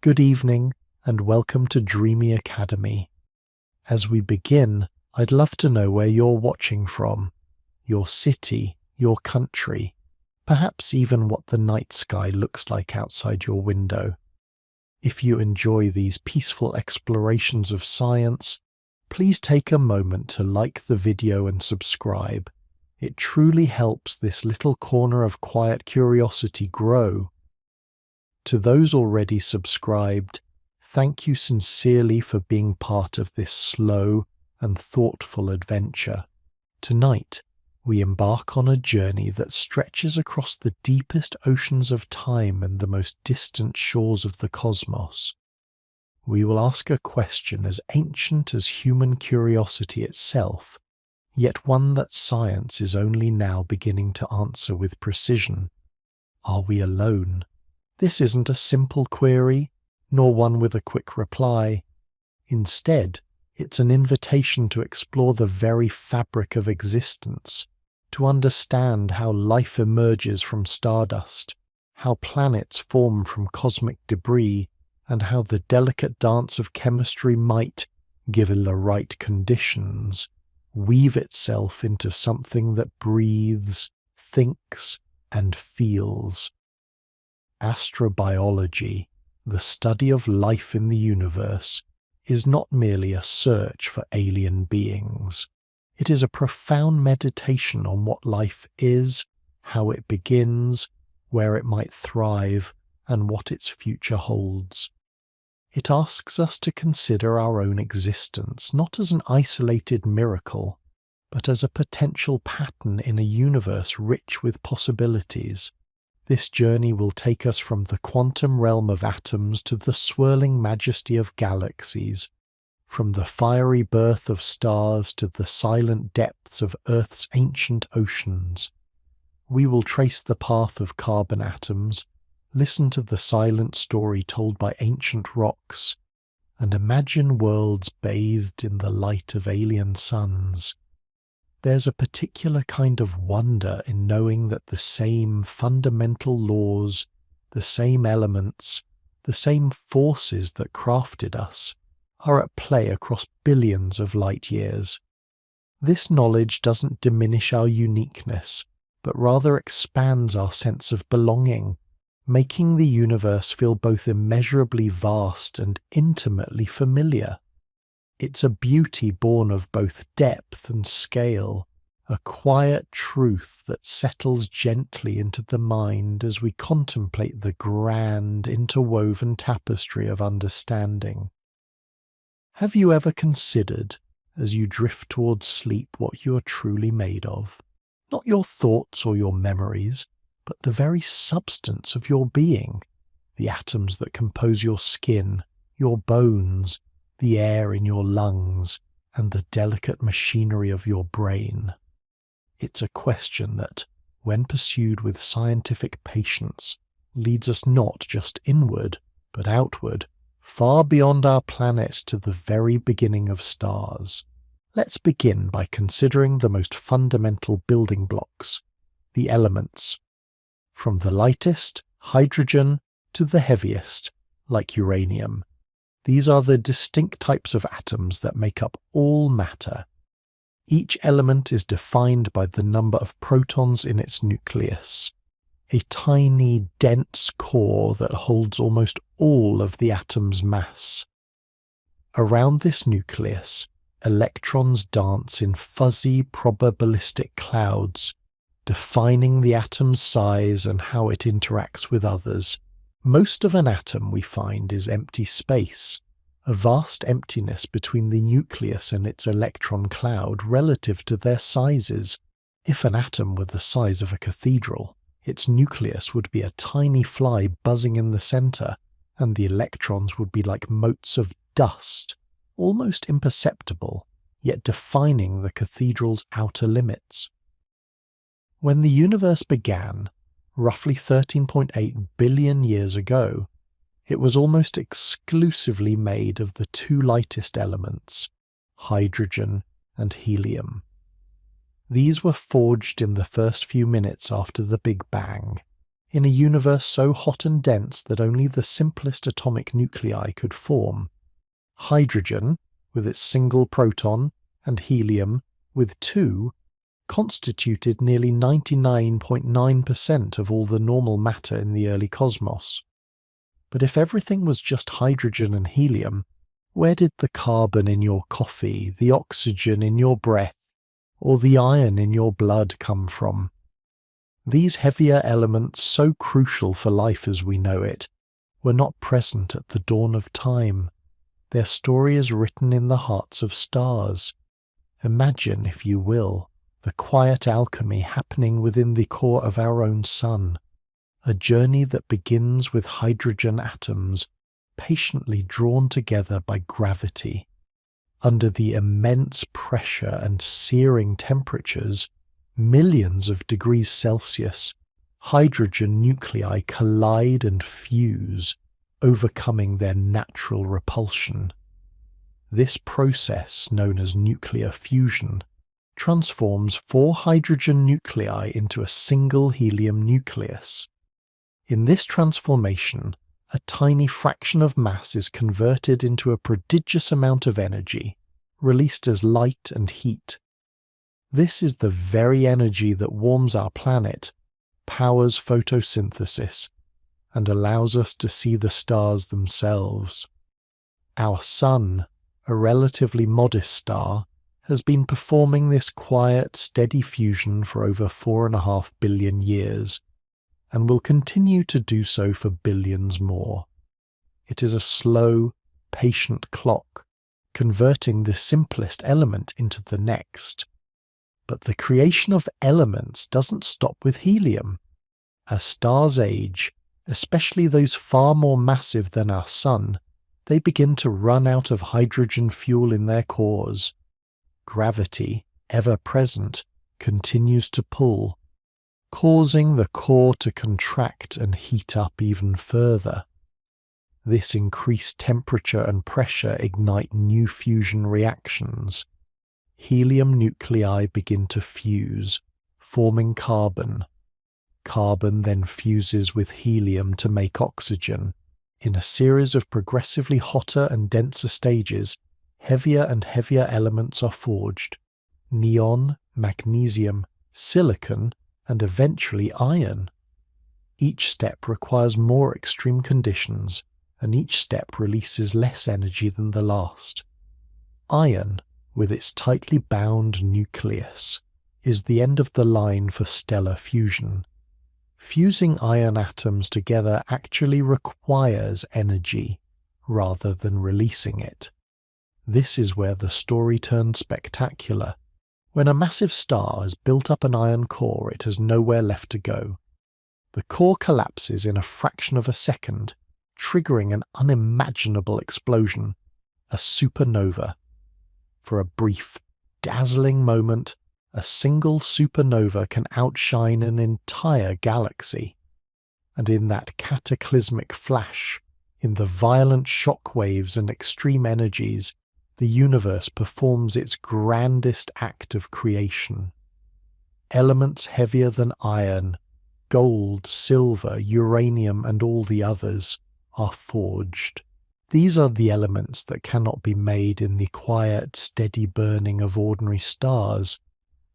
Good evening, and welcome to Dreamy Academy. As we begin, I'd love to know where you're watching from, your city, your country, perhaps even what the night sky looks like outside your window. If you enjoy these peaceful explorations of science, please take a moment to like the video and subscribe. It truly helps this little corner of quiet curiosity grow. To those already subscribed, thank you sincerely for being part of this slow and thoughtful adventure. Tonight, we embark on a journey that stretches across the deepest oceans of time and the most distant shores of the cosmos. We will ask a question as ancient as human curiosity itself, yet one that science is only now beginning to answer with precision. Are we alone? This isn't a simple query, nor one with a quick reply. Instead, it's an invitation to explore the very fabric of existence, to understand how life emerges from stardust, how planets form from cosmic debris, and how the delicate dance of chemistry might, given the right conditions, weave itself into something that breathes, thinks, and feels. Astrobiology, the study of life in the universe, is not merely a search for alien beings. It is a profound meditation on what life is, how it begins, where it might thrive, and what its future holds. It asks us to consider our own existence not as an isolated miracle, but as a potential pattern in a universe rich with possibilities. This journey will take us from the quantum realm of atoms to the swirling majesty of galaxies, from the fiery birth of stars to the silent depths of Earth's ancient oceans. We will trace the path of carbon atoms, listen to the silent story told by ancient rocks, and imagine worlds bathed in the light of alien suns. There's a particular kind of wonder in knowing that the same fundamental laws, the same elements, the same forces that crafted us, are at play across billions of light years. This knowledge doesn't diminish our uniqueness, but rather expands our sense of belonging, making the universe feel both immeasurably vast and intimately familiar. It's a beauty born of both depth and scale, a quiet truth that settles gently into the mind as we contemplate the grand, interwoven tapestry of understanding. Have you ever considered, as you drift towards sleep, what you are truly made of? Not your thoughts or your memories, but the very substance of your being, the atoms that compose your skin, your bones, the air in your lungs, and the delicate machinery of your brain. It's a question that, when pursued with scientific patience, leads us not just inward, but outward, far beyond our planet to the very beginning of stars. Let's begin by considering the most fundamental building blocks, the elements. From the lightest, hydrogen, to the heaviest, like uranium. These are the distinct types of atoms that make up all matter. Each element is defined by the number of protons in its nucleus, a tiny, dense core that holds almost all of the atom's mass. Around this nucleus, electrons dance in fuzzy probabilistic clouds, defining the atom's size and how it interacts with others. Most of an atom, we find, is empty space, a vast emptiness between the nucleus and its electron cloud relative to their sizes. If an atom were the size of a cathedral, its nucleus would be a tiny fly buzzing in the center, and the electrons would be like motes of dust, almost imperceptible, yet defining the cathedral's outer limits. When the universe began, roughly 13.8 billion years ago, it was almost exclusively made of the two lightest elements, hydrogen and helium. These were forged in the first few minutes after the Big Bang, in a universe so hot and dense that only the simplest atomic nuclei could form. Hydrogen, with its single proton, and helium, with two, constituted nearly 99.9% of all the normal matter in the early cosmos. But if everything was just hydrogen and helium, where did the carbon in your coffee, the oxygen in your breath, or the iron in your blood come from? These heavier elements, so crucial for life as we know it, were not present at the dawn of time. Their story is written in the hearts of stars. Imagine, if you will, the quiet alchemy happening within the core of our own sun, a journey that begins with hydrogen atoms patiently drawn together by gravity. Under the immense pressure and searing temperatures, millions of degrees Celsius, hydrogen nuclei collide and fuse, overcoming their natural repulsion. This process, known as nuclear fusion, transforms 4 hydrogen nuclei into a single helium nucleus. In this transformation, a tiny fraction of mass is converted into a prodigious amount of energy, released as light and heat. This is the very energy that warms our planet, powers photosynthesis, and allows us to see the stars themselves. Our Sun, a relatively modest star, has been performing this quiet, steady fusion for over 4.5 billion years, and will continue to do so for billions more. It is a slow, patient clock, converting the simplest element into the next. But the creation of elements doesn't stop with helium. As stars age, especially those far more massive than our Sun, they begin to run out of hydrogen fuel in their cores. Gravity, ever present, continues to pull, causing the core to contract and heat up even further. This increased temperature and pressure ignite new fusion reactions. Helium nuclei begin to fuse, forming carbon. Carbon then fuses with helium to make oxygen. In a series of progressively hotter and denser stages, heavier and heavier elements are forged: neon, magnesium, silicon, and eventually iron. Each step requires more extreme conditions, and each step releases less energy than the last. Iron, with its tightly bound nucleus, is the end of the line for stellar fusion. Fusing iron atoms together actually requires energy, rather than releasing it. This is where the story turns spectacular. When a massive star has built up an iron core, it has nowhere left to go. The core collapses in a fraction of a second, triggering an unimaginable explosion, a supernova. For a brief, dazzling moment, a single supernova can outshine an entire galaxy. And in that cataclysmic flash, in the violent shock waves and extreme energies, the universe performs its grandest act of creation. Elements heavier than iron, gold, silver, uranium, and all the others, are forged. These are the elements that cannot be made in the quiet, steady burning of ordinary stars.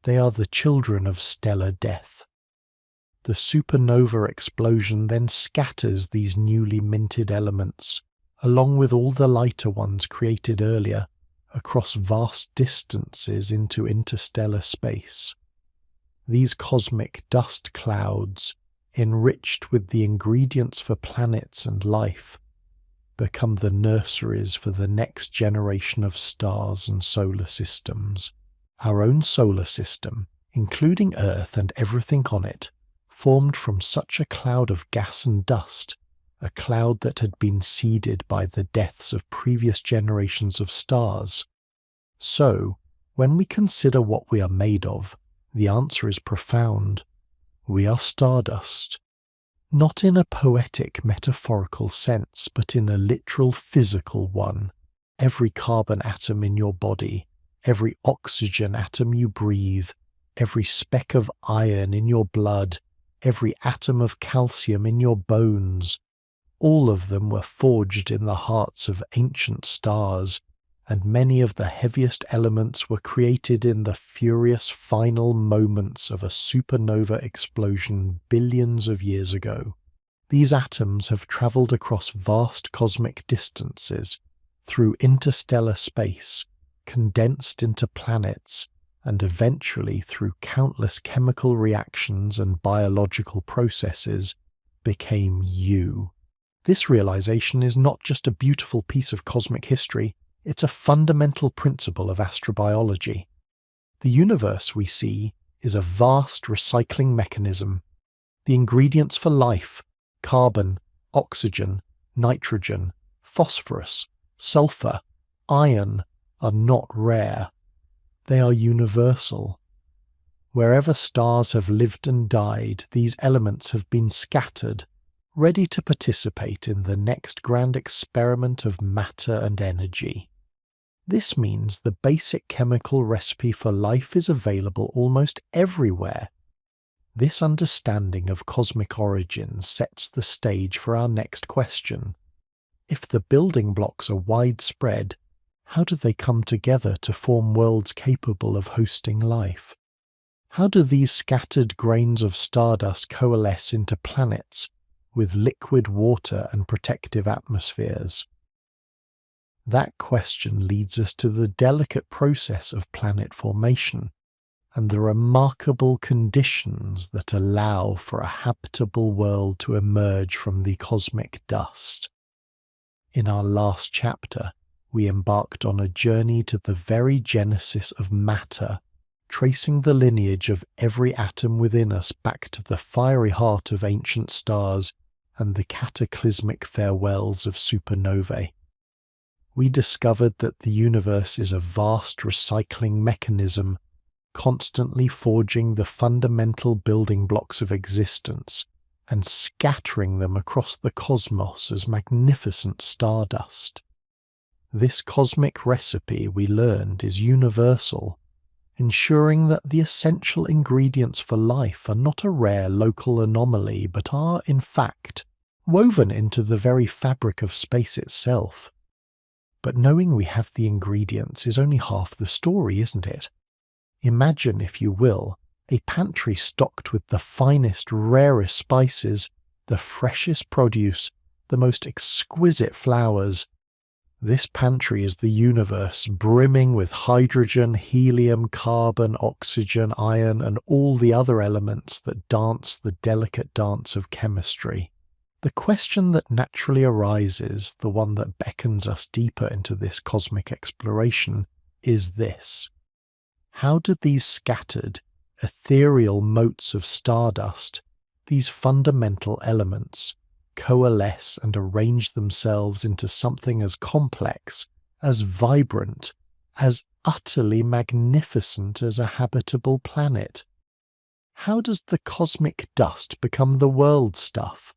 They are the children of stellar death. The supernova explosion then scatters these newly minted elements, along with all the lighter ones created earlier, across vast distances into interstellar space. These cosmic dust clouds, enriched with the ingredients for planets and life, become the nurseries for the next generation of stars and solar systems. Our own solar system, including Earth and everything on it, formed from such a cloud of gas and dust, a cloud that had been seeded by the deaths of previous generations of stars. So, when we consider what we are made of, the answer is profound. We are stardust. Not in a poetic, metaphorical sense, but in a literal, physical one. Every carbon atom in your body, every oxygen atom you breathe, every speck of iron in your blood, every atom of calcium in your bones. All of them were forged in the hearts of ancient stars, and many of the heaviest elements were created in the furious final moments of a supernova explosion billions of years ago. These atoms have travelled across vast cosmic distances, through interstellar space, condensed into planets, and eventually through countless chemical reactions and biological processes, became you. This realization is not just a beautiful piece of cosmic history, it's a fundamental principle of astrobiology. The universe we see is a vast recycling mechanism. The ingredients for life, carbon, oxygen, nitrogen, phosphorus, sulfur, iron, are not rare. They are universal. Wherever stars have lived and died, these elements have been scattered, ready to participate in the next grand experiment of matter and energy. This means the basic chemical recipe for life is available almost everywhere. This understanding of cosmic origins sets the stage for our next question. If the building blocks are widespread, how do they come together to form worlds capable of hosting life? How do these scattered grains of stardust coalesce into planets with liquid water and protective atmospheres? That question leads us to the delicate process of planet formation and the remarkable conditions that allow for a habitable world to emerge from the cosmic dust. In our last chapter, we embarked on a journey to the very genesis of matter, tracing the lineage of every atom within us back to the fiery heart of ancient stars and the cataclysmic farewells of supernovae. We discovered that the universe is a vast recycling mechanism, constantly forging the fundamental building blocks of existence and scattering them across the cosmos as magnificent stardust. This cosmic recipe, we learned, is universal, ensuring that the essential ingredients for life are not a rare local anomaly but are, in fact, woven into the very fabric of space itself. But knowing we have the ingredients is only half the story, isn't it? Imagine, if you will, a pantry stocked with the finest, rarest spices, the freshest produce, the most exquisite flowers. This pantry is the universe, brimming with hydrogen, helium, carbon, oxygen, iron, and all the other elements that dance the delicate dance of chemistry. The question that naturally arises, the one that beckons us deeper into this cosmic exploration, is this. How do these scattered, ethereal motes of stardust, these fundamental elements, coalesce and arrange themselves into something as complex, as vibrant, as utterly magnificent as a habitable planet? How does the cosmic dust become the world stuff?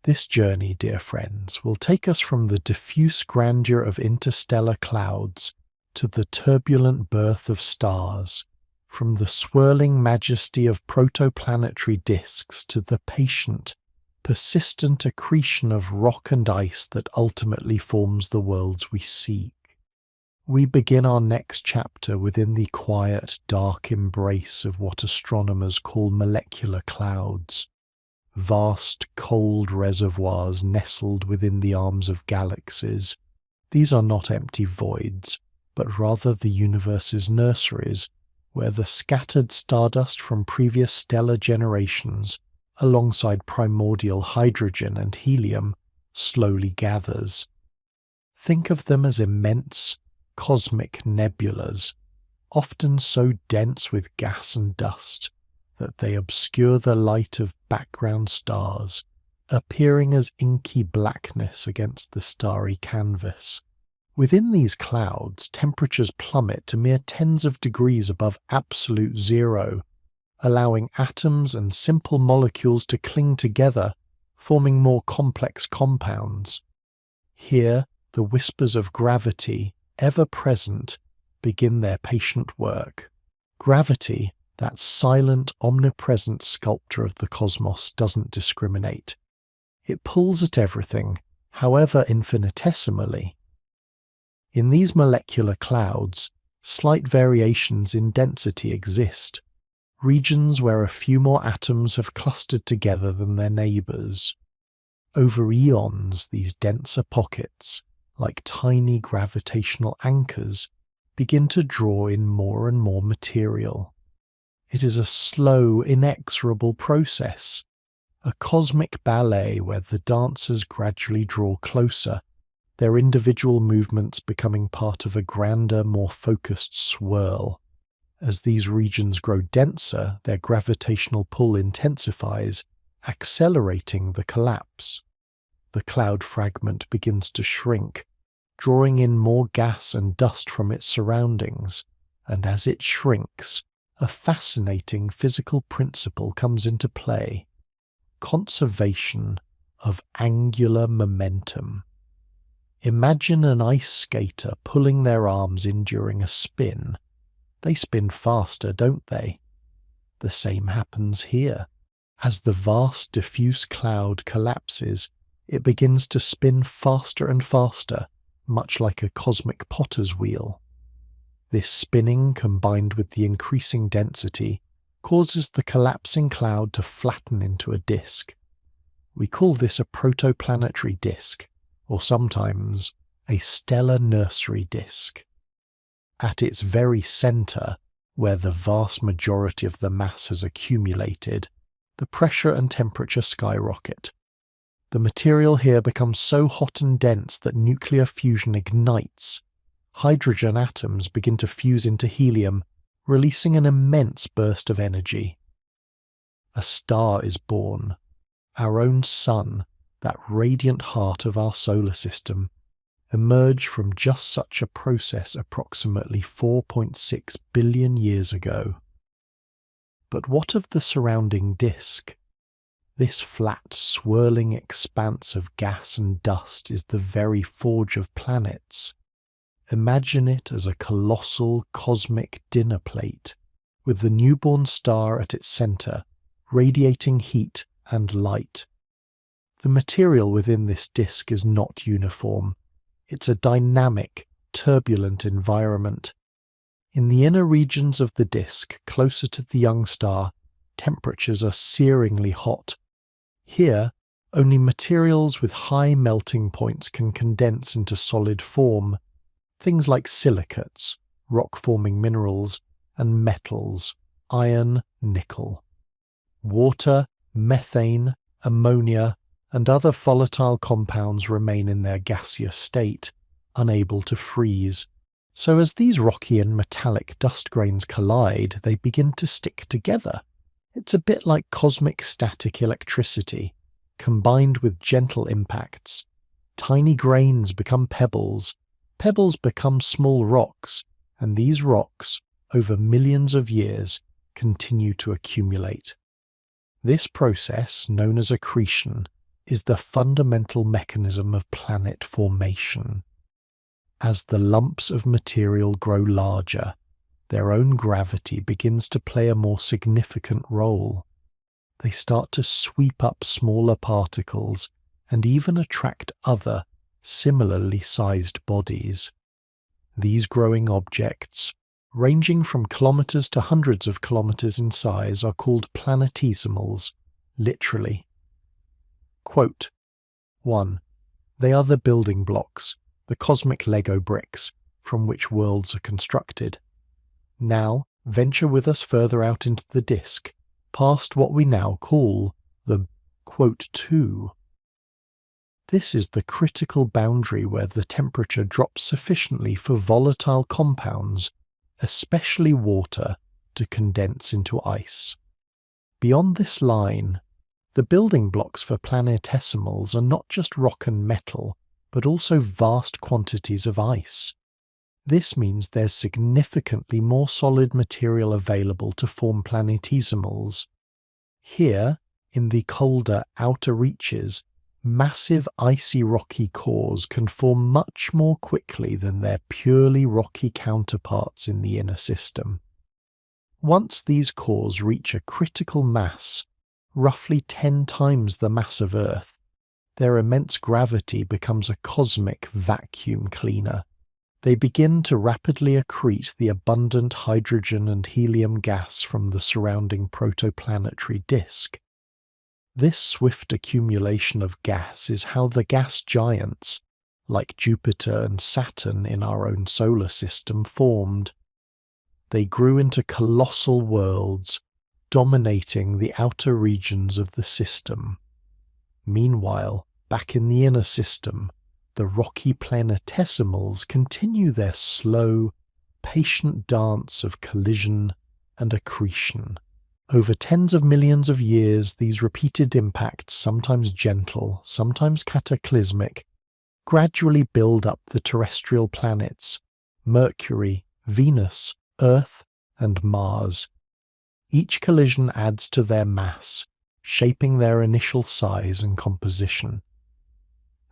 This journey, dear friends, will take us from the diffuse grandeur of interstellar clouds to the turbulent birth of stars, from the swirling majesty of protoplanetary disks to the patient, persistent accretion of rock and ice that ultimately forms the worlds we seek. We begin our next chapter within the quiet, dark embrace of what astronomers call molecular clouds, vast, cold reservoirs nestled within the arms of galaxies. These are not empty voids, but rather the universe's nurseries, where the scattered stardust from previous stellar generations, alongside primordial hydrogen and helium, slowly gathers. Think of them as immense, cosmic nebulas, often so dense with gas and dust that they obscure the light of background stars, appearing as inky blackness against the starry canvas. Within these clouds, temperatures plummet to mere tens of degrees above absolute zero, allowing atoms and simple molecules to cling together, forming more complex compounds. Here, the whispers of gravity, ever present, begin their patient work. Gravity, That silent, omnipresent sculptor of the cosmos doesn't discriminate. It pulls at everything, however infinitesimally. In these molecular clouds, slight variations in density exist, regions where a few more atoms have clustered together than their neighbours. Over eons, these denser pockets, like tiny gravitational anchors, begin to draw in more and more material. It is a slow, inexorable process, a cosmic ballet where the dancers gradually draw closer, their individual movements becoming part of a grander, more focused swirl. As these regions grow denser, their gravitational pull intensifies, accelerating the collapse. The cloud fragment begins to shrink, drawing in more gas and dust from its surroundings, and as it shrinks, a fascinating physical principle comes into play: conservation of angular momentum. Imagine an ice skater pulling their arms in during a spin. They spin faster, don't they? The same happens here. As the vast diffuse cloud collapses, it begins to spin faster and faster, much like a cosmic potter's wheel. This spinning, combined with the increasing density, causes the collapsing cloud to flatten into a disk. We call this a protoplanetary disk, or sometimes a stellar nursery disk. At its very centre, where the vast majority of the mass has accumulated, the pressure and temperature skyrocket. The material here becomes so hot and dense that nuclear fusion ignites. Hydrogen atoms begin to fuse into helium, releasing an immense burst of energy. A star is born. Our own sun, that radiant heart of our solar system, emerged from just such a process approximately 4.6 billion years ago. But what of the surrounding disk? This flat, swirling expanse of gas and dust is the very forge of planets. Imagine it as a colossal cosmic dinner plate, with the newborn star at its centre, radiating heat and light. The material within this disk is not uniform. It's a dynamic, turbulent environment. In the inner regions of the disk, closer to the young star, temperatures are searingly hot. Here, only materials with high melting points can condense into solid form. Things like silicates, rock-forming minerals, and metals, iron, nickel. Water, methane, ammonia, and other volatile compounds remain in their gaseous state, unable to freeze. So as these rocky and metallic dust grains collide, they begin to stick together. It's a bit like cosmic static electricity, combined with gentle impacts. Tiny grains become pebbles, pebbles become small rocks, and these rocks, over millions of years, continue to accumulate. This process, known as accretion, is the fundamental mechanism of planet formation. As the lumps of material grow larger, their own gravity begins to play a more significant role. They start to sweep up smaller particles and even attract other, similarly sized bodies. These growing objects, ranging from kilometres to hundreds of kilometres in size, are called planetesimals, literally. Quote, 1. They are the building blocks, the cosmic Lego bricks, from which worlds are constructed. Now, venture with us further out into the disk, past what we now call the quote 2. This is the critical boundary where the temperature drops sufficiently for volatile compounds, especially water, to condense into ice. Beyond this line, the building blocks for planetesimals are not just rock and metal, but also vast quantities of ice. This means there's significantly more solid material available to form planetesimals. Here, in the colder outer reaches, massive icy rocky cores can form much more quickly than their purely rocky counterparts in the inner system. Once these cores reach a critical mass, roughly 10 times the mass of Earth, their immense gravity becomes a cosmic vacuum cleaner. They begin to rapidly accrete the abundant hydrogen and helium gas from the surrounding protoplanetary disk. This swift accumulation of gas is how the gas giants, like Jupiter and Saturn in our own solar system, formed. They grew into colossal worlds, dominating the outer regions of the system. Meanwhile, back in the inner system, the rocky planetesimals continue their slow, patient dance of collision and accretion. Over tens of millions of years, these repeated impacts, sometimes gentle, sometimes cataclysmic, gradually build up the terrestrial planets, Mercury, Venus, Earth, and Mars. Each collision adds to their mass, shaping their initial size and composition.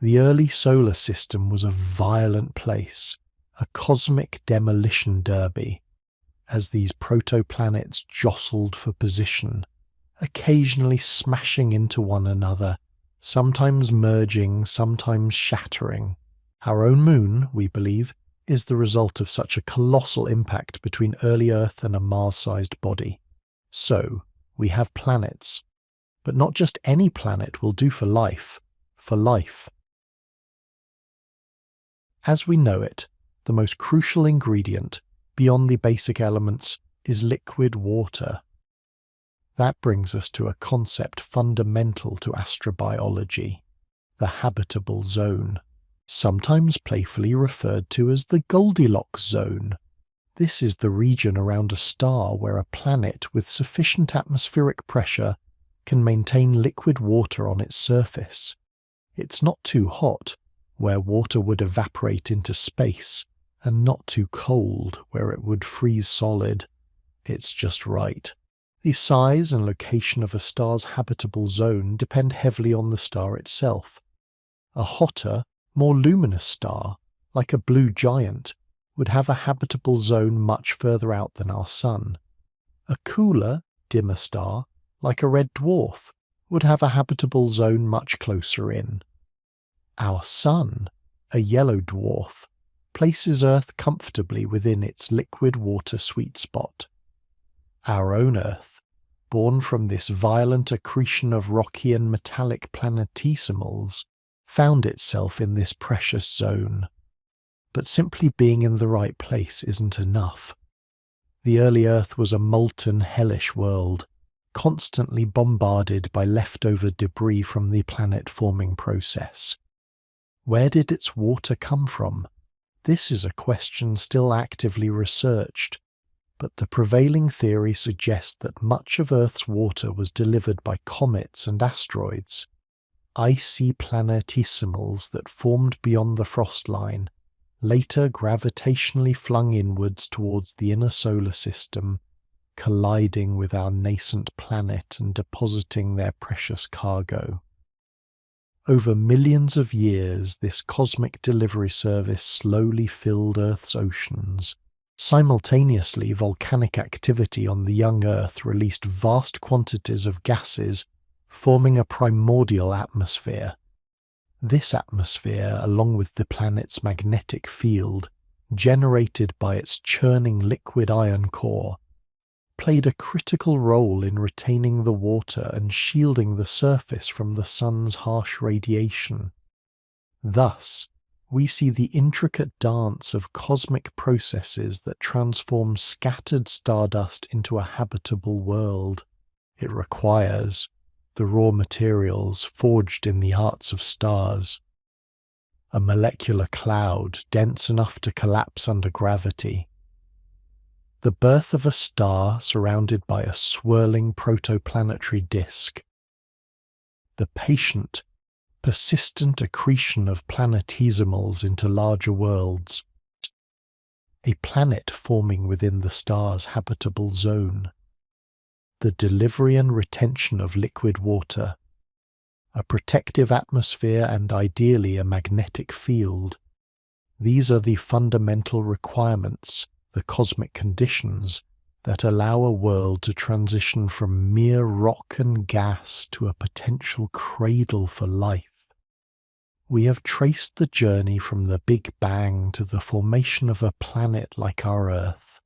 The early solar system was a violent place, a cosmic demolition derby, as these protoplanets jostled for position, occasionally smashing into one another, sometimes merging, sometimes shattering. Our own moon, we believe, is the result of such a colossal impact between early Earth and a Mars-sized body. So, we have planets. But not just any planet will do for life. For life. As we know it, the most crucial ingredient, beyond the basic elements, is liquid water. That brings us to a concept fundamental to astrobiology, the habitable zone, sometimes playfully referred to as the Goldilocks zone. This is the region around a star where a planet with sufficient atmospheric pressure can maintain liquid water on its surface. It's not too hot, where water would evaporate into space, and not too cold, where it would freeze solid. It's just right. The size and location of a star's habitable zone depend heavily on the star itself. A hotter, more luminous star, like a blue giant, would have a habitable zone much further out than our Sun. A cooler, dimmer star, like a red dwarf, would have a habitable zone much closer in. Our Sun, a yellow dwarf, places Earth comfortably within its liquid water sweet spot. Our own Earth, born from this violent accretion of rocky and metallic planetesimals, found itself in this precious zone. But simply being in the right place isn't enough. The early Earth was a molten, hellish world, constantly bombarded by leftover debris from the planet-forming process. Where did its water come from? This is a question still actively researched, but the prevailing theory suggests that much of Earth's water was delivered by comets and asteroids, icy planetesimals that formed beyond the frost line, later gravitationally flung inwards towards the inner solar system, colliding with our nascent planet and depositing their precious cargo. Over millions of years, this cosmic delivery service slowly filled Earth's oceans. Simultaneously, volcanic activity on the young Earth released vast quantities of gases, forming a primordial atmosphere. This atmosphere, along with the planet's magnetic field, generated by its churning liquid iron core, played a critical role in retaining the water and shielding the surface from the sun's harsh radiation. Thus, we see the intricate dance of cosmic processes that transform scattered stardust into a habitable world. It requires the raw materials forged in the hearts of stars, a molecular cloud dense enough to collapse under gravity, the birth of a star surrounded by a swirling protoplanetary disk, the patient, persistent accretion of planetesimals into larger worlds, a planet forming within the star's habitable zone, the delivery and retention of liquid water, a protective atmosphere and ideally a magnetic field. These are the fundamental requirements, the cosmic conditions, that allow a world to transition from mere rock and gas to a potential cradle for life. We have traced the journey from the Big Bang to the formation of a planet like our Earth,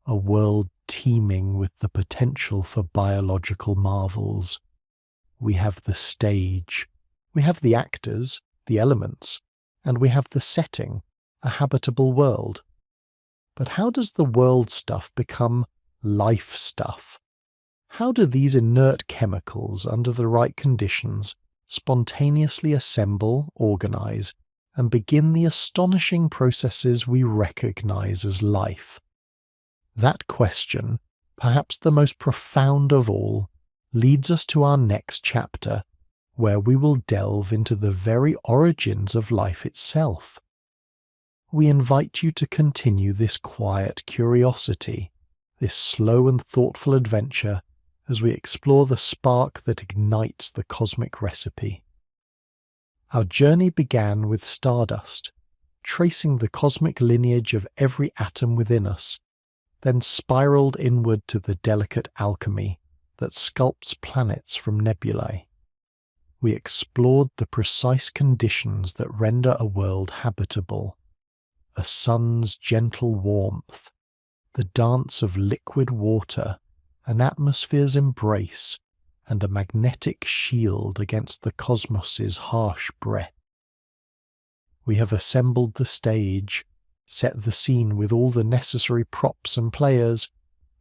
a world teeming with the potential for biological marvels. We have the stage, we have the actors, the elements, and we have the setting, a habitable world. But how does the world stuff become life stuff? How do these inert chemicals, under the right conditions, spontaneously assemble, organize, and begin the astonishing processes we recognize as life? That question, perhaps the most profound of all, leads us to our next chapter, where we will delve into the very origins of life itself. We invite you to continue this quiet curiosity, this slow and thoughtful adventure, as we explore the spark that ignites the cosmic recipe. Our journey began with stardust, tracing the cosmic lineage of every atom within us, then spiraled inward to the delicate alchemy that sculpts planets from nebulae. We explored the precise conditions that render a world habitable: a sun's gentle warmth, the dance of liquid water, an atmosphere's embrace, and a magnetic shield against the cosmos's harsh breath. We have assembled the stage, set the scene with all the necessary props and players,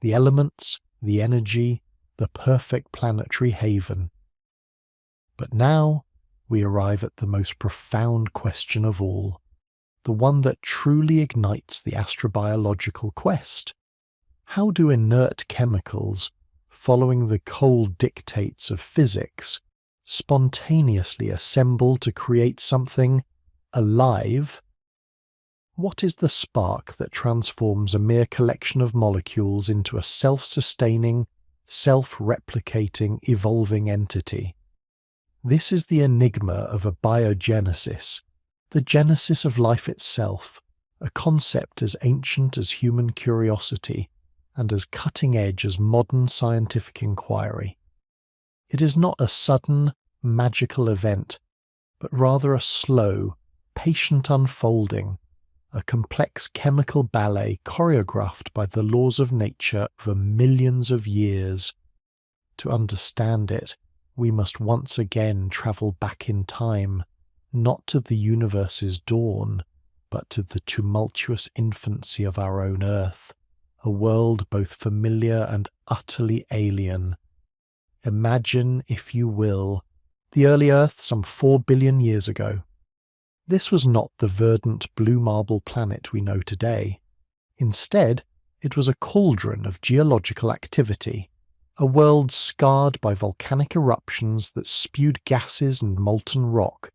the elements, the energy, the perfect planetary haven. But now we arrive at the most profound question of all, the one that truly ignites the astrobiological quest. How do inert chemicals, following the cold dictates of physics, spontaneously assemble to create something alive? What is the spark that transforms a mere collection of molecules into a self-sustaining, self-replicating, evolving entity? This is the enigma of a biogenesis, the genesis of life itself, a concept as ancient as human curiosity and as cutting-edge as modern scientific inquiry. It is not a sudden, magical event, but rather a slow, patient unfolding, a complex chemical ballet choreographed by the laws of nature over millions of years. To understand it, we must once again travel back in time, not to the universe's dawn, but to the tumultuous infancy of our own Earth, a world both familiar and utterly alien. Imagine, if you will, the early Earth some 4 billion years ago. This was not the verdant blue marble planet we know today. Instead, it was a cauldron of geological activity, a world scarred by volcanic eruptions that spewed gases and molten rock,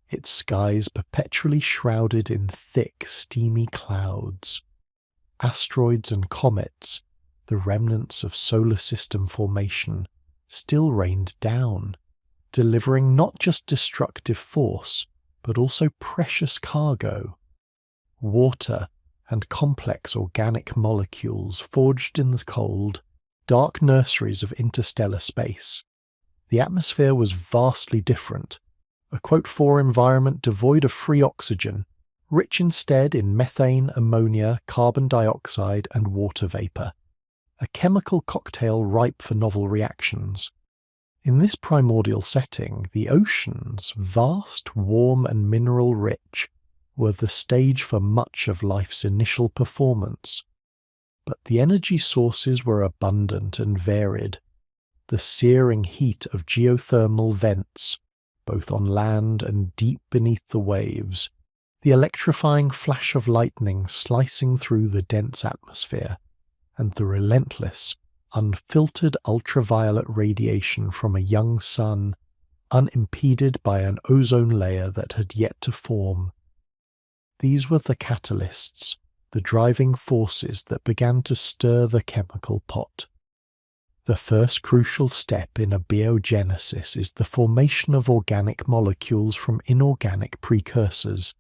its skies perpetually shrouded in thick, steamy clouds. Asteroids and comets, the remnants of solar system formation, still rained down, delivering not just destructive force, but also precious cargo. Water and complex organic molecules forged in the cold, dark nurseries of interstellar space. The atmosphere was vastly different, a quote-for environment devoid of free oxygen, rich instead in methane, ammonia, carbon dioxide, and water vapor, a chemical cocktail ripe for novel reactions. In this primordial setting, the oceans, vast, warm, and mineral-rich, were the stage for much of life's initial performance. But the energy sources were abundant and varied. The searing heat of geothermal vents, both on land and deep beneath the waves, the electrifying flash of lightning slicing through the dense atmosphere, and the relentless, unfiltered ultraviolet radiation from a young sun, unimpeded by an ozone layer that had yet to form. These were the catalysts, the driving forces that began to stir the chemical pot. The first crucial step in abiogenesis is the formation of organic molecules from inorganic precursors.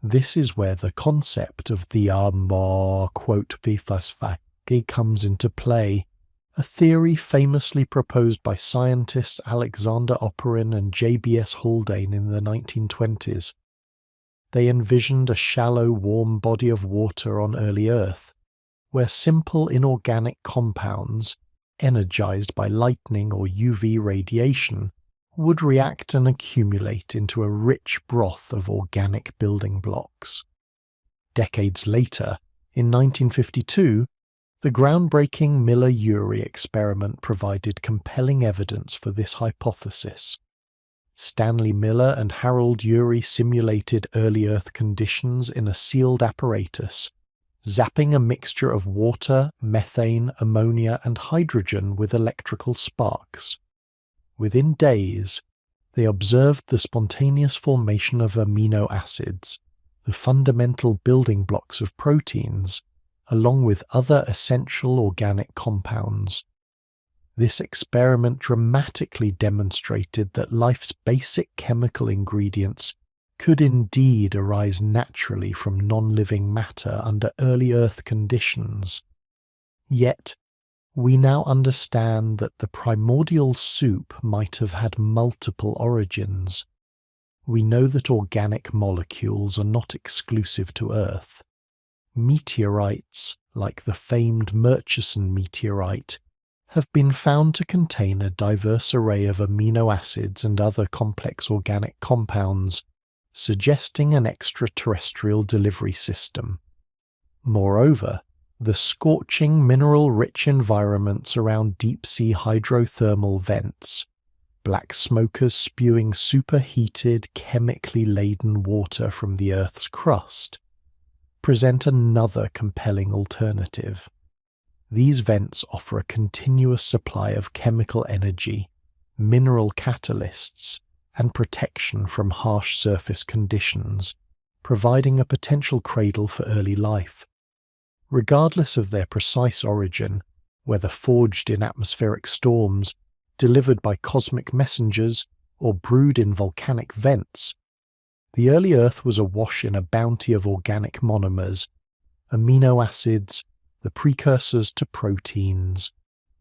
This is where the concept of the quote, algae comes into play, a theory famously proposed by scientists Alexander Oparin and J.B.S. Haldane in the 1920s. They envisioned a shallow, warm body of water on early Earth, where simple inorganic compounds, energized by lightning or UV radiation, would react and accumulate into a rich broth of organic building blocks. Decades later, in 1952, the groundbreaking Miller-Urey experiment provided compelling evidence for this hypothesis. Stanley Miller and Harold Urey simulated early Earth conditions in a sealed apparatus, zapping a mixture of water, methane, ammonia, and hydrogen with electrical sparks. Within days, they observed the spontaneous formation of amino acids, the fundamental building blocks of proteins, along with other essential organic compounds. This experiment dramatically demonstrated that life's basic chemical ingredients could indeed arise naturally from non-living matter under early Earth conditions. Yet, we now understand that the primordial soup might have had multiple origins. We know that organic molecules are not exclusive to Earth. Meteorites, like the famed Murchison meteorite, have been found to contain a diverse array of amino acids and other complex organic compounds, suggesting an extraterrestrial delivery system. Moreover, the scorching mineral-rich environments around deep-sea hydrothermal vents, black smokers spewing superheated, chemically laden water from the Earth's crust, present another compelling alternative. These vents offer a continuous supply of chemical energy, mineral catalysts, and protection from harsh surface conditions, providing a potential cradle for early life. Regardless of their precise origin, whether forged in atmospheric storms, delivered by cosmic messengers, or brewed in volcanic vents, the early Earth was awash in a bounty of organic monomers, amino acids, the precursors to proteins,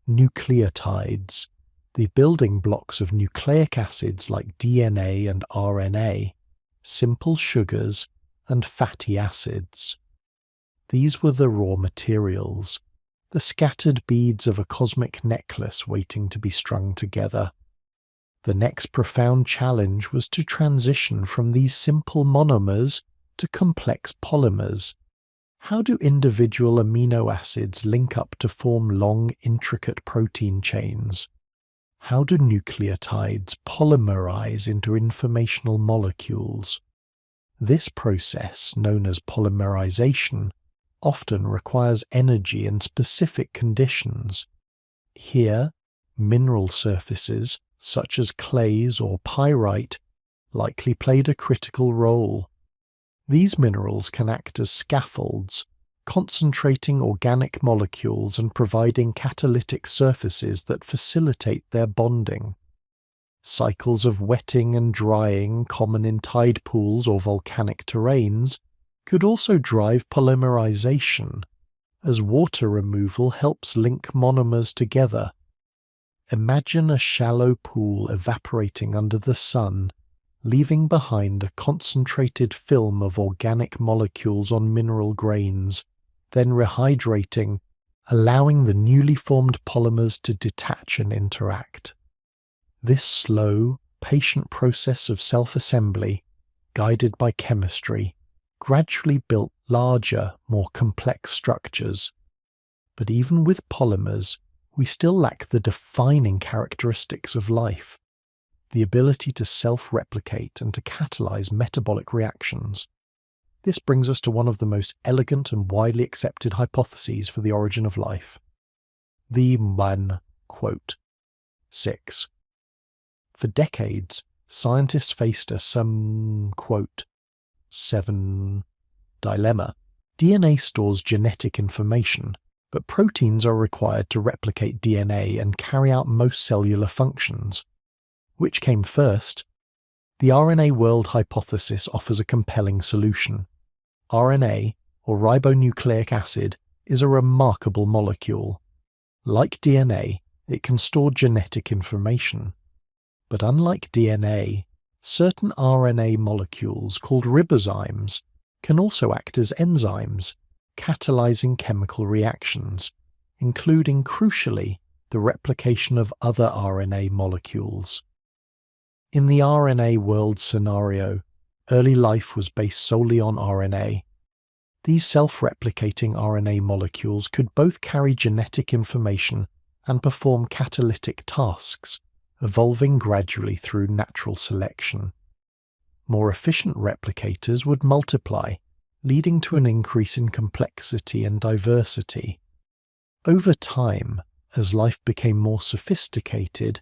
nucleotides, the building blocks of nucleic acids like DNA and RNA, simple sugars, and fatty acids. These were the raw materials, the scattered beads of a cosmic necklace waiting to be strung together. The next profound challenge was to transition from these simple monomers to complex polymers. How do individual amino acids link up to form long, intricate protein chains? How do nucleotides polymerize into informational molecules? This process, known as polymerization, often requires energy and specific conditions. Here, mineral surfaces, such as clays or pyrite, likely played a critical role. These minerals can act as scaffolds, concentrating organic molecules and providing catalytic surfaces that facilitate their bonding. Cycles of wetting and drying, common in tide pools or volcanic terrains, could also drive polymerization, as water removal helps link monomers together. Imagine a shallow pool evaporating under the sun, leaving behind a concentrated film of organic molecules on mineral grains, then rehydrating, allowing the newly formed polymers to detach and interact. This slow, patient process of self-assembly, guided by chemistry, gradually built larger, more complex structures. But even with polymers, we still lack the defining characteristics of life, the ability to self-replicate and to catalyze metabolic reactions. This brings us to one of the most elegant and widely accepted hypotheses for the origin of life. The one quote. 6. For decades, scientists faced a quote, 7 dilemma. DNA stores genetic information, but proteins are required to replicate DNA and carry out most cellular functions. Which came first? The RNA world hypothesis offers a compelling solution. RNA, or ribonucleic acid, is a remarkable molecule. Like DNA, it can store genetic information. But unlike DNA, certain RNA molecules called ribozymes can also act as enzymes, catalyzing chemical reactions, including, crucially, the replication of other RNA molecules. In the RNA world scenario, early life was based solely on RNA. These self-replicating RNA molecules could both carry genetic information and perform catalytic tasks, evolving gradually through natural selection. More efficient replicators would multiply, leading to an increase in complexity and diversity. Over time, as life became more sophisticated,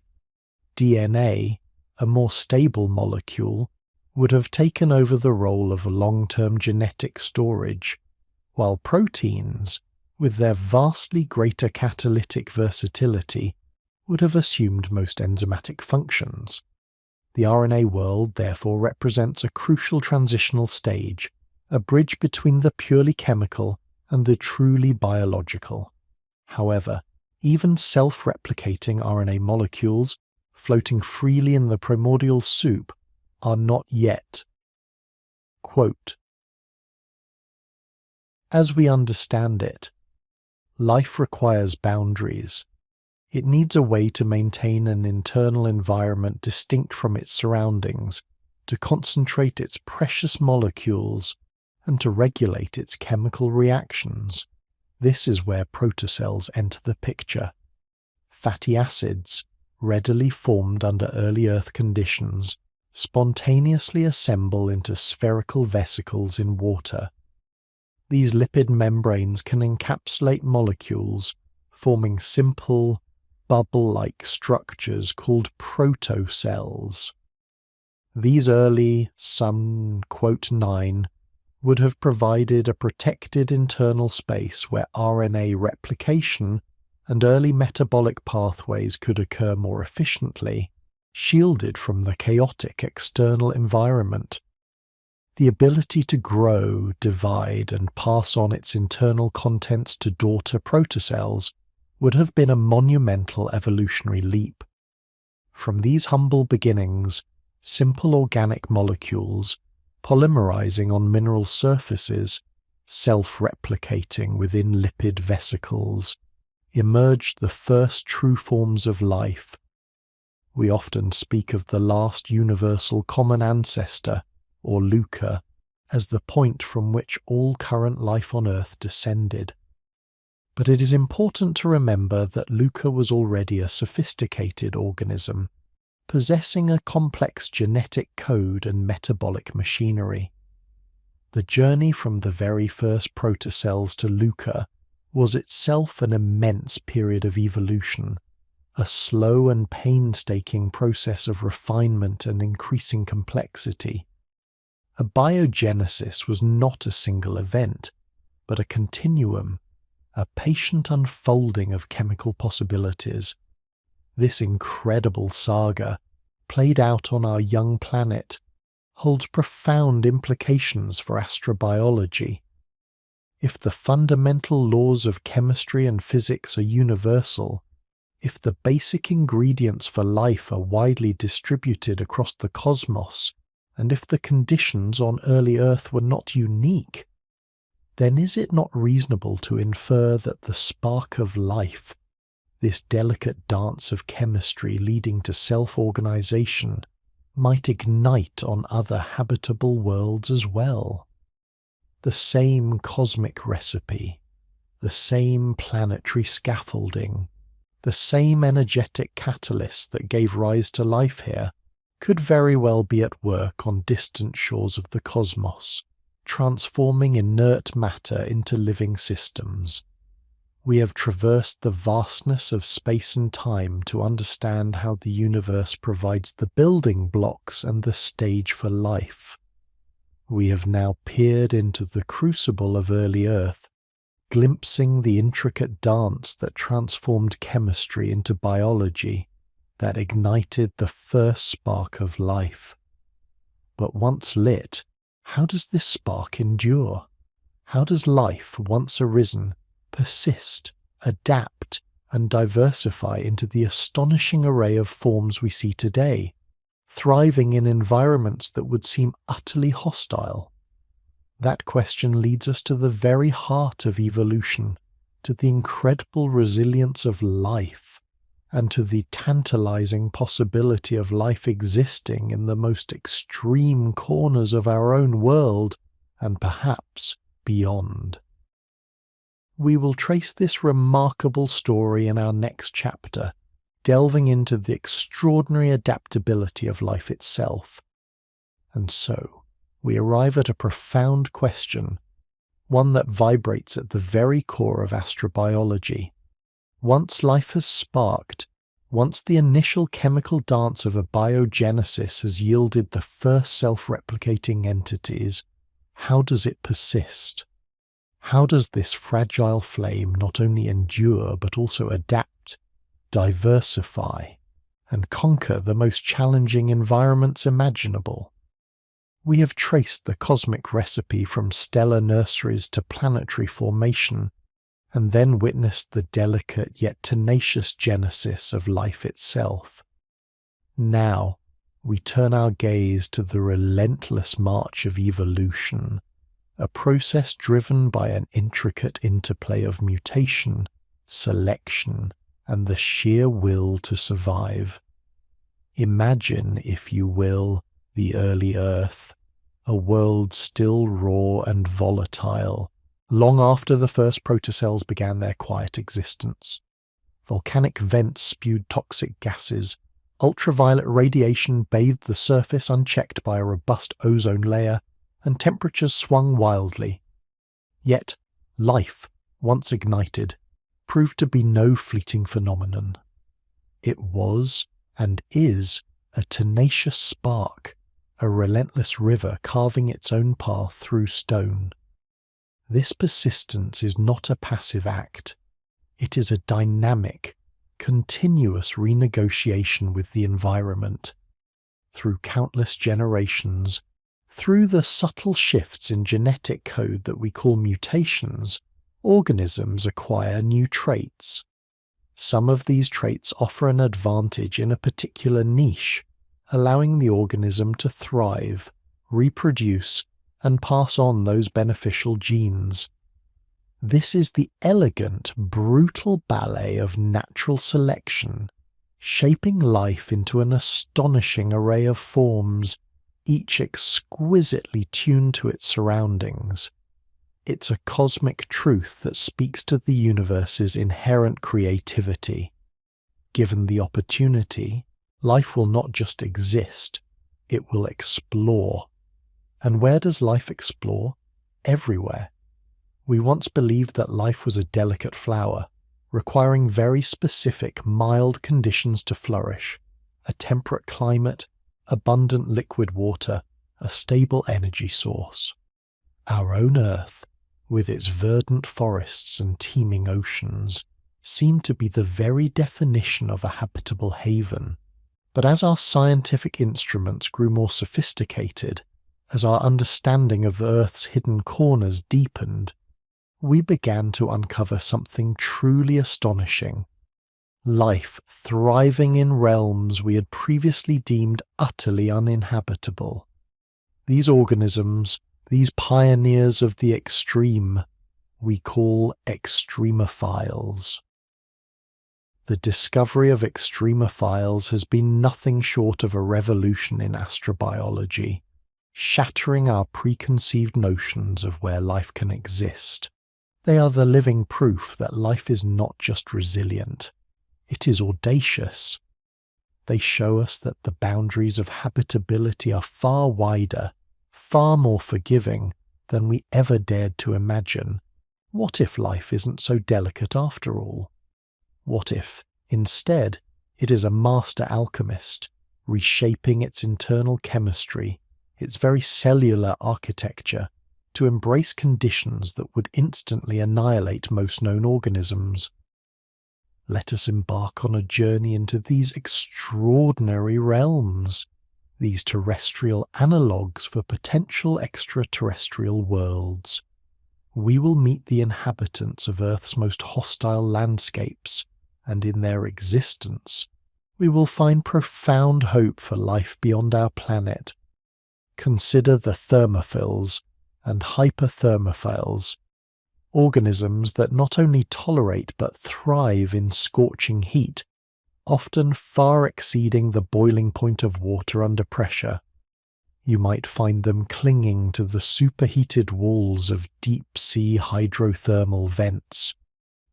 DNA, a more stable molecule, would have taken over the role of long-term genetic storage, while proteins, with their vastly greater catalytic versatility, would have assumed most enzymatic functions. The RNA world therefore represents a crucial transitional stage, a bridge between the purely chemical and the truly biological. However, even self-replicating RNA molecules, floating freely in the primordial soup, are not yet. Quote, "As we understand it, life requires boundaries. It needs a way to maintain an internal environment distinct from its surroundings, to concentrate its precious molecules, and to regulate its chemical reactions. This is where protocells enter the picture. Fatty acids, readily formed under early Earth conditions, spontaneously assemble into spherical vesicles in water. These lipid membranes can encapsulate molecules, forming simple, bubble-like structures called protocells. These early, some quote 9, would have provided a protected internal space where RNA replication and early metabolic pathways could occur more efficiently, shielded from the chaotic external environment. The ability to grow, divide, and pass on its internal contents to daughter protocells would have been a monumental evolutionary leap. From these humble beginnings, simple organic molecules, polymerizing on mineral surfaces, self-replicating within lipid vesicles, emerged the first true forms of life. We often speak of the last universal common ancestor, or LUCA, as the point from which all current life on Earth descended. But it is important to remember that LUCA was already a sophisticated organism, possessing a complex genetic code and metabolic machinery. The journey from the very first protocells to LUCA was itself an immense period of evolution, a slow and painstaking process of refinement and increasing complexity. Abiogenesis was not a single event, but a continuum, a patient unfolding of chemical possibilities. This incredible saga, played out on our young planet, holds profound implications for astrobiology. If the fundamental laws of chemistry and physics are universal, if the basic ingredients for life are widely distributed across the cosmos, and if the conditions on early Earth were not unique, then is it not reasonable to infer that the spark of life, this delicate dance of chemistry leading to self-organization, might ignite on other habitable worlds as well? The same cosmic recipe, the same planetary scaffolding, the same energetic catalyst that gave rise to life here could very well be at work on distant shores of the cosmos, transforming inert matter into living systems. We have traversed the vastness of space and time to understand how the universe provides the building blocks and the stage for life. We have now peered into the crucible of early Earth, glimpsing the intricate dance that transformed chemistry into biology, that ignited the first spark of life. But once lit, how does this spark endure? How does life, once arisen, persist, adapt, and diversify into the astonishing array of forms we see today, thriving in environments that would seem utterly hostile? That question leads us to the very heart of evolution, to the incredible resilience of life, and to the tantalizing possibility of life existing in the most extreme corners of our own world, and perhaps beyond. We will trace this remarkable story in our next chapter, delving into the extraordinary adaptability of life itself. And so, we arrive at a profound question, one that vibrates at the very core of astrobiology. Once life has sparked, once the initial chemical dance of abiogenesis has yielded the first self-replicating entities, how does it persist? How does this fragile flame not only endure but also adapt, diversify, and conquer the most challenging environments imaginable? We have traced the cosmic recipe from stellar nurseries to planetary formation, and then witnessed the delicate yet tenacious genesis of life itself. Now, we turn our gaze to the relentless march of evolution, a process driven by an intricate interplay of mutation, selection, and the sheer will to survive. Imagine, if you will, the early Earth, a world still raw and volatile, long after the first protocells began their quiet existence. Volcanic vents spewed toxic gases, ultraviolet radiation bathed the surface unchecked by a robust ozone layer, and temperatures swung wildly. Yet, life, once ignited, proved to be no fleeting phenomenon. It was, and is, a tenacious spark, a relentless river carving its own path through stone. This persistence is not a passive act. It is a dynamic, continuous renegotiation with the environment. Through countless generations, through the subtle shifts in genetic code that we call mutations, organisms acquire new traits. Some of these traits offer an advantage in a particular niche, allowing the organism to thrive, reproduce, and pass on those beneficial genes. This is the elegant, brutal ballet of natural selection, shaping life into an astonishing array of forms, each exquisitely tuned to its surroundings. It's a cosmic truth that speaks to the universe's inherent creativity. Given the opportunity, life will not just exist, it will explore. And where does life explore? Everywhere. We once believed that life was a delicate flower, requiring very specific, mild conditions to flourish, a temperate climate, abundant liquid water, a stable energy source. Our own Earth, with its verdant forests and teeming oceans, seemed to be the very definition of a habitable haven. But as our scientific instruments grew more sophisticated, as our understanding of Earth's hidden corners deepened, we began to uncover something truly astonishing. Life thriving in realms we had previously deemed utterly uninhabitable. These organisms, these pioneers of the extreme, we call extremophiles. The discovery of extremophiles has been nothing short of a revolution in astrobiology, shattering our preconceived notions of where life can exist. They are the living proof that life is not just resilient, it is audacious. They show us that the boundaries of habitability are far wider, far more forgiving than we ever dared to imagine. What if life isn't so delicate after all? What if, instead, it is a master alchemist, reshaping its internal chemistry, its very cellular architecture, to embrace conditions that would instantly annihilate most known organisms? Let us embark on a journey into these extraordinary realms, these terrestrial analogues for potential extraterrestrial worlds. we will meet the inhabitants of Earth's most hostile landscapes, and in their existence, we will find profound hope for life beyond our planet. Consider the thermophils and hyperthermophiles, organisms that not only tolerate but thrive in scorching heat, often far exceeding the boiling point of water under pressure. You might find them clinging to the superheated walls of deep-sea hydrothermal vents,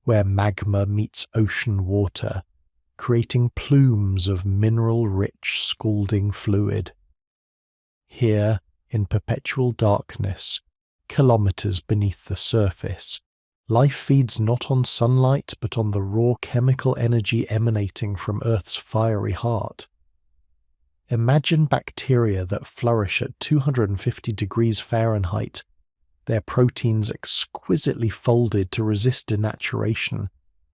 where magma meets ocean water, creating plumes of mineral-rich scalding fluid. Here, in perpetual darkness, kilometers beneath the surface, life feeds not on sunlight but on the raw chemical energy emanating from Earth's fiery heart. Imagine bacteria that flourish at 250 degrees Fahrenheit, their proteins exquisitely folded to resist denaturation,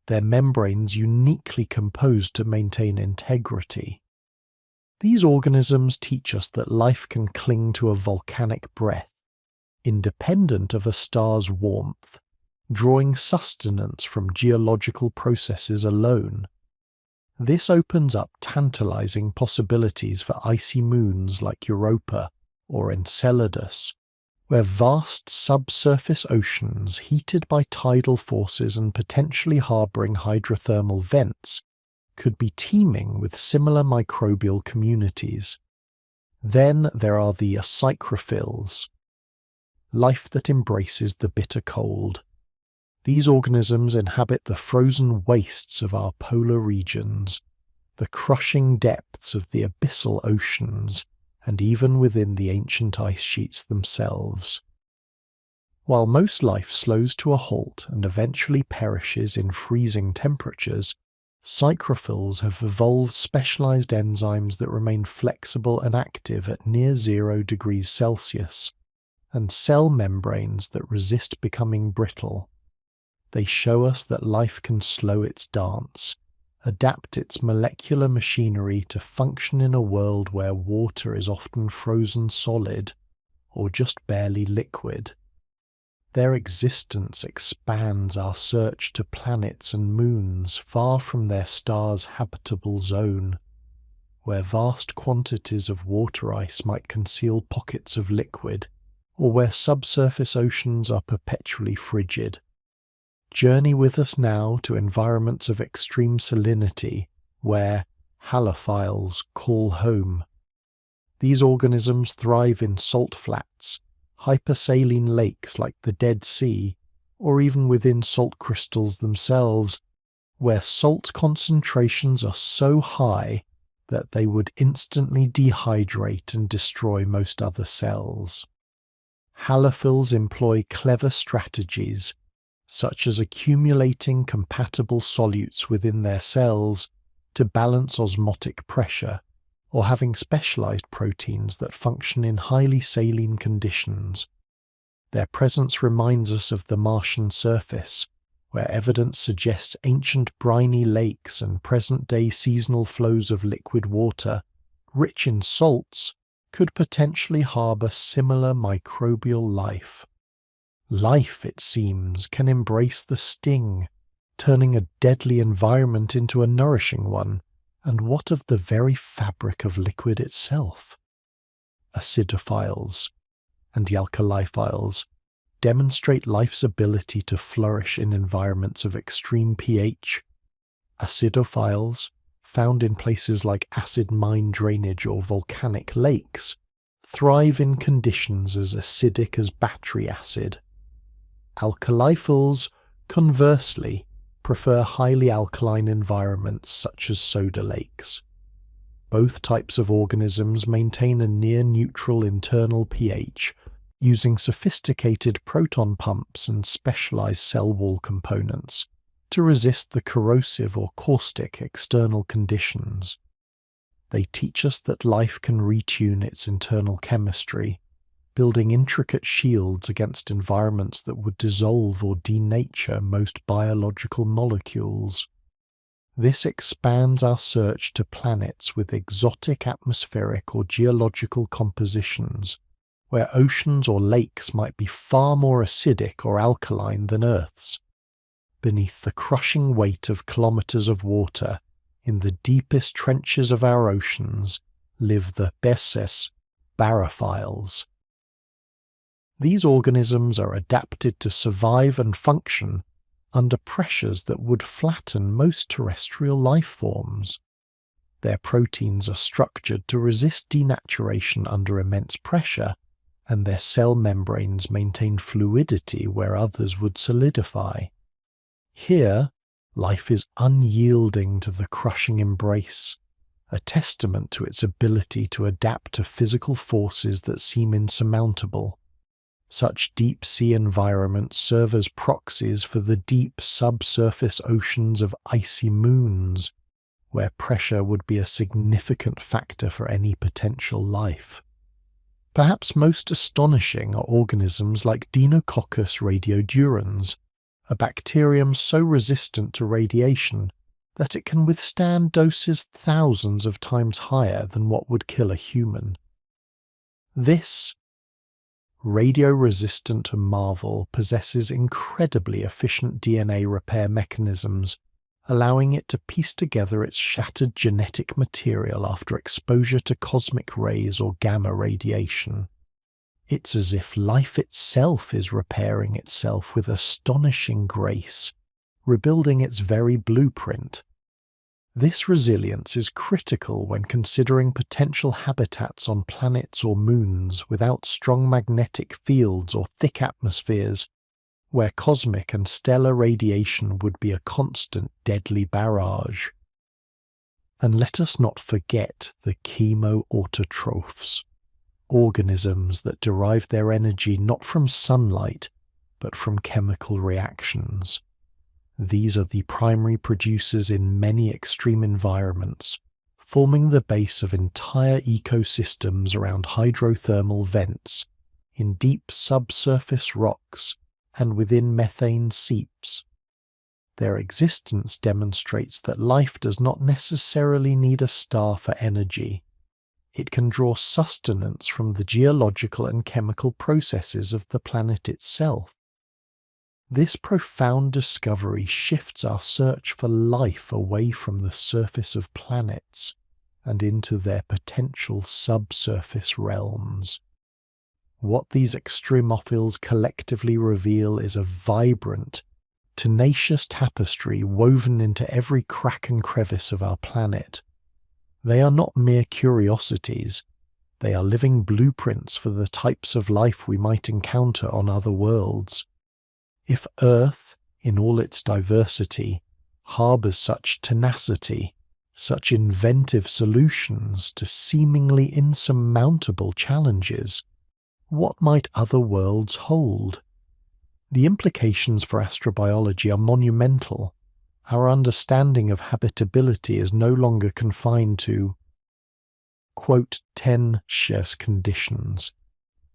their membranes uniquely composed to maintain integrity. These organisms teach us that life can cling to a volcanic breath, independent of a star's warmth, drawing sustenance from geological processes alone. This opens up tantalizing possibilities for icy moons like Europa or Enceladus, where vast subsurface oceans heated by tidal forces and potentially harboring hydrothermal vents could be teeming with similar microbial communities. Then there are the psychrophils, life that embraces the bitter cold. These organisms inhabit the frozen wastes of our polar regions, the crushing depths of the abyssal oceans, and even within the ancient ice sheets themselves. While most life slows to a halt and eventually perishes in freezing temperatures, psychrophils have evolved specialized enzymes that remain flexible and active at near 0 degrees Celsius, and cell membranes that resist becoming brittle. They show us that life can slow its dance, adapt its molecular machinery to function in a world where water is often frozen solid, or just barely liquid. Their existence expands our search to planets and moons far from their star's habitable zone, where vast quantities of water ice might conceal pockets of liquid, or where subsurface oceans are perpetually frigid. Journey with us now to environments of extreme salinity, where halophiles call home. These organisms thrive in salt flats, hypersaline lakes like the Dead Sea, or even within salt crystals themselves, where salt concentrations are so high that they would instantly dehydrate and destroy most other cells. Halophils employ clever strategies, such as accumulating compatible solutes within their cells to balance osmotic pressure, or having specialized proteins that function in highly saline conditions. Their presence reminds us of the Martian surface, where evidence suggests ancient briny lakes and present-day seasonal flows of liquid water, rich in salts, could potentially harbor similar microbial life. Life, it seems, can embrace the sting, turning a deadly environment into a nourishing one, and what of the very fabric of liquid itself? Acidophiles and the alkaliphiles demonstrate life's ability to flourish in environments of extreme pH. Acidophiles, found in places like acid mine drainage or volcanic lakes, thrive in conditions as acidic as battery acid. Alkaliphiles, conversely, prefer highly alkaline environments such as soda lakes. Both types of organisms maintain a near-neutral internal pH, using sophisticated proton pumps and specialized cell wall components to resist the corrosive or caustic external conditions. They teach us that life can retune its internal chemistry, building intricate shields against environments that would dissolve or denature most biological molecules. This expands our search to planets with exotic atmospheric or geological compositions, where oceans or lakes might be far more acidic or alkaline than Earth's. Beneath the crushing weight of kilometers of water, in the deepest trenches of our oceans, live the barophiles. These organisms are adapted to survive and function under pressures that would flatten most terrestrial life forms. Their proteins are structured to resist denaturation under immense pressure, and their cell membranes maintain fluidity where others would solidify. Here, life is unyielding to the crushing embrace, a testament to its ability to adapt to physical forces that seem insurmountable. Such deep-sea environments serve as proxies for the deep subsurface oceans of icy moons, where pressure would be a significant factor for any potential life. Perhaps most astonishing are organisms like Deinococcus radiodurans, a bacterium so resistant to radiation that it can withstand doses thousands of times higher than what would kill a human. This radio-resistant marvel possesses incredibly efficient DNA repair mechanisms, allowing it to piece together its shattered genetic material after exposure to cosmic rays or gamma radiation. It's as if life itself is repairing itself with astonishing grace, rebuilding its very blueprint. This resilience is critical when considering potential habitats on planets or moons without strong magnetic fields or thick atmospheres, where cosmic and stellar radiation would be a constant deadly barrage. And let us not forget the chemoautotrophs, organisms that derive their energy not from sunlight, but from chemical reactions. These are the primary producers in many extreme environments, forming the base of entire ecosystems around hydrothermal vents, in deep subsurface rocks, and within methane seeps. Their existence demonstrates that life does not necessarily need a star for energy. It can draw sustenance from the geological and chemical processes of the planet itself. This profound discovery shifts our search for life away from the surface of planets and into their potential subsurface realms. What these extremophiles collectively reveal is a vibrant, tenacious tapestry woven into every crack and crevice of our planet. They are not mere curiosities, they are living blueprints for the types of life we might encounter on other worlds. If Earth, in all its diversity, harbours such tenacity, such inventive solutions to seemingly insurmountable challenges, what might other worlds hold? The implications for astrobiology are monumental. Our understanding of habitability is no longer confined to, quote, 10 scarce conditions.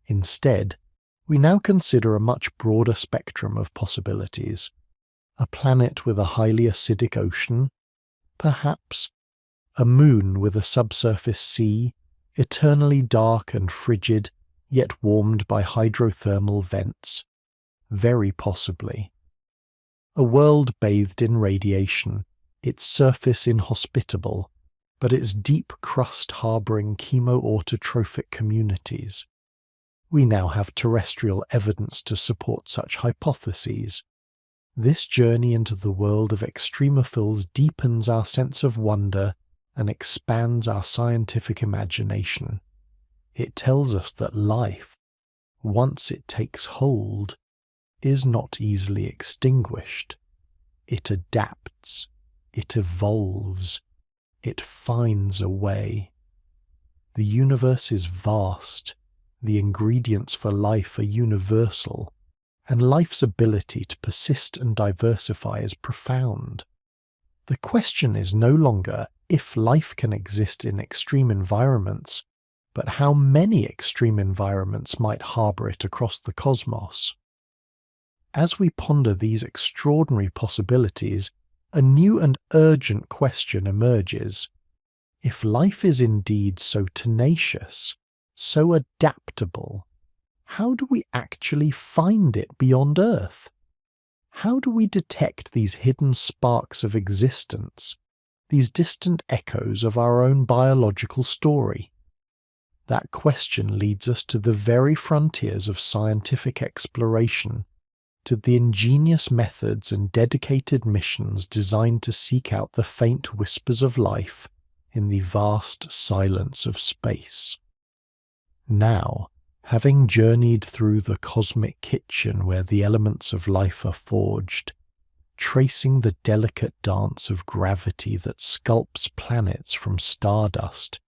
Instead, we now consider a much broader spectrum of possibilities. A planet with a highly acidic ocean, perhaps. A moon with a subsurface sea, eternally dark and frigid, yet warmed by hydrothermal vents. Very possibly. A world bathed in radiation, its surface inhospitable, but its deep crust harbouring chemoautotrophic communities. We now have terrestrial evidence to support such hypotheses. This journey into the world of extremophiles deepens our sense of wonder and expands our scientific imagination. It tells us that life, once it takes hold, is not easily extinguished. It adapts, it evolves, it finds a way. The universe is vast. The ingredients for life are universal, and life's ability to persist and diversify is profound. The question is no longer if life can exist in extreme environments, but how many extreme environments might harbour it across the cosmos. As we ponder these extraordinary possibilities, a new and urgent question emerges. If life is indeed so tenacious, so adaptable, how do we actually find it beyond Earth? How do we detect these hidden sparks of existence, these distant echoes of our own biological story? That question leads us to the very frontiers of scientific exploration, to the ingenious methods and dedicated missions designed to seek out the faint whispers of life in the vast silence of space. Now, having journeyed through the cosmic kitchen where the elements of life are forged, tracing the delicate dance of gravity that sculpts planets from stardust,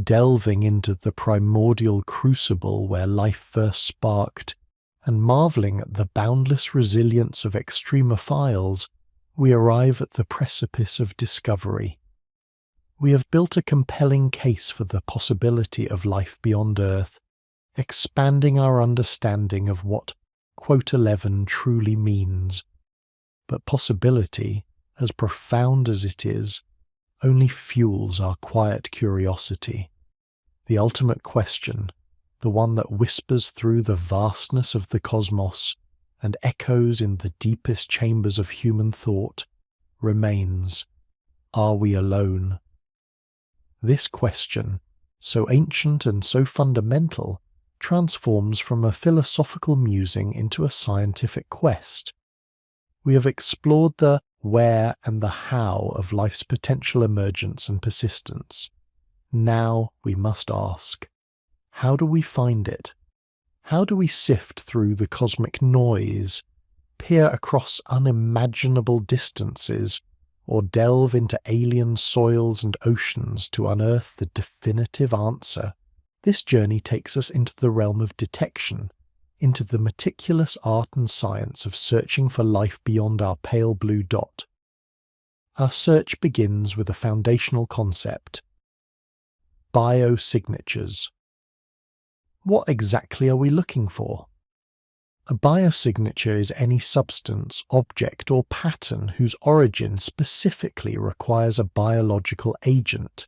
delving into the primordial crucible where life first sparked, and marveling at the boundless resilience of extremophiles, we arrive at the precipice of discovery. We have built a compelling case for the possibility of life beyond Earth, expanding our understanding of what Quote 11 truly means. But possibility, as profound as it is, only fuels our quiet curiosity. The ultimate question, the one that whispers through the vastness of the cosmos and echoes in the deepest chambers of human thought, remains: are we alone? This question, so ancient and so fundamental, transforms from a philosophical musing into a scientific quest. We have explored the where and the how of life's potential emergence and persistence. Now we must ask, how do we find it? How do we sift through the cosmic noise, peer across unimaginable distances, or delve into alien soils and oceans to unearth the definitive answer? This journey takes us into the realm of detection, into the meticulous art and science of searching for life beyond our pale blue dot. Our search begins with a foundational concept: biosignatures. What exactly are we looking for? A biosignature is any substance, object, or pattern whose origin specifically requires a biological agent.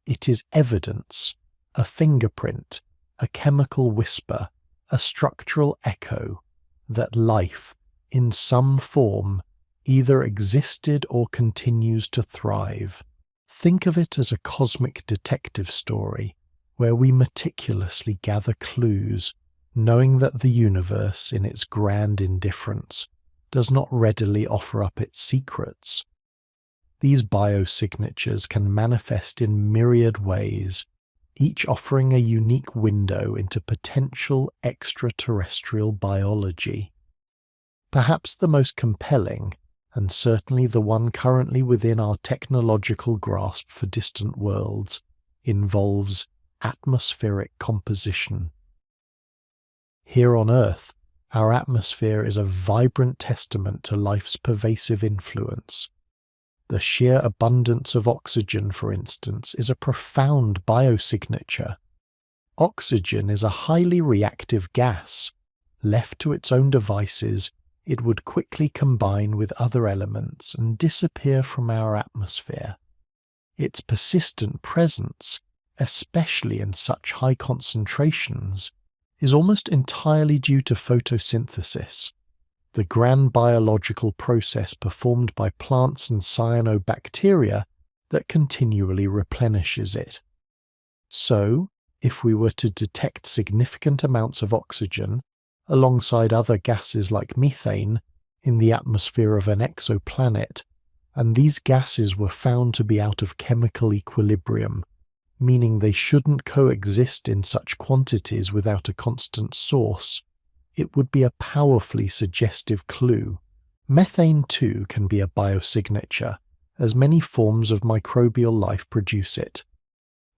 It is evidence, a fingerprint, a chemical whisper, a structural echo that life, in some form, either existed or continues to thrive. Think of it as a cosmic detective story, where we meticulously gather clues, knowing that the universe, in its grand indifference, does not readily offer up its secrets. These biosignatures can manifest in myriad ways, each offering a unique window into potential extraterrestrial biology. Perhaps the most compelling, and certainly the one currently within our technological grasp for distant worlds, involves atmospheric composition. Here on Earth, our atmosphere is a vibrant testament to life's pervasive influence. The sheer abundance of oxygen, for instance, is a profound biosignature. Oxygen is a highly reactive gas. Left to its own devices, it would quickly combine with other elements and disappear from our atmosphere. Its persistent presence, especially in such high concentrations, is almost entirely due to photosynthesis, the grand biological process performed by plants and cyanobacteria that continually replenishes it. So, if we were to detect significant amounts of oxygen, alongside other gases like methane, in the atmosphere of an exoplanet, and these gases were found to be out of chemical equilibrium, meaning they shouldn't coexist in such quantities without a constant source, it would be a powerfully suggestive clue. Methane too can be a biosignature, as many forms of microbial life produce it.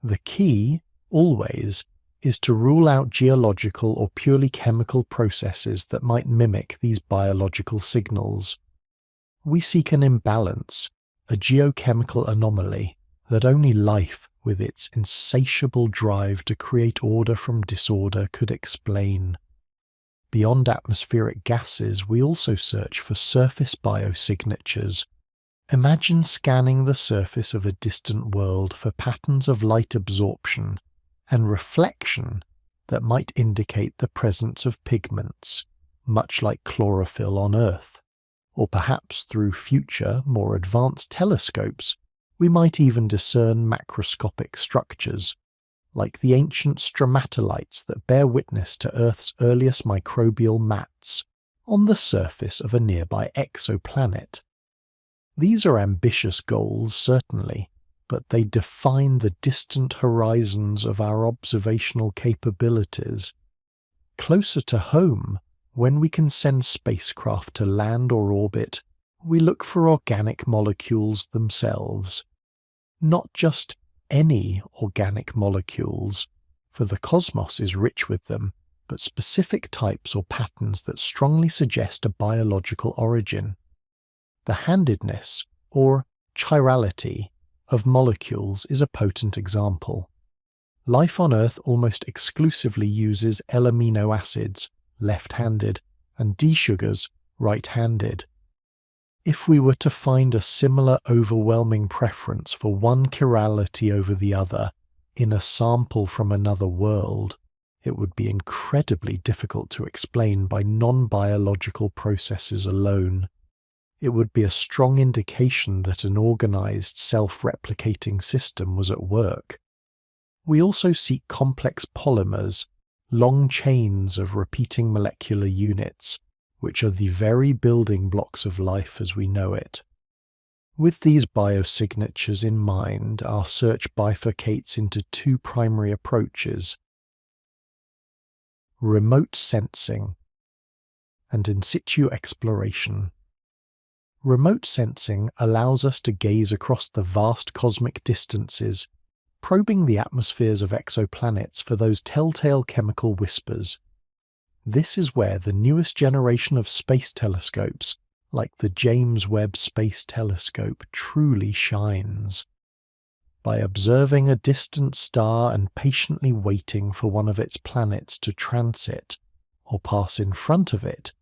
The key, always, is to rule out geological or purely chemical processes that might mimic these biological signals. We seek an imbalance, a geochemical anomaly, that only life, with its insatiable drive to create order from disorder, could explain. Beyond atmospheric gases, we also search for surface biosignatures. Imagine scanning the surface of a distant world for patterns of light absorption and reflection, that might indicate the presence of pigments, much like chlorophyll on Earth. Or perhaps through future, more advanced telescopes, we might even discern macroscopic structures, like the ancient stromatolites that bear witness to Earth's earliest microbial mats on the surface of a nearby exoplanet. These are ambitious goals, certainly, but they define the distant horizons of our observational capabilities. Closer to home, when we can send spacecraft to land or orbit, we look for organic molecules themselves. Not just any organic molecules, for the cosmos is rich with them, but specific types or patterns that strongly suggest a biological origin. The handedness, or chirality, of molecules is a potent example. Life on Earth almost exclusively uses L-amino acids, left-handed, and D-sugars, right-handed. If we were to find a similar overwhelming preference for one chirality over the other in a sample from another world, it would be incredibly difficult to explain by non-biological processes alone. It would be a strong indication that an organized, self-replicating system was at work. We also seek complex polymers, long chains of repeating molecular units, which are the very building blocks of life as we know it. With these biosignatures in mind, our search bifurcates into two primary approaches: remote sensing and in situ exploration. Remote sensing allows us to gaze across the vast cosmic distances, probing the atmospheres of exoplanets for those telltale chemical whispers. This is where the newest generation of space telescopes, like the James Webb Space Telescope, truly shines. By observing a distant star and patiently waiting for one of its planets to transit, or pass in front of it,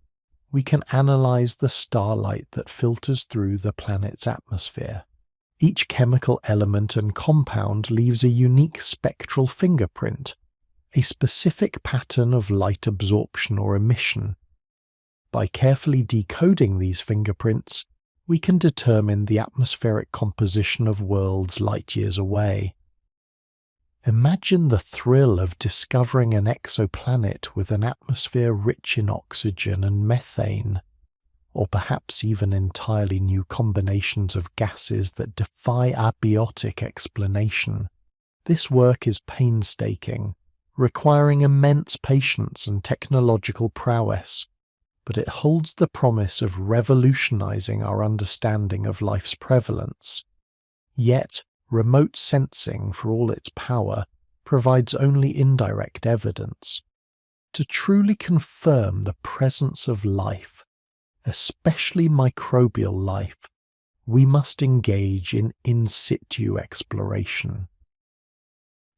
we can analyze the starlight that filters through the planet's atmosphere. Each chemical element and compound leaves a unique spectral fingerprint, a specific pattern of light absorption or emission. By carefully decoding these fingerprints, we can determine the atmospheric composition of worlds light years away. Imagine the thrill of discovering an exoplanet with an atmosphere rich in oxygen and methane, or perhaps even entirely new combinations of gases that defy abiotic explanation. This work is painstaking, requiring immense patience and technological prowess, but it holds the promise of revolutionizing our understanding of life's prevalence. Yet, remote sensing, for all its power, provides only indirect evidence. To truly confirm the presence of life, especially microbial life, we must engage in situ exploration.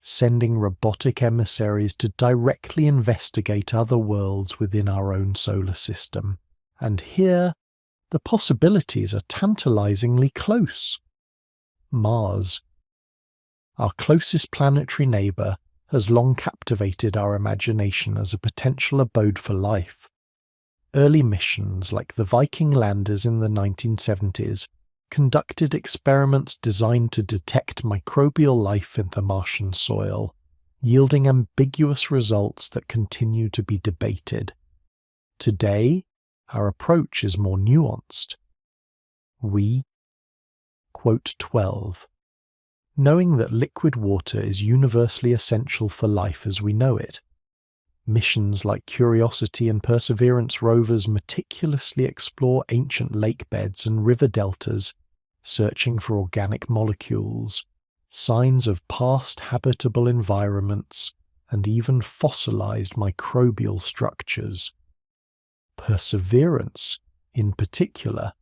Sending robotic emissaries to directly investigate other worlds within our own solar system. And here, the possibilities are tantalizingly close. Mars, our closest planetary neighbour, has long captivated our imagination as a potential abode for life. Early missions like the Viking landers in the 1970s conducted experiments designed to detect microbial life in the Martian soil, yielding ambiguous results that continue to be debated. Today, our approach is more nuanced. We, quote 12, knowing that liquid water is universally essential for life as we know it. Missions like Curiosity and Perseverance rovers meticulously explore ancient lake beds and river deltas, searching for organic molecules, signs of past habitable environments, and even fossilized microbial structures. Perseverance, in particular,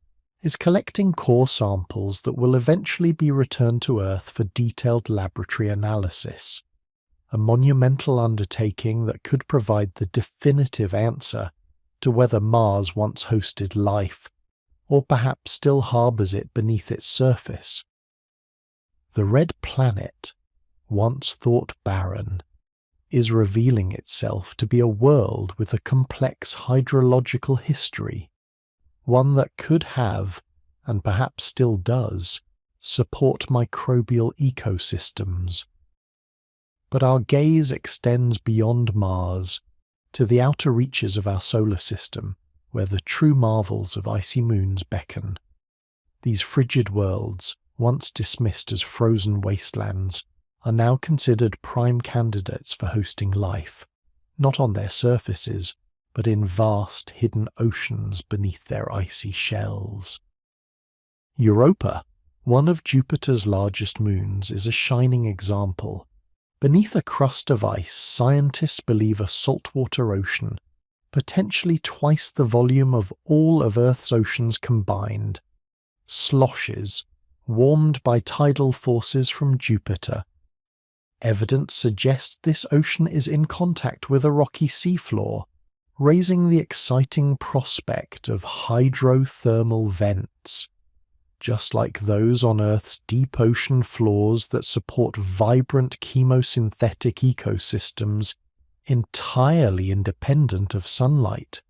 is collecting core samples that will eventually be returned to Earth for detailed laboratory analysis, a monumental undertaking that could provide the definitive answer to whether Mars once hosted life, or perhaps still harbours it beneath its surface. The red planet, once thought barren, is revealing itself to be a world with a complex hydrological history, one that could have, and perhaps still does, support microbial ecosystems. But our gaze extends beyond Mars to the outer reaches of our solar system, where the true marvels of icy moons beckon. These frigid worlds, once dismissed as frozen wastelands, are now considered prime candidates for hosting life, not on their surfaces, but in vast hidden oceans beneath their icy shells. Europa, one of Jupiter's largest moons, is a shining example. Beneath a crust of ice, scientists believe a saltwater ocean, potentially twice the volume of all of Earth's oceans combined, sloshes, warmed by tidal forces from Jupiter. Evidence suggests this ocean is in contact with a rocky seafloor, raising the exciting prospect of hydrothermal vents, just like those on Earth's deep ocean floors that support vibrant chemosynthetic ecosystems entirely independent of sunlight.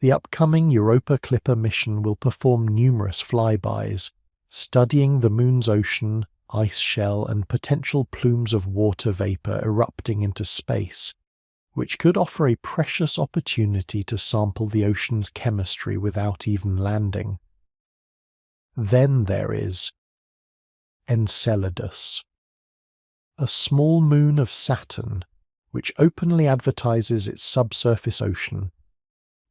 The upcoming Europa Clipper mission will perform numerous flybys, studying the moon's ocean, ice shell, and potential plumes of water vapor erupting into space, which could offer a precious opportunity to sample the ocean's chemistry without even landing. Then there is Enceladus, a small moon of Saturn, which openly advertises its subsurface ocean.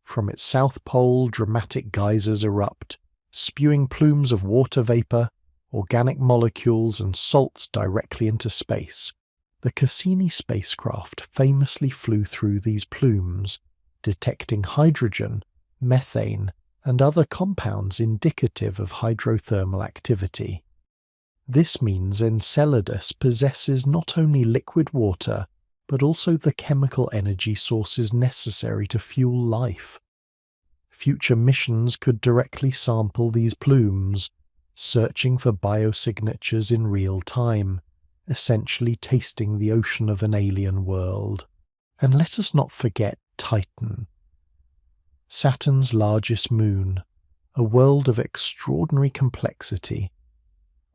From its south pole, dramatic geysers erupt, spewing plumes of water vapor, organic molecules, and salts directly into space. The Cassini spacecraft famously flew through these plumes, detecting hydrogen, methane, and other compounds indicative of hydrothermal activity. This means Enceladus possesses not only liquid water, but also the chemical energy sources necessary to fuel life. Future missions could directly sample these plumes, searching for biosignatures in real time, essentially tasting the ocean of an alien world. And let us not forget Titan, Saturn's largest moon, a world of extraordinary complexity,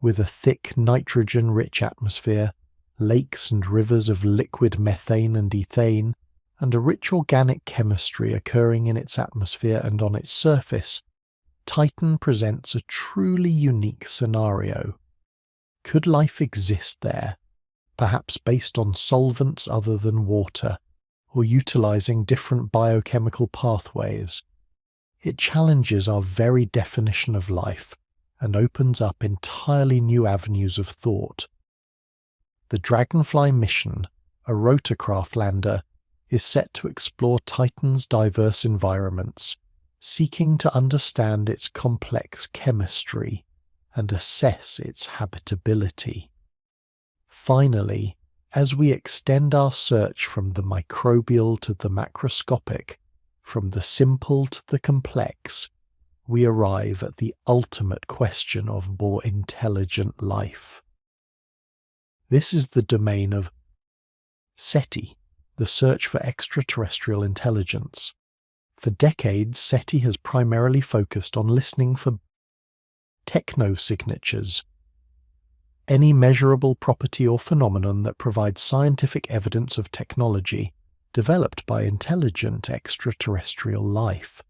with a thick nitrogen-rich atmosphere, lakes and rivers of liquid methane and ethane, and a rich organic chemistry occurring in its atmosphere and on its surface. Titan presents a truly unique scenario. Could life exist there, perhaps based on solvents other than water, or utilizing different biochemical pathways? It challenges our very definition of life and opens up entirely new avenues of thought. The Dragonfly mission, a rotorcraft lander, is set to explore Titan's diverse environments, seeking to understand its complex chemistry and assess its habitability. Finally, as we extend our search from the microbial to the macroscopic, from the simple to the complex, we arrive at the ultimate question of more intelligent life. This is the domain of SETI, the search for extraterrestrial intelligence. For decades, SETI has primarily focused on listening for technosignatures, any measurable property or phenomenon that provides scientific evidence of technology developed by intelligent extraterrestrial life.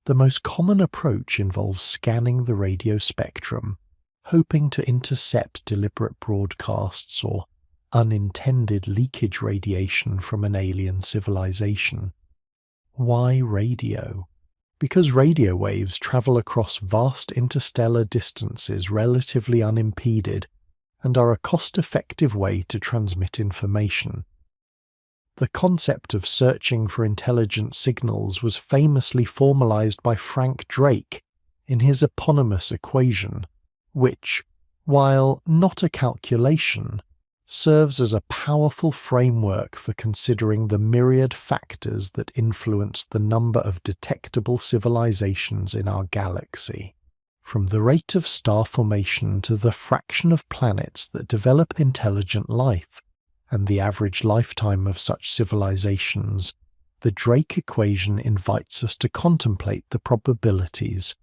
The most common approach involves scanning the radio spectrum, hoping to intercept deliberate broadcasts or unintended leakage radiation from an alien civilization. Why radio? Because radio waves travel across vast interstellar distances relatively unimpeded and are a cost-effective way to transmit information. The concept of searching for intelligent signals was famously formalized by Frank Drake in his eponymous equation, which, while not a calculation, serves as a powerful framework for considering the myriad factors that influence the number of detectable civilizations in our galaxy. From the rate of star formation to the fraction of planets that develop intelligent life, and the average lifetime of such civilizations, the Drake equation invites us to contemplate the probabilities.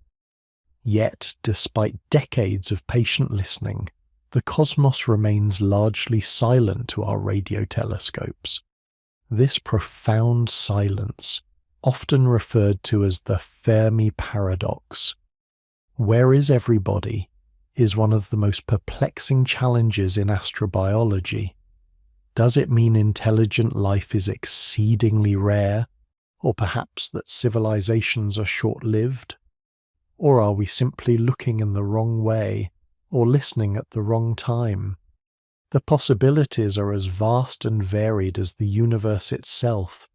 Yet, despite decades of patient listening, the cosmos remains largely silent to our radio telescopes. This profound silence, often referred to as the Fermi paradox, where is everybody, is one of the most perplexing challenges in astrobiology. Does it mean intelligent life is exceedingly rare, or perhaps that civilizations are short-lived? Or are we simply looking in the wrong way, or listening at the wrong time? The possibilities are as vast and varied as the universe itself.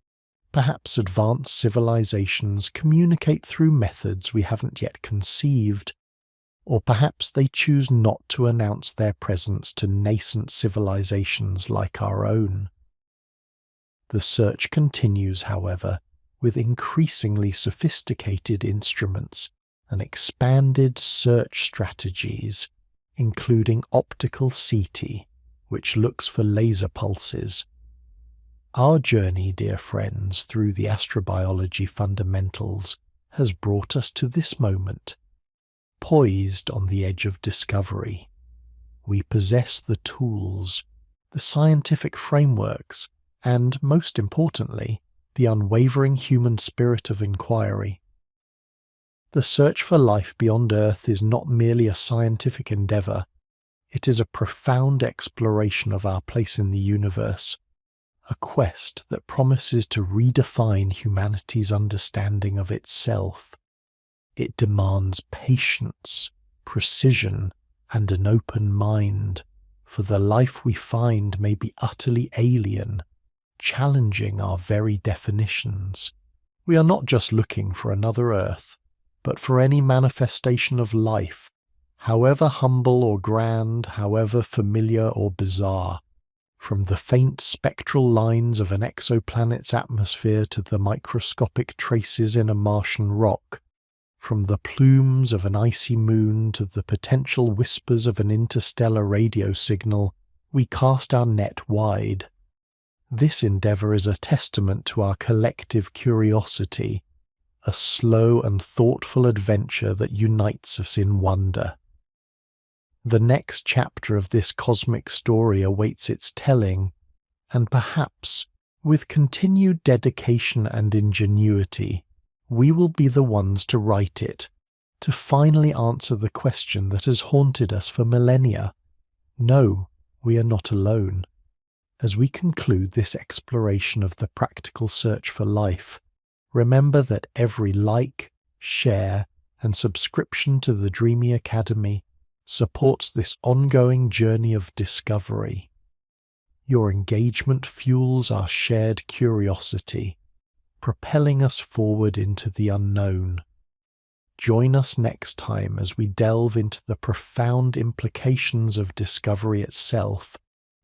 Perhaps advanced civilizations communicate through methods we haven't yet conceived, or perhaps they choose not to announce their presence to nascent civilizations like our own. The search continues, however, with increasingly sophisticated instruments and expanded search strategies, including optical CT, which looks for laser pulses. Our journey, dear friends, through the astrobiology fundamentals has brought us to this moment, poised on the edge of discovery. We possess the tools, the scientific frameworks, and, most importantly, the unwavering human spirit of inquiry. The search for life beyond Earth is not merely a scientific endeavor, it is a profound exploration of our place in the universe, a quest that promises to redefine humanity's understanding of itself. It demands patience, precision, and an open mind, for the life we find may be utterly alien, challenging our very definitions. We are not just looking for another Earth, but for any manifestation of life, however humble or grand, however familiar or bizarre. From the faint spectral lines of an exoplanet's atmosphere to the microscopic traces in a Martian rock, from the plumes of an icy moon to the potential whispers of an interstellar radio signal, we cast our net wide. This endeavor is a testament to our collective curiosity, a slow and thoughtful adventure that unites us in wonder. The next chapter of this cosmic story awaits its telling, and perhaps, with continued dedication and ingenuity, we will be the ones to write it, to finally answer the question that has haunted us for millennia. No, we are not alone. As we conclude this exploration of the practical search for life, remember that every like, share, and subscription to the Dreamy Academy supports this ongoing journey of discovery. Your engagement fuels our shared curiosity, propelling us forward into the unknown. Join us next time as we delve into the profound implications of discovery itself,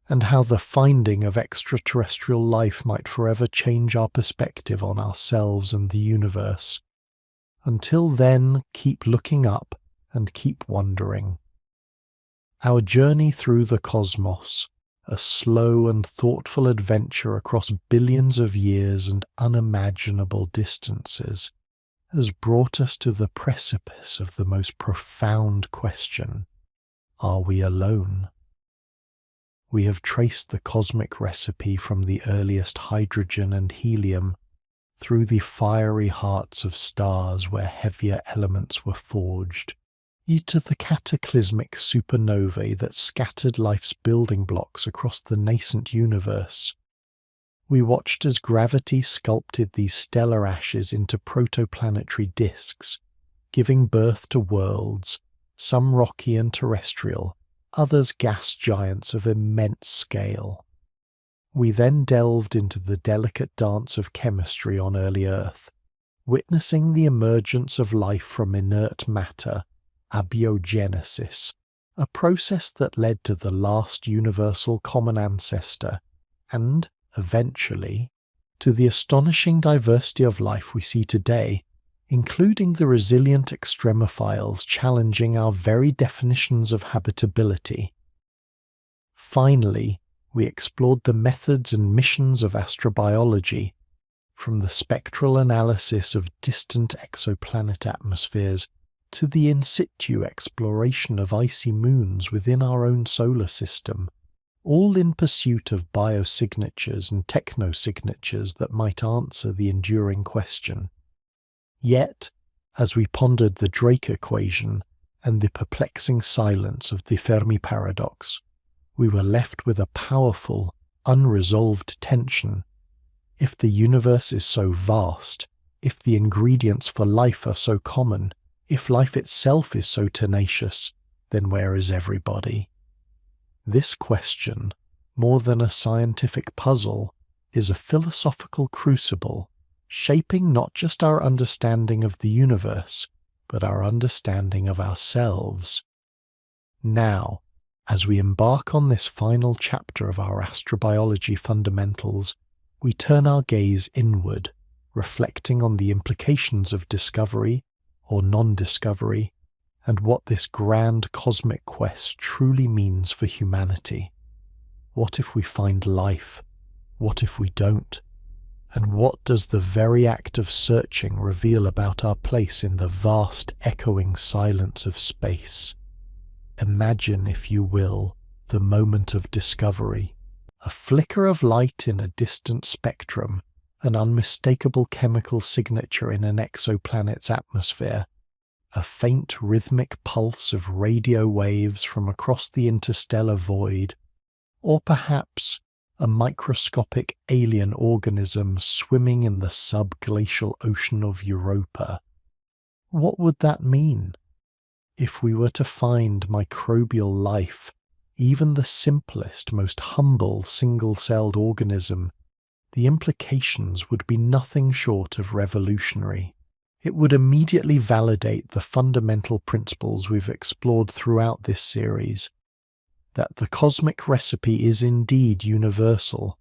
and how the finding of extraterrestrial life might forever change our perspective on ourselves and the universe. Until then, keep looking up and keep wondering. Our journey through the cosmos, a slow and thoughtful adventure across billions of years and unimaginable distances, has brought us to the precipice of the most profound question: are we alone? We have traced the cosmic recipe from the earliest hydrogen and helium through the fiery hearts of stars where heavier elements were forged, to the cataclysmic supernovae that scattered life's building blocks across the nascent universe. We watched as gravity sculpted these stellar ashes into protoplanetary disks, giving birth to worlds, some rocky and terrestrial, others gas giants of immense scale. We then delved into the delicate dance of chemistry on early Earth, witnessing the emergence of life from inert matter, abiogenesis, a process that led to the last universal common ancestor, and, eventually, to the astonishing diversity of life we see today, including the resilient extremophiles challenging our very definitions of habitability. Finally, we explored the methods and missions of astrobiology, from the spectral analysis of distant exoplanet atmospheres to the in situ exploration of icy moons within our own solar system, all in pursuit of biosignatures and technosignatures that might answer the enduring question. Yet, as we pondered the Drake equation and the perplexing silence of the Fermi paradox, we were left with a powerful, unresolved tension. If the universe is so vast, if the ingredients for life are so common, if life itself is so tenacious, then where is everybody? This question, more than a scientific puzzle, is a philosophical crucible, shaping not just our understanding of the universe, but our understanding of ourselves. Now, as we embark on this final chapter of our astrobiology fundamentals, we turn our gaze inward, reflecting on the implications of discovery or non-discovery, and what this grand cosmic quest truly means for humanity. What if we find life? What if we don't? And what does the very act of searching reveal about our place in the vast echoing silence of space? Imagine, if you will, the moment of discovery. A flicker of light in a distant spectrum, an unmistakable chemical signature in an exoplanet's atmosphere, a faint rhythmic pulse of radio waves from across the interstellar void, or perhaps a microscopic alien organism swimming in the subglacial ocean of Europa. What would that mean? If we were to find microbial life, even the simplest, most humble single-celled organism, the implications would be nothing short of revolutionary. It would immediately validate the fundamental principles we've explored throughout this series, that the cosmic recipe is indeed universal,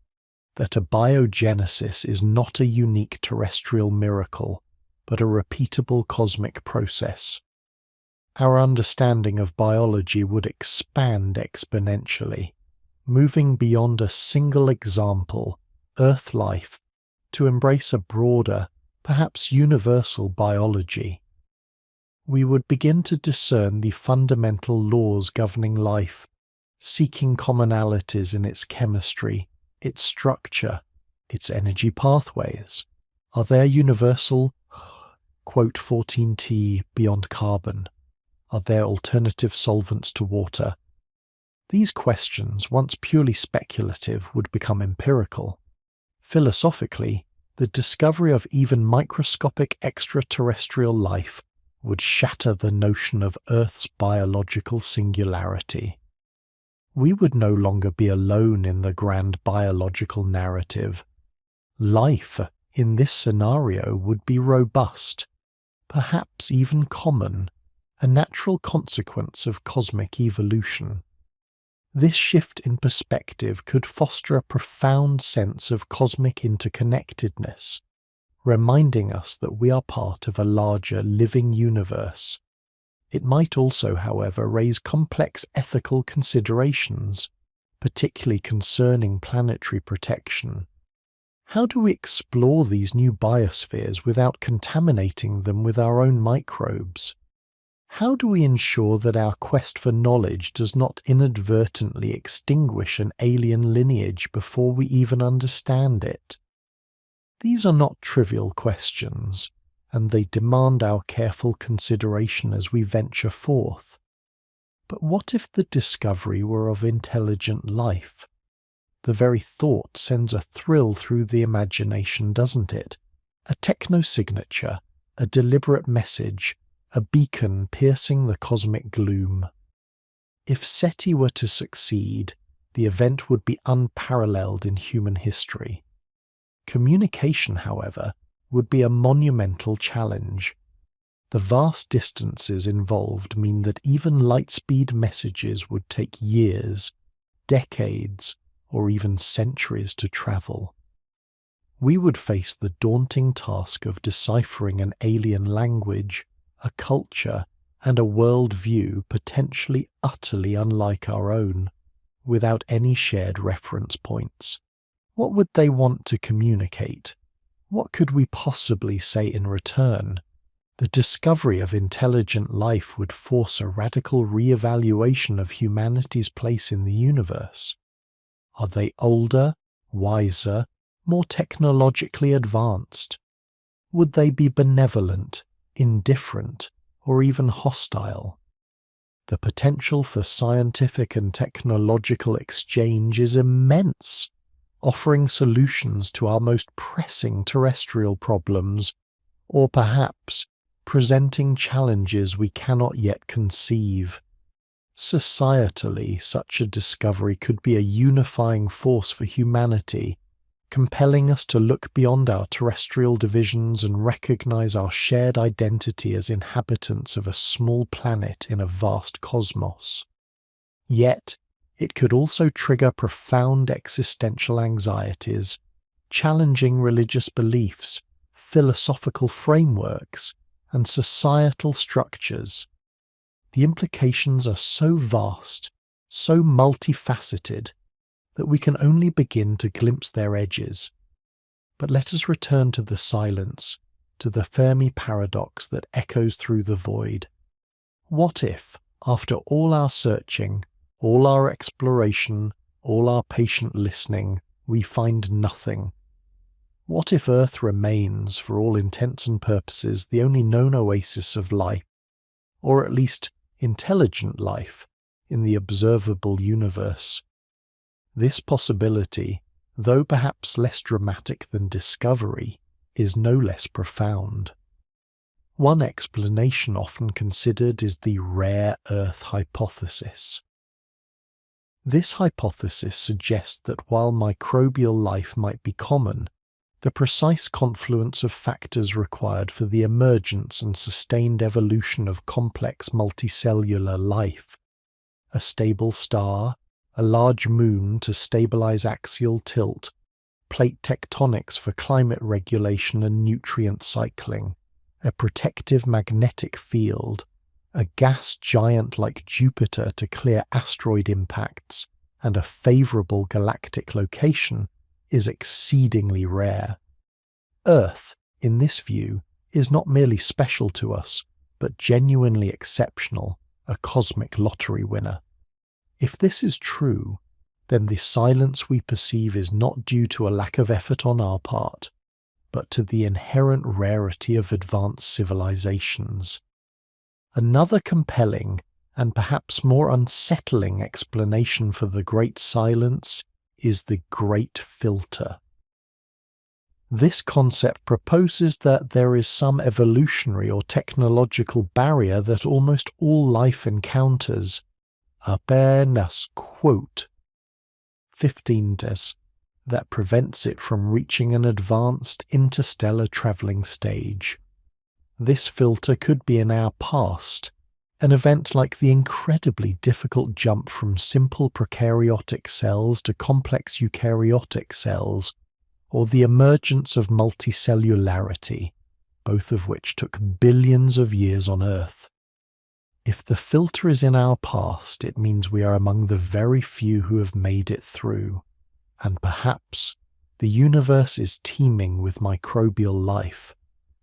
that abiogenesis is not a unique terrestrial miracle, but a repeatable cosmic process. Our understanding of biology would expand exponentially, moving beyond a single example, Earth life, to embrace a broader, perhaps universal biology. We would begin to discern the fundamental laws governing life, seeking commonalities in its chemistry, its structure, its energy pathways. Are there universal, quote 14T beyond carbon? Are there alternative solvents to water? These questions, once purely speculative, would become empirical. Philosophically, the discovery of even microscopic extraterrestrial life would shatter the notion of Earth's biological singularity. We would no longer be alone in the grand biological narrative. Life, in this scenario, would be robust, perhaps even common, a natural consequence of cosmic evolution. This shift in perspective could foster a profound sense of cosmic interconnectedness, reminding us that we are part of a larger living universe. It might also, however, raise complex ethical considerations, particularly concerning planetary protection. How do we explore these new biospheres without contaminating them with our own microbes? How do we ensure that our quest for knowledge does not inadvertently extinguish an alien lineage before we even understand it? These are not trivial questions, and they demand our careful consideration as we venture forth. But what if the discovery were of intelligent life? The very thought sends a thrill through the imagination, doesn't it? A technosignature, a deliberate message, a beacon piercing the cosmic gloom. If SETI were to succeed, the event would be unparalleled in human history. Communication, however, would be a monumental challenge. The vast distances involved mean that even light-speed messages would take years, decades, or even centuries to travel. We would face the daunting task of deciphering an alien language, a culture, and a world view potentially utterly unlike our own. without any shared reference points? What would they want to communicate? What could we possibly say in return? The discovery of intelligent life would force a radical re-evaluation of humanity's place in the universe. Are they older, wiser, more technologically advanced? Would they be benevolent, indifferent, or even hostile? The potential for scientific and technological exchange is immense, offering solutions to our most pressing terrestrial problems, or perhaps presenting challenges we cannot yet conceive. Societally, such a discovery could be a unifying force for humanity, compelling us to look beyond our terrestrial divisions and recognize our shared identity as inhabitants of a small planet in a vast cosmos. Yet, it could also trigger profound existential anxieties, challenging religious beliefs, philosophical frameworks, and societal structures. The implications are so vast, so multifaceted, that we can only begin to glimpse their edges. But let us return to the silence, to the Fermi paradox that echoes through the void. What if, after all our searching, all our exploration, all our patient listening, we find nothing? What if Earth remains, for all intents and purposes, the only known oasis of life, or at least intelligent life, in the observable universe? This possibility, though perhaps less dramatic than discovery, is no less profound. One explanation often considered is the rare Earth hypothesis. This hypothesis suggests that while microbial life might be common, the precise confluence of factors required for the emergence and sustained evolution of complex multicellular life, a stable star, a large moon to stabilize axial tilt, plate tectonics for climate regulation and nutrient cycling, a protective magnetic field, a gas giant like Jupiter to clear asteroid impacts, and a favorable galactic location is exceedingly rare. Earth, in this view, is not merely special to us, but genuinely exceptional, a cosmic lottery winner. If this is true, then the silence we perceive is not due to a lack of effort on our part, but to the inherent rarity of advanced civilizations. Another compelling and perhaps more unsettling explanation for the Great Silence is the Great Filter. This concept proposes that there is some evolutionary or technological barrier that almost all life encounters, apenas, quote, 15 that prevents it from reaching an advanced interstellar travelling stage. This filter could be in our past, an event like the incredibly difficult jump from simple prokaryotic cells to complex eukaryotic cells, or the emergence of multicellularity, both of which took billions of years on Earth. If the filter is in our past, it means we are among the very few who have made it through, and perhaps the universe is teeming with microbial life,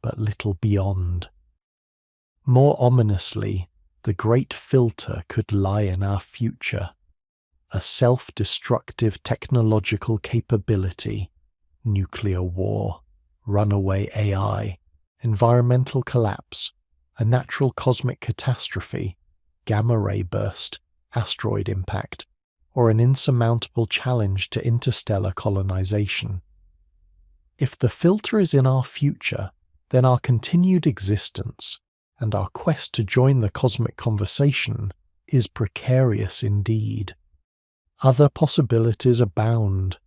but little beyond. More ominously, the great filter could lie in our future, a self-destructive technological capability, nuclear war, runaway AI, environmental collapse, a natural cosmic catastrophe, gamma-ray burst, asteroid impact, or an insurmountable challenge to interstellar colonization. If the filter is in our future, then our continued existence and our quest to join the cosmic conversation is precarious indeed. Other possibilities abound.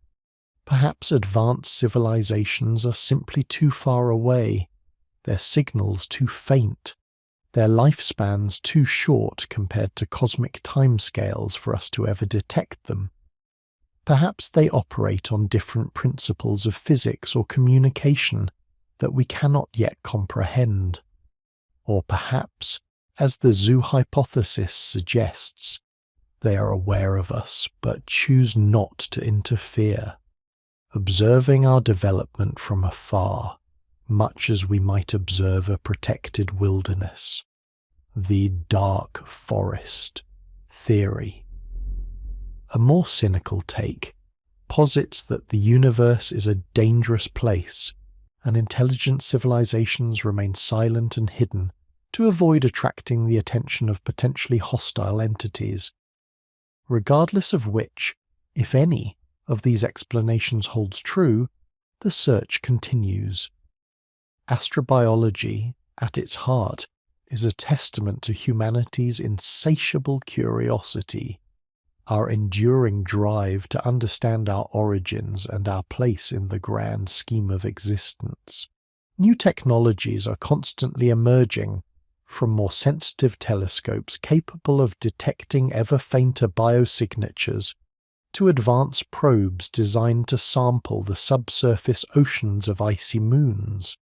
Perhaps advanced civilizations are simply too far away, their signals too faint, their lifespans too short compared to cosmic timescales for us to ever detect them. Perhaps they operate on different principles of physics or communication that we cannot yet comprehend. Or perhaps, as the zoo hypothesis suggests, They are aware of us, but choose not to interfere, observing our development from afar, much as we might observe a protected wilderness. The dark forest theory. A more cynical take posits that the universe is a dangerous place, and intelligent civilizations remain silent and hidden to avoid attracting the attention of potentially hostile entities. Regardless of which, if any, of these explanations holds true, the search continues. Astrobiology, at its heart, is a testament to humanity's insatiable curiosity, our enduring drive to understand our origins and our place in the grand scheme of existence. New technologies are constantly emerging, from more sensitive telescopes capable of detecting ever fainter biosignatures to advanced probes designed to sample the subsurface oceans of icy moons.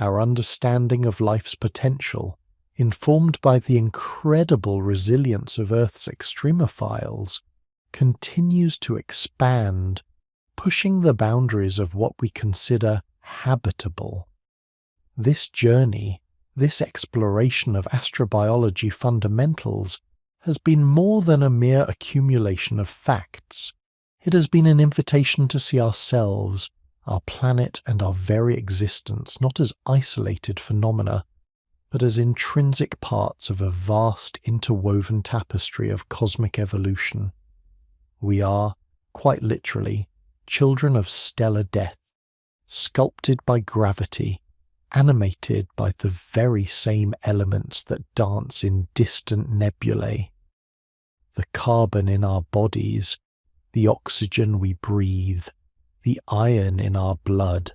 Our understanding of life's potential, informed by the incredible resilience of Earth's extremophiles, continues to expand, pushing the boundaries of what we consider habitable. This journey, this exploration of astrobiology fundamentals, has been more than a mere accumulation of facts. It has been an invitation to see ourselves, our planet, and our very existence not as isolated phenomena, but as intrinsic parts of a vast interwoven tapestry of cosmic evolution. We are, quite literally, children of stellar death, sculpted by gravity, animated by the very same elements that dance in distant nebulae. The carbon in our bodies, the oxygen we breathe, the iron in our blood,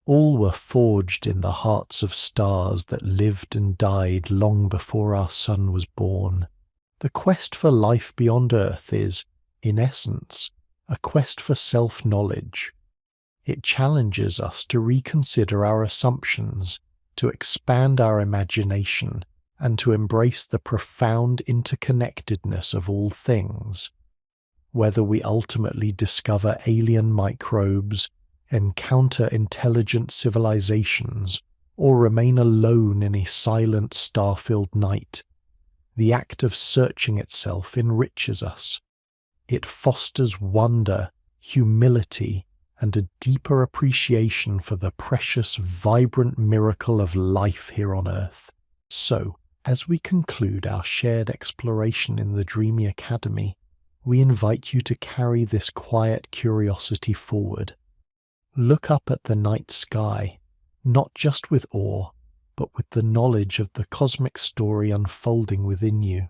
all were forged in the hearts of stars that lived and died long before our sun was born. The quest for life beyond Earth is, in essence, a quest for self-knowledge. It challenges us to reconsider our assumptions, to expand our imagination, and to embrace the profound interconnectedness of all things. Whether we ultimately discover alien microbes, encounter intelligent civilizations, or remain alone in a silent star-filled night, the act of searching itself enriches us. It fosters wonder, humility, and a deeper appreciation for the precious, vibrant miracle of life here on Earth. So, as we conclude our shared exploration in the Dreamy Academy, we invite you to carry this quiet curiosity forward. Look up at the night sky, not just with awe, but with the knowledge of the cosmic story unfolding within you.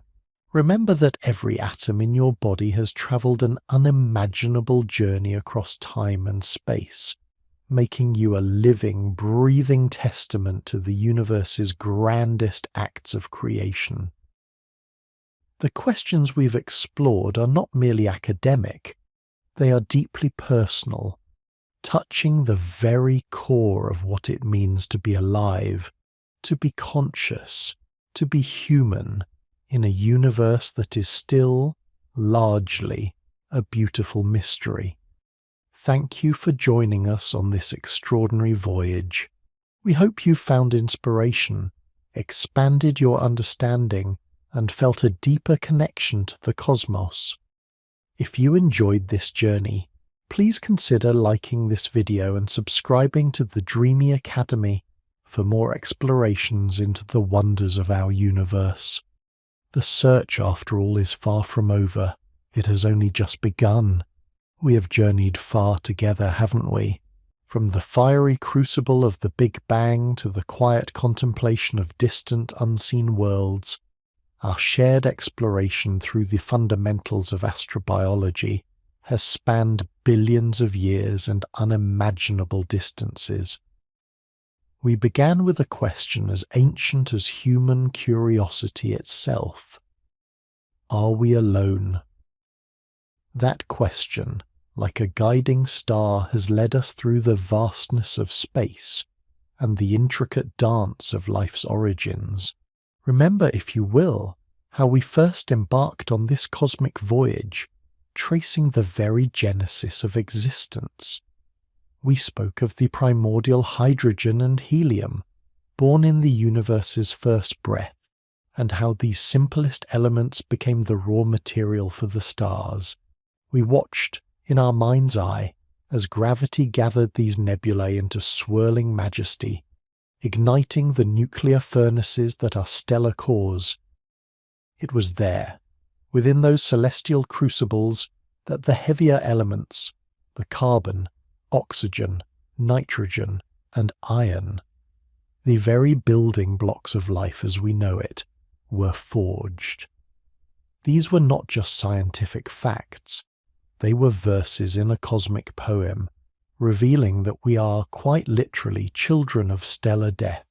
Remember that every atom in your body has travelled an unimaginable journey across time and space, making you a living, breathing testament to the universe's grandest acts of creation. The questions we've explored are not merely academic, they are deeply personal, touching the very core of what it means to be alive, to be conscious, to be human, in a universe that is still, largely, a beautiful mystery. Thank you for joining us on this extraordinary voyage. We hope you found inspiration, expanded your understanding, and felt a deeper connection to the cosmos. If you enjoyed this journey, please consider liking this video and subscribing to the Dreamy Academy for more explorations into the wonders of our universe. The search, after all, is far from over. It has only just begun. We have journeyed far together, haven't we? From the fiery crucible of the Big Bang to the quiet contemplation of distant, unseen worlds, our shared exploration through the fundamentals of astrobiology has spanned billions of years and unimaginable distances. We began with a question as ancient as human curiosity itself. Are we alone? That question, like a guiding star, has led us through the vastness of space and the intricate dance of life's origins. Remember, if you will, how we first embarked on this cosmic voyage, tracing the very genesis of existence. We spoke of the primordial hydrogen and helium, born in the universe's first breath, and how these simplest elements became the raw material for the stars. We watched, in our mind's eye, as gravity gathered these nebulae into swirling majesty, igniting the nuclear furnaces that are stellar cores. It was there, within those celestial crucibles, that the heavier elements, the carbon, oxygen, nitrogen, and iron, the very building blocks of life as we know it, were forged. These were not just scientific facts, they were verses in a cosmic poem, revealing that we are quite literally children of stellar death,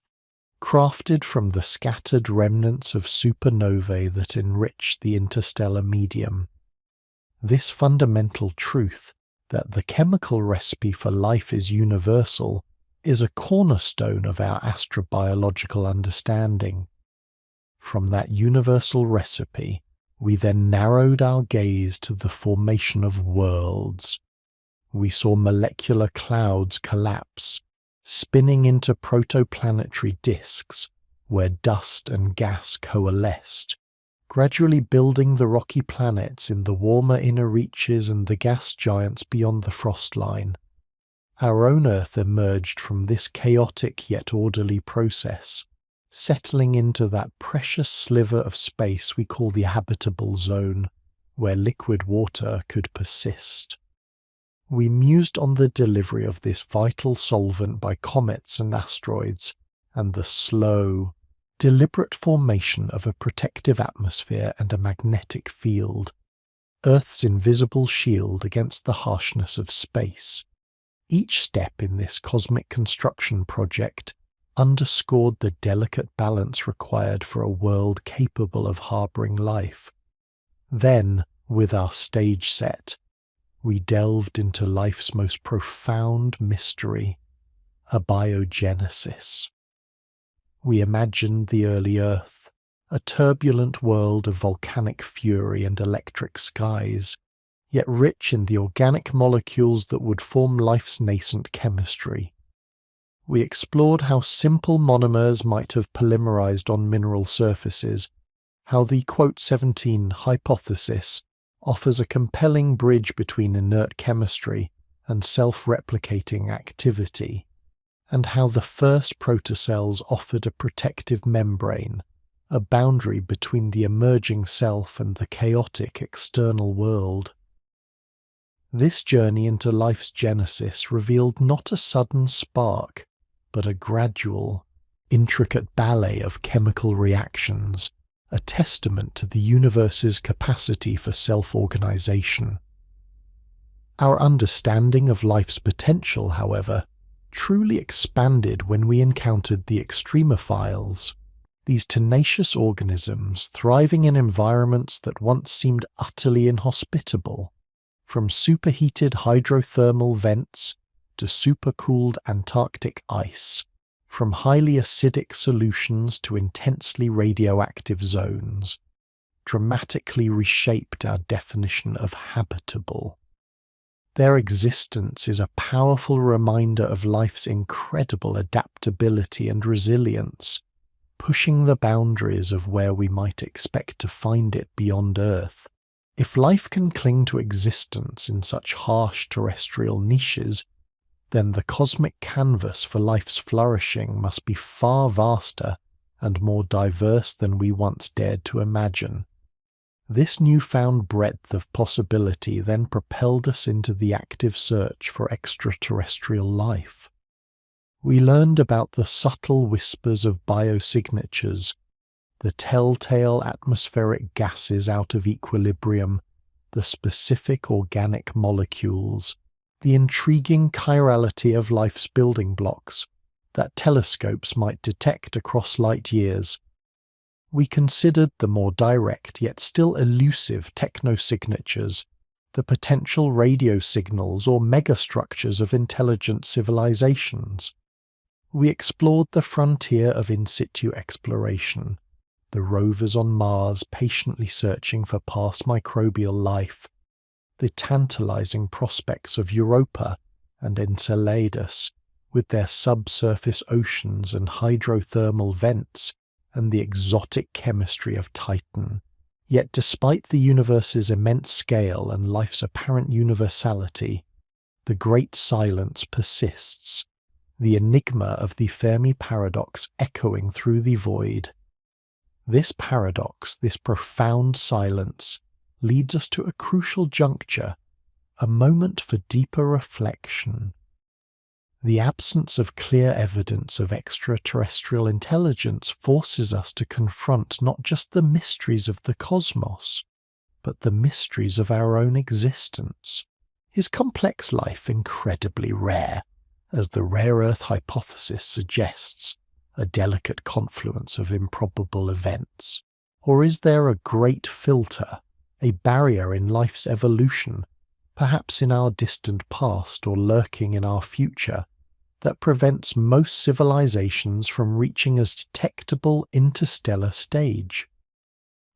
crafted from the scattered remnants of supernovae that enrich the interstellar medium. This fundamental truth, that the chemical recipe for life is universal, is a cornerstone of our astrobiological understanding. From that universal recipe, we then narrowed our gaze to the formation of worlds. We saw molecular clouds collapse, spinning into protoplanetary disks, where dust and gas coalesced, gradually building the rocky planets in the warmer inner reaches and the gas giants beyond the frost line. Our own Earth emerged from this chaotic yet orderly process, settling into that precious sliver of space we call the habitable zone, where liquid water could persist. We mused on the delivery of this vital solvent by comets and asteroids, and the slow, deliberate formation of a protective atmosphere and a magnetic field, Earth's invisible shield against the harshness of space. Each step in this cosmic construction project underscored the delicate balance required for a world capable of harbouring life. Then, with our stage set, we delved into life's most profound mystery, a biogenesis. We imagined the early Earth, a turbulent world of volcanic fury and electric skies, yet rich in the organic molecules that would form life's nascent chemistry. We explored how simple monomers might have polymerized on mineral surfaces, how the Quote 17 hypothesis offers a compelling bridge between inert chemistry and self-replicating activity, and how the first protocells offered a protective membrane, a boundary between the emerging self and the chaotic external world. This journey into life's genesis revealed not a sudden spark, but a gradual, intricate ballet of chemical reactions, a testament to the universe's capacity for self-organization. Our understanding of life's potential, however, truly expanded when we encountered the extremophiles, these tenacious organisms thriving in environments that once seemed utterly inhospitable, from superheated hydrothermal vents to supercooled Antarctic ice, from highly acidic solutions to intensely radioactive zones, dramatically reshaped our definition of habitable. Their existence is a powerful reminder of life's incredible adaptability and resilience, pushing the boundaries of where we might expect to find it beyond Earth. If life can cling to existence in such harsh terrestrial niches, then the cosmic canvas for life's flourishing must be far vaster and more diverse than we once dared to imagine. This newfound breadth of possibility then propelled us into the active search for extraterrestrial life. We learned about the subtle whispers of biosignatures, the telltale atmospheric gases out of equilibrium, the specific organic molecules, the intriguing chirality of life's building blocks that telescopes might detect across light years. We considered the more direct yet still elusive technosignatures, the potential radio signals or megastructures of intelligent civilizations. We explored the frontier of in situ exploration, the rovers on Mars patiently searching for past microbial life, the tantalizing prospects of Europa and Enceladus with their subsurface oceans and hydrothermal vents, and the exotic chemistry of Titan. Yet despite the universe's immense scale and life's apparent universality, the great silence persists, the enigma of the Fermi paradox echoing through the void. This paradox, this profound silence, leads us to a crucial juncture, a moment for deeper reflection. The absence of clear evidence of extraterrestrial intelligence forces us to confront not just the mysteries of the cosmos, but the mysteries of our own existence. Is complex life incredibly rare, as the rare Earth hypothesis suggests, a delicate confluence of improbable events? Or is there a great filter, a barrier in life's evolution, perhaps in our distant past or lurking in our future, that prevents most civilizations from reaching a detectable interstellar stage?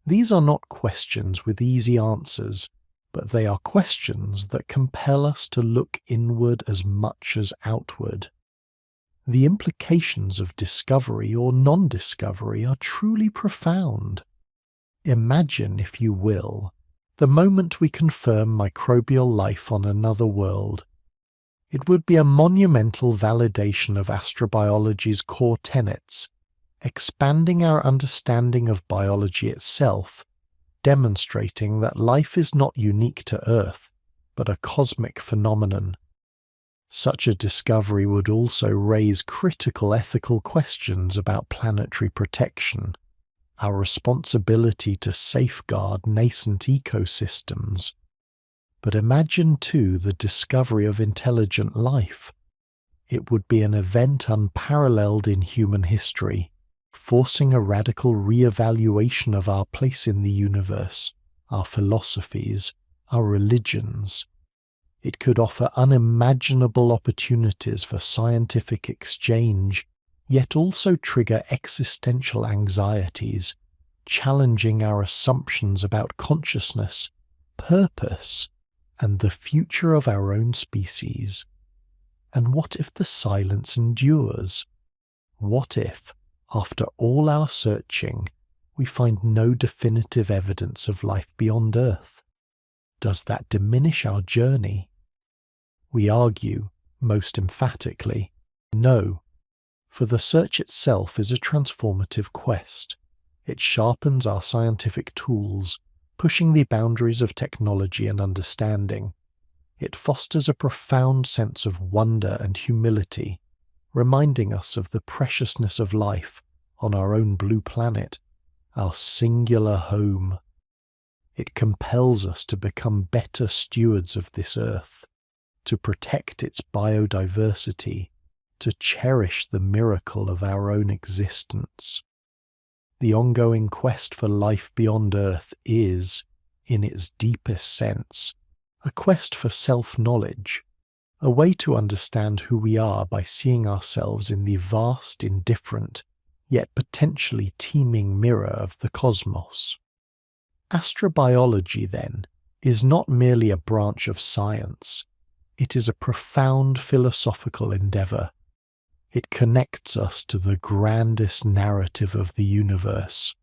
These are not questions with easy answers, but they are questions that compel us to look inward as much as outward. The implications of discovery or non-discovery are truly profound. Imagine, if you will, the moment we confirm microbial life on another world. It would be a monumental validation of astrobiology's core tenets, expanding our understanding of biology itself, demonstrating that life is not unique to Earth, but a cosmic phenomenon. Such a discovery would also raise critical ethical questions about planetary protection, our responsibility to safeguard nascent ecosystems. But imagine too the discovery of intelligent life. It would be an event unparalleled in human history, forcing a radical re-evaluation of our place in the universe, our philosophies, our religions. It could offer unimaginable opportunities for scientific exchange, yet also trigger existential anxieties, challenging our assumptions about consciousness, purpose, and the future of our own species. And what if the silence endures? What if, after all our searching, we find no definitive evidence of life beyond Earth? Does that diminish our journey? We argue, most emphatically, no, for the search itself is a transformative quest. It sharpens our scientific tools, pushing the boundaries of technology and understanding. It fosters a profound sense of wonder and humility, reminding us of the preciousness of life on our own blue planet, our singular home. It compels us to become better stewards of this Earth, to protect its biodiversity, to cherish the miracle of our own existence. The ongoing quest for life beyond Earth is, in its deepest sense, a quest for self-knowledge, a way to understand who we are by seeing ourselves in the vast, indifferent, yet potentially teeming mirror of the cosmos. Astrobiology, then, is not merely a branch of science. It is a profound philosophical endeavour. It connects us to the grandest narrative of the universe,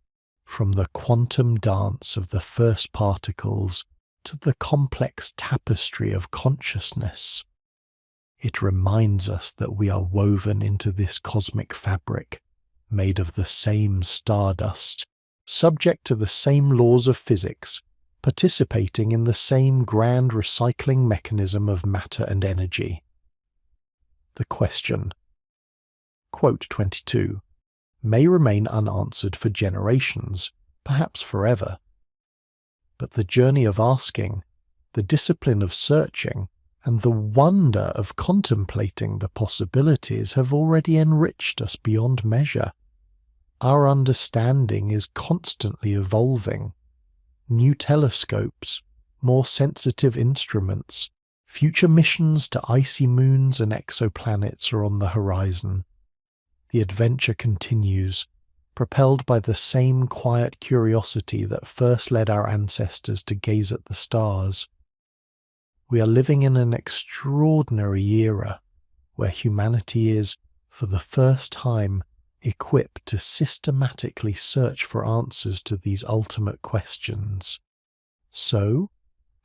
from the quantum dance of the first particles to the complex tapestry of consciousness. It reminds us that we are woven into this cosmic fabric, made of the same stardust, subject to the same laws of physics, participating in the same grand recycling mechanism of matter and energy. The question, quote 22, may remain unanswered for generations, perhaps forever. But the journey of asking, the discipline of searching, and the wonder of contemplating the possibilities have already enriched us beyond measure. Our understanding is constantly evolving. New telescopes, more sensitive instruments, future missions to icy moons and exoplanets are on the horizon. The adventure continues, propelled by the same quiet curiosity that first led our ancestors to gaze at the stars. We are living in an extraordinary era where humanity is, for the first time, equipped to systematically search for answers to these ultimate questions. So,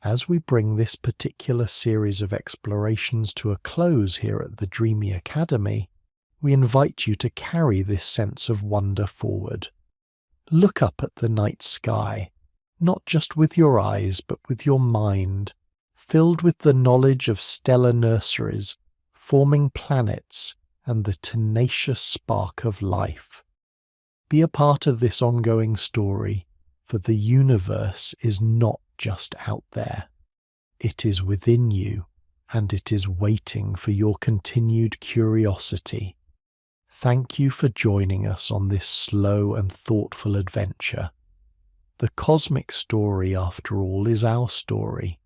as we bring this particular series of explorations to a close here at the Dreamy Academy, we invite you to carry this sense of wonder forward. Look up at the night sky, not just with your eyes but with your mind, filled with the knowledge of stellar nurseries, forming planets, and the tenacious spark of life. Be a part of this ongoing story, for the universe is not just out there. It is within you, and it is waiting for your continued curiosity. Thank you for joining us on this slow and thoughtful adventure. The cosmic story, after all, is our story,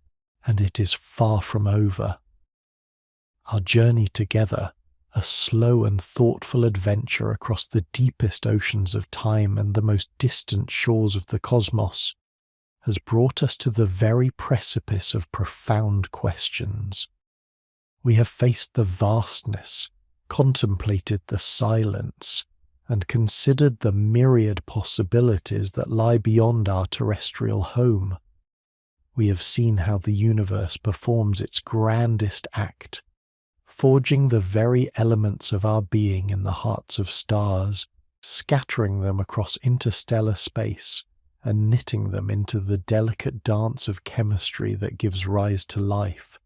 and it is far from over. Our journey together, a slow and thoughtful adventure across the deepest oceans of time and the most distant shores of the cosmos, has brought us to the very precipice of profound questions. We have faced the vastness, contemplated the silence, and considered the myriad possibilities that lie beyond our terrestrial home. We have seen how the universe performs its grandest act, forging the very elements of our being in the hearts of stars, scattering them across interstellar space, and knitting them into the delicate dance of chemistry that gives rise to life.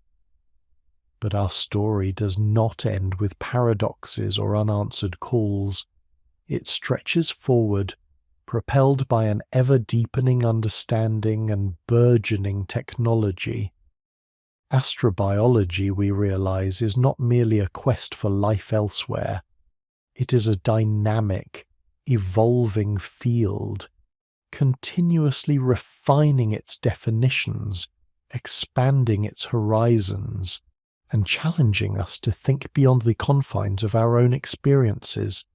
But our story does not end with paradoxes or unanswered calls. It stretches forward, propelled by an ever-deepening understanding and burgeoning technology. Astrobiology, we realize, is not merely a quest for life elsewhere. It is a dynamic, evolving field, continuously refining its definitions, expanding its horizons, and challenging us to think beyond the confines of our own experiences.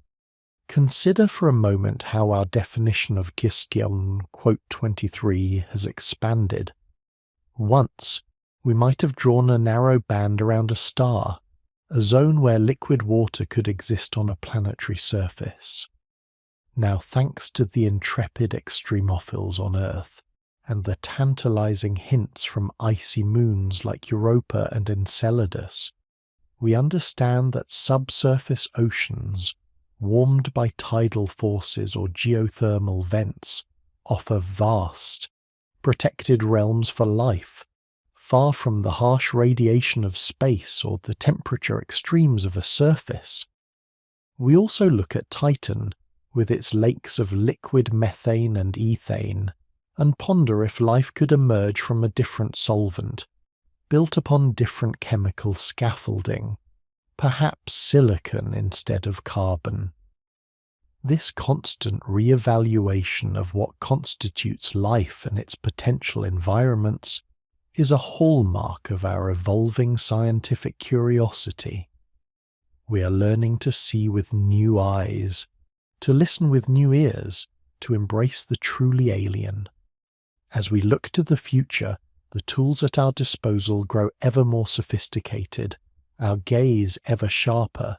Consider for a moment how our definition of Question, quote 23, has expanded. Once, we might have drawn a narrow band around a star, a zone where liquid water could exist on a planetary surface. Now, thanks to the intrepid extremophiles on Earth, and the tantalizing hints from icy moons like Europa and Enceladus, we understand that subsurface oceans, warmed by tidal forces or geothermal vents, offer vast, protected realms for life, far from the harsh radiation of space or the temperature extremes of a surface. We also look at Titan, with its lakes of liquid methane and ethane, and ponder if life could emerge from a different solvent, built upon different chemical scaffolding, perhaps silicon instead of carbon. This constant re-evaluation of what constitutes life and its potential environments is a hallmark of our evolving scientific curiosity. We are learning to see with new eyes, to listen with new ears, to embrace the truly alien. As we look to the future, the tools at our disposal grow ever more sophisticated, our gaze ever sharper.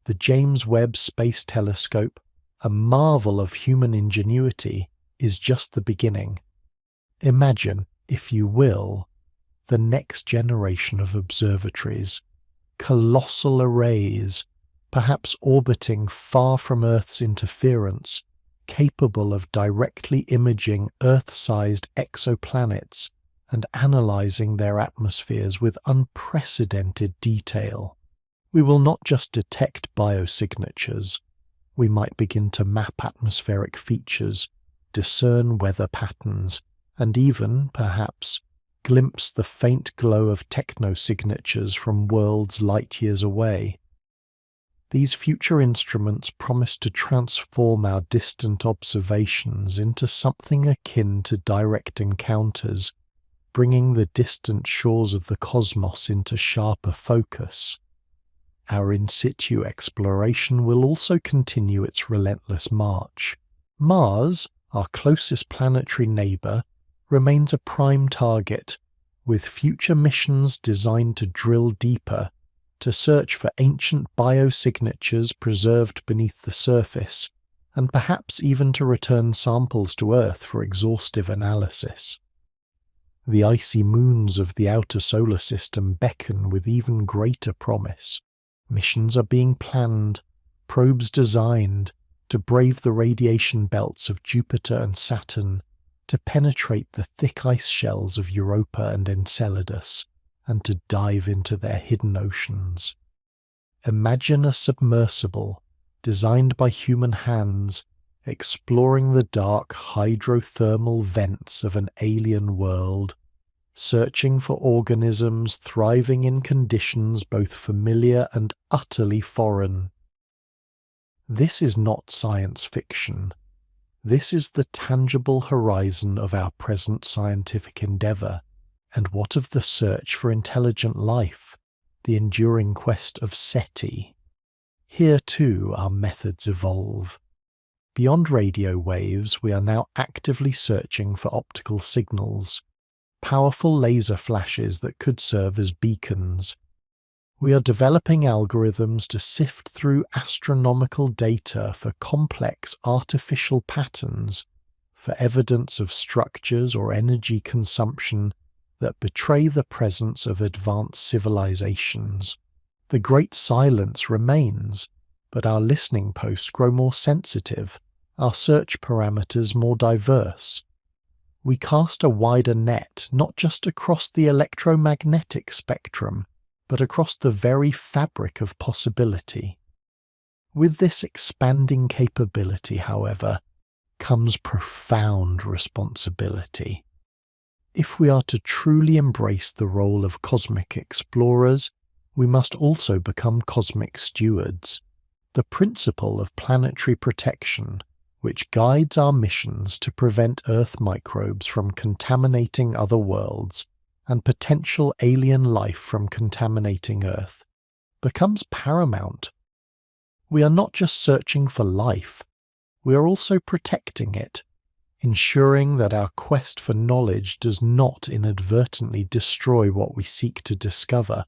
The James Webb Space Telescope, a marvel of human ingenuity, is just the beginning. Imagine, if you will, the next generation of observatories, colossal arrays, perhaps orbiting far from Earth's interference, capable of directly imaging Earth-sized exoplanets and analyzing their atmospheres with unprecedented detail. We will not just detect biosignatures. We might begin to map atmospheric features, discern weather patterns, and even, perhaps, glimpse the faint glow of technosignatures from worlds light years away. These future instruments promise to transform our distant observations into something akin to direct encounters, bringing the distant shores of the cosmos into sharper focus. Our in situ exploration will also continue its relentless march. Mars, our closest planetary neighbour, remains a prime target, with future missions designed to drill deeper, to search for ancient biosignatures preserved beneath the surface, and perhaps even to return samples to Earth for exhaustive analysis. The icy moons of the outer solar system beckon with even greater promise. Missions are being planned, probes designed, to brave the radiation belts of Jupiter and Saturn, to penetrate the thick ice shells of Europa and Enceladus, and to dive into their hidden oceans. Imagine a submersible, designed by human hands, exploring the dark hydrothermal vents of an alien world, searching for organisms thriving in conditions both familiar and utterly foreign. This is not science fiction. This is the tangible horizon of our present scientific endeavour. And what of the search for intelligent life, the enduring quest of SETI? Here too our methods evolve. Beyond radio waves, we are now actively searching for optical signals, powerful laser flashes that could serve as beacons. We are developing algorithms to sift through astronomical data for complex artificial patterns, for evidence of structures or energy consumption that betray the presence of advanced civilizations. The great silence remains, but our listening posts grow more sensitive, our search parameters more diverse. We cast a wider net, not just across the electromagnetic spectrum, but across the very fabric of possibility. With this expanding capability, however, comes profound responsibility. If we are to truly embrace the role of cosmic explorers, we must also become cosmic stewards. The principle of planetary protection, which guides our missions to prevent Earth microbes from contaminating other worlds and potential alien life from contaminating Earth, becomes paramount. We are not just searching for life, we are also protecting it, ensuring that our quest for knowledge does not inadvertently destroy what we seek to discover.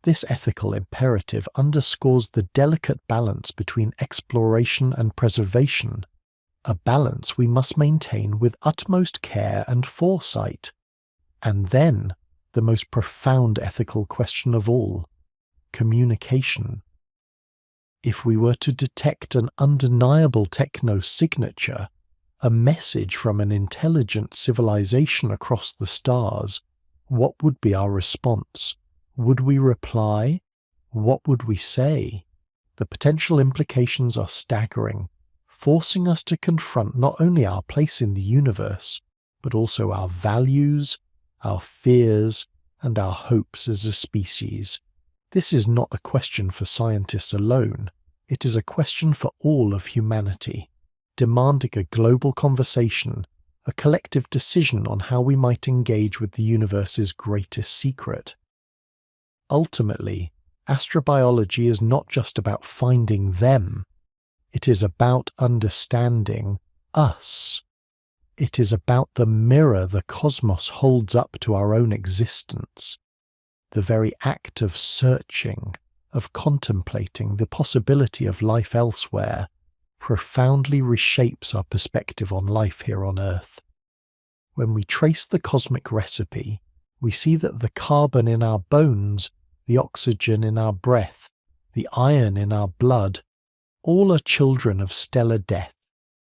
This ethical imperative underscores the delicate balance between exploration and preservation, a balance we must maintain with utmost care and foresight. And then, the most profound ethical question of all, communication. If we were to detect an undeniable techno-signature, a message from an intelligent civilization across the stars, what would be our response? Would we reply? What would we say? The potential implications are staggering, forcing us to confront not only our place in the universe, but also our values, our fears, and our hopes as a species. This is not a question for scientists alone. It is a question for all of humanity, demanding a global conversation, a collective decision on how we might engage with the universe's greatest secret. Ultimately, astrobiology is not just about finding them. It is about understanding us. It is about the mirror the cosmos holds up to our own existence. The very act of searching, of contemplating the possibility of life elsewhere, profoundly reshapes our perspective on life here on Earth. When we trace the cosmic recipe, we see that the carbon in our bones, the oxygen in our breath, the iron in our blood, all are children of stellar death,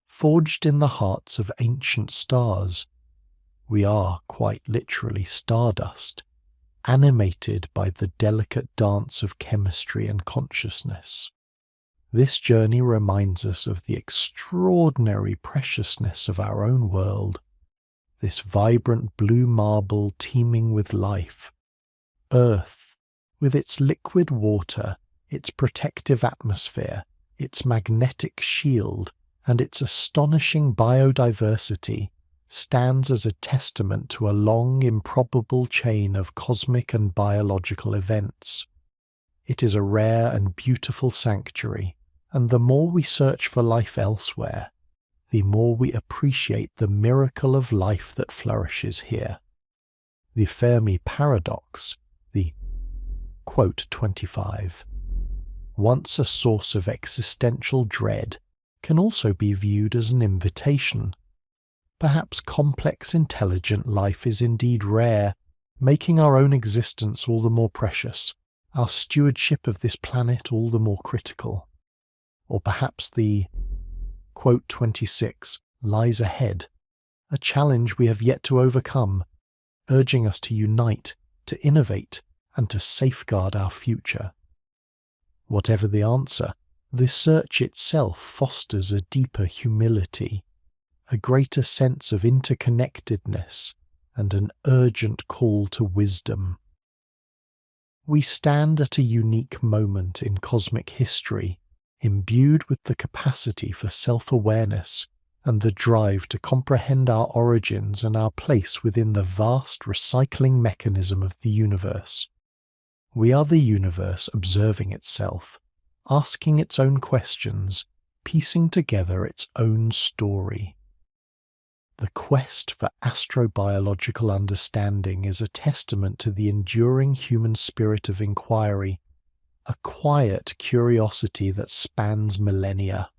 forged in the hearts of ancient stars. We are quite literally stardust, animated by the delicate dance of chemistry and consciousness. This journey reminds us of the extraordinary preciousness of our own world, this vibrant blue marble teeming with life. Earth, with its liquid water, its protective atmosphere, its magnetic shield, and its astonishing biodiversity, stands as a testament to a long, improbable chain of cosmic and biological events. It is a rare and beautiful sanctuary, and the more we search for life elsewhere, the more we appreciate the miracle of life that flourishes here. The Fermi paradox, the quote 25, once a source of existential dread, can also be viewed as an invitation. Perhaps complex intelligent life is indeed rare, making our own existence all the more precious, our stewardship of this planet all the more critical. Or perhaps the quote 26 lies ahead, a challenge we have yet to overcome, urging us to unite, to innovate, and to safeguard our future. Whatever the answer, this search itself fosters a deeper humility, a greater sense of interconnectedness, and an urgent call to wisdom. We stand at a unique moment in cosmic history, imbued with the capacity for self-awareness and the drive to comprehend our origins and our place within the vast recycling mechanism of the universe. We are the universe observing itself, asking its own questions, piecing together its own story. The quest for astrobiological understanding is a testament to the enduring human spirit of inquiry, a quiet curiosity that spans millennia.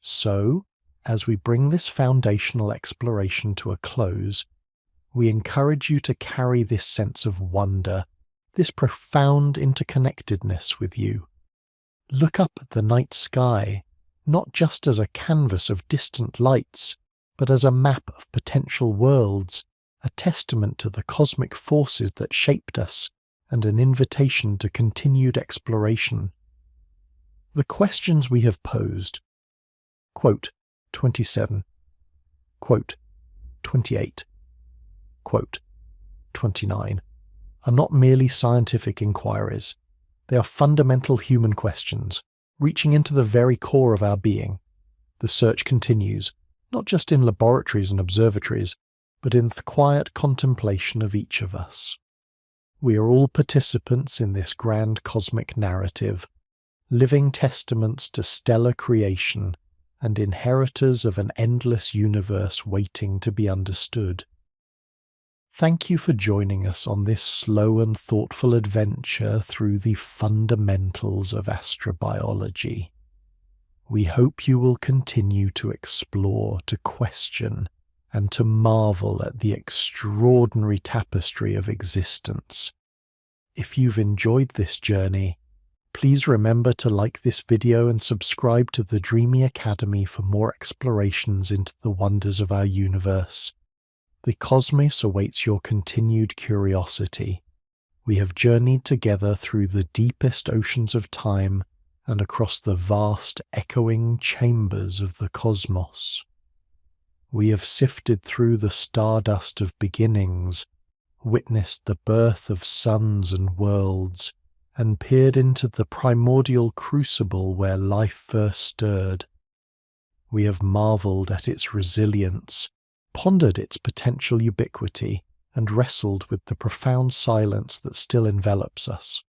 So, as we bring this foundational exploration to a close, we encourage you to carry this sense of wonder, this profound interconnectedness with you. Look up at the night sky, not just as a canvas of distant lights, but as a map of potential worlds, a testament to the cosmic forces that shaped us, and an invitation to continued exploration. The questions we have posed, quote 27, quote 28, quote 29, are not merely scientific inquiries. They are fundamental human questions, reaching into the very core of our being. The search continues, not just in laboratories and observatories, but in the quiet contemplation of each of us. We are all participants in this grand cosmic narrative, living testaments to stellar creation and inheritors of an endless universe waiting to be understood. Thank you for joining us on this slow and thoughtful adventure through the fundamentals of astrobiology. We hope you will continue to explore, to question, and to marvel at the extraordinary tapestry of existence. If you've enjoyed this journey, please remember to like this video and subscribe to the Dreamy Academy for more explorations into the wonders of our universe. The cosmos awaits your continued curiosity. We have journeyed together through the deepest oceans of time and across the vast echoing chambers of the cosmos. We have sifted through the stardust of beginnings, witnessed the birth of suns and worlds, and peered into the primordial crucible where life first stirred. We have marveled at its resilience, pondered its potential ubiquity, and wrestled with the profound silence that still envelops us.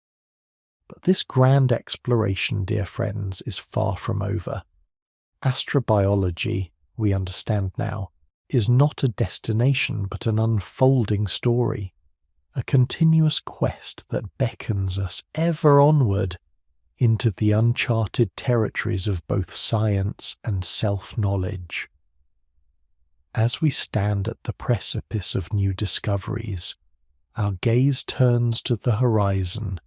But this grand exploration, dear friends, is far from over. Astrobiology, we understand now, is not a destination but an unfolding story, a continuous quest that beckons us ever onward into the uncharted territories of both science and self-knowledge. As we stand at the precipice of new discoveries, our gaze turns to the horizon,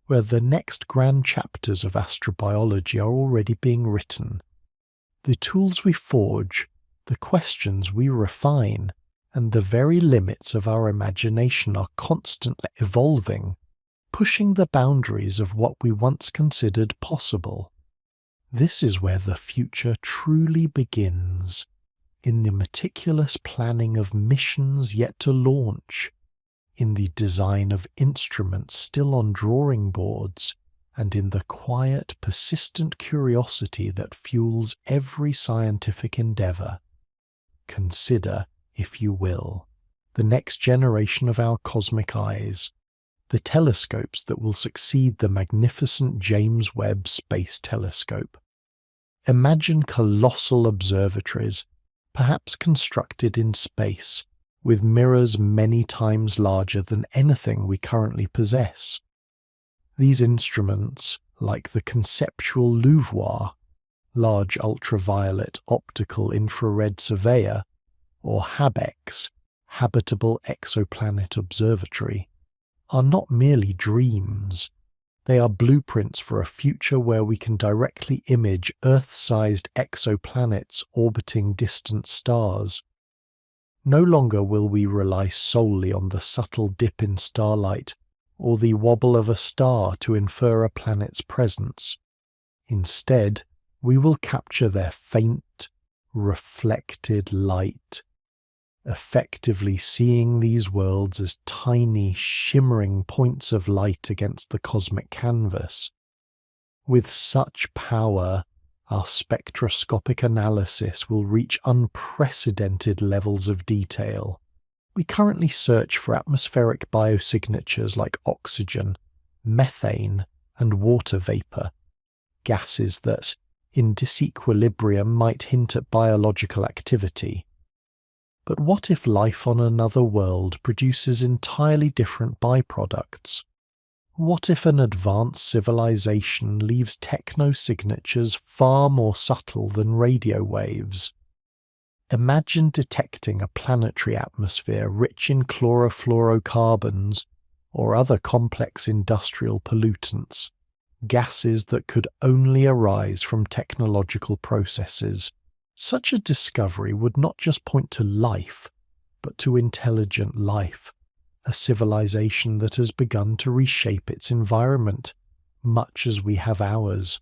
where the next grand chapters of astrobiology are already being written. The tools we forge, the questions we refine, and the very limits of our imagination are constantly evolving, pushing the boundaries of what we once considered possible. This is where the future truly begins, in the meticulous planning of missions yet to launch, in the design of instruments still on drawing boards, and in the quiet, persistent curiosity that fuels every scientific endeavor. Consider, if you will, the next generation of our cosmic eyes, the telescopes that will succeed the magnificent James Webb Space Telescope. Imagine colossal observatories, perhaps constructed in space, with mirrors many times larger than anything we currently possess. These instruments, like the conceptual LUVOIR, Large Ultraviolet Optical Infrared Surveyor, or HABEX, Habitable Exoplanet Observatory, are not merely dreams. They are blueprints for a future where we can directly image Earth-sized exoplanets orbiting distant stars. No longer will we rely solely on the subtle dip in starlight or the wobble of a star to infer a planet's presence. Instead, we will capture their faint, reflected light, effectively seeing these worlds as tiny, shimmering points of light against the cosmic canvas. With such power, our spectroscopic analysis will reach unprecedented levels of detail. We currently search for atmospheric biosignatures like oxygen, methane, and water vapor, gases that, in disequilibrium, might hint at biological activity. But what if life on another world produces entirely different byproducts? What if an advanced civilization leaves technosignatures far more subtle than radio waves? Imagine detecting a planetary atmosphere rich in chlorofluorocarbons or other complex industrial pollutants, gases that could only arise from technological processes. Such a discovery would not just point to life, but to intelligent life, a civilization that has begun to reshape its environment, much as we have ours.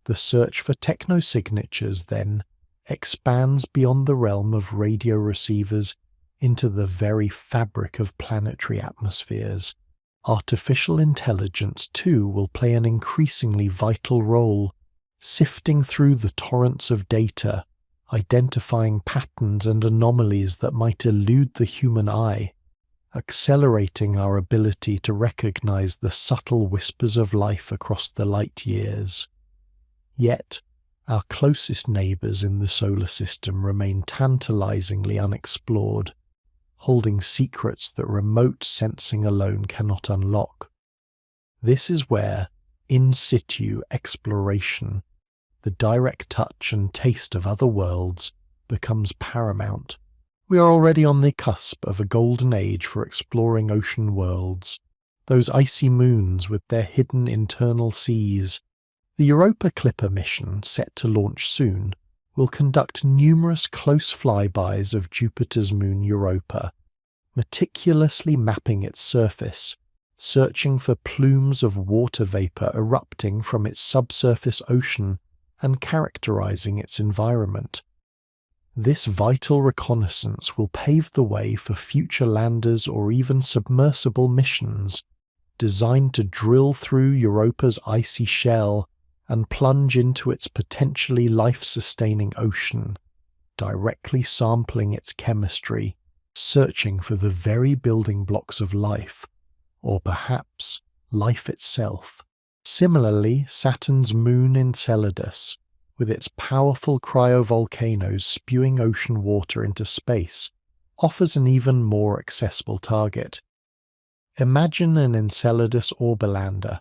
The search for technosignatures, then, expands beyond the realm of radio receivers into the very fabric of planetary atmospheres. Artificial intelligence, too, will play an increasingly vital role, sifting through the torrents of data, identifying patterns and anomalies that might elude the human eye, accelerating our ability to recognize the subtle whispers of life across the light years. Yet, our closest neighbors in the solar system remain tantalizingly unexplored, holding secrets that remote sensing alone cannot unlock. This is where in situ exploration, the direct touch and taste of other worlds, becomes paramount. We are already on the cusp of a golden age for exploring ocean worlds, those icy moons with their hidden internal seas. The Europa Clipper mission, set to launch soon, will conduct numerous close flybys of Jupiter's moon Europa, meticulously mapping its surface, searching for plumes of water vapor erupting from its subsurface ocean and characterizing its environment. This vital reconnaissance will pave the way for future landers or even submersible missions, designed to drill through Europa's icy shell and plunge into its potentially life-sustaining ocean, directly sampling its chemistry, searching for the very building blocks of life, or perhaps life itself. Similarly, Saturn's moon Enceladus, with its powerful cryovolcanoes spewing ocean water into space, offers an even more accessible target. Imagine an Enceladus Orbilander,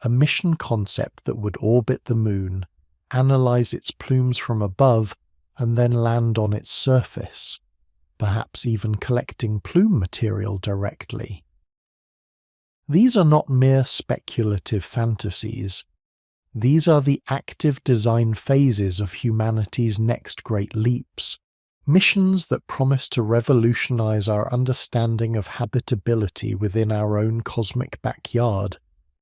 a mission concept that would orbit the moon, analyze its plumes from above, and then land on its surface, perhaps even collecting plume material directly. These are not mere speculative fantasies. These are the active design phases of humanity's next great leaps, missions that promise to revolutionize our understanding of habitability within our own cosmic backyard.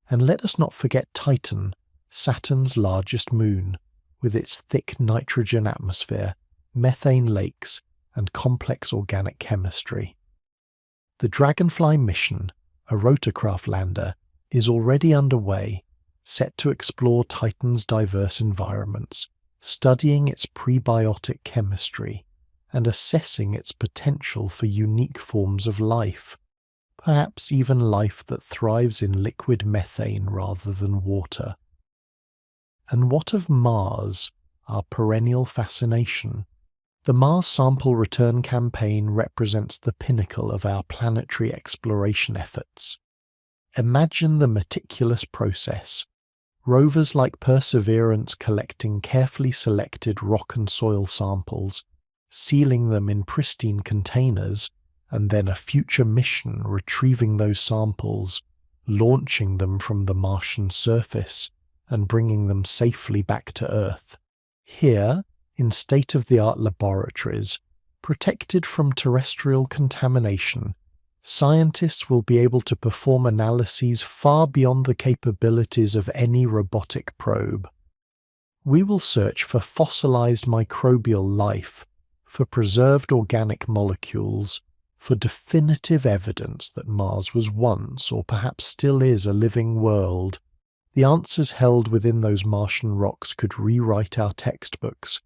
And let us not forget Titan, Saturn's largest moon, with its thick nitrogen atmosphere, methane lakes, and complex organic chemistry. The Dragonfly mission, a rotorcraft lander, is already underway, set to explore Titan's diverse environments, studying its prebiotic chemistry, and assessing its potential for unique forms of life. perhaps even life that thrives in liquid methane rather than water. And what of Mars, our perennial fascination? The Mars Sample Return Campaign represents the pinnacle of our planetary exploration efforts. Imagine the meticulous process. Rovers like Perseverance collecting carefully selected rock and soil samples, sealing them in pristine containers, and then a future mission retrieving those samples, launching them from the Martian surface, and bringing them safely back to Earth. Here, in state-of-the-art laboratories, protected from terrestrial contamination, scientists will be able to perform analyses far beyond the capabilities of any robotic probe. We will search for fossilized microbial life, for preserved organic molecules, for definitive evidence that Mars was once, or perhaps still is, a living world. The answers held within those Martian rocks could rewrite our textbooks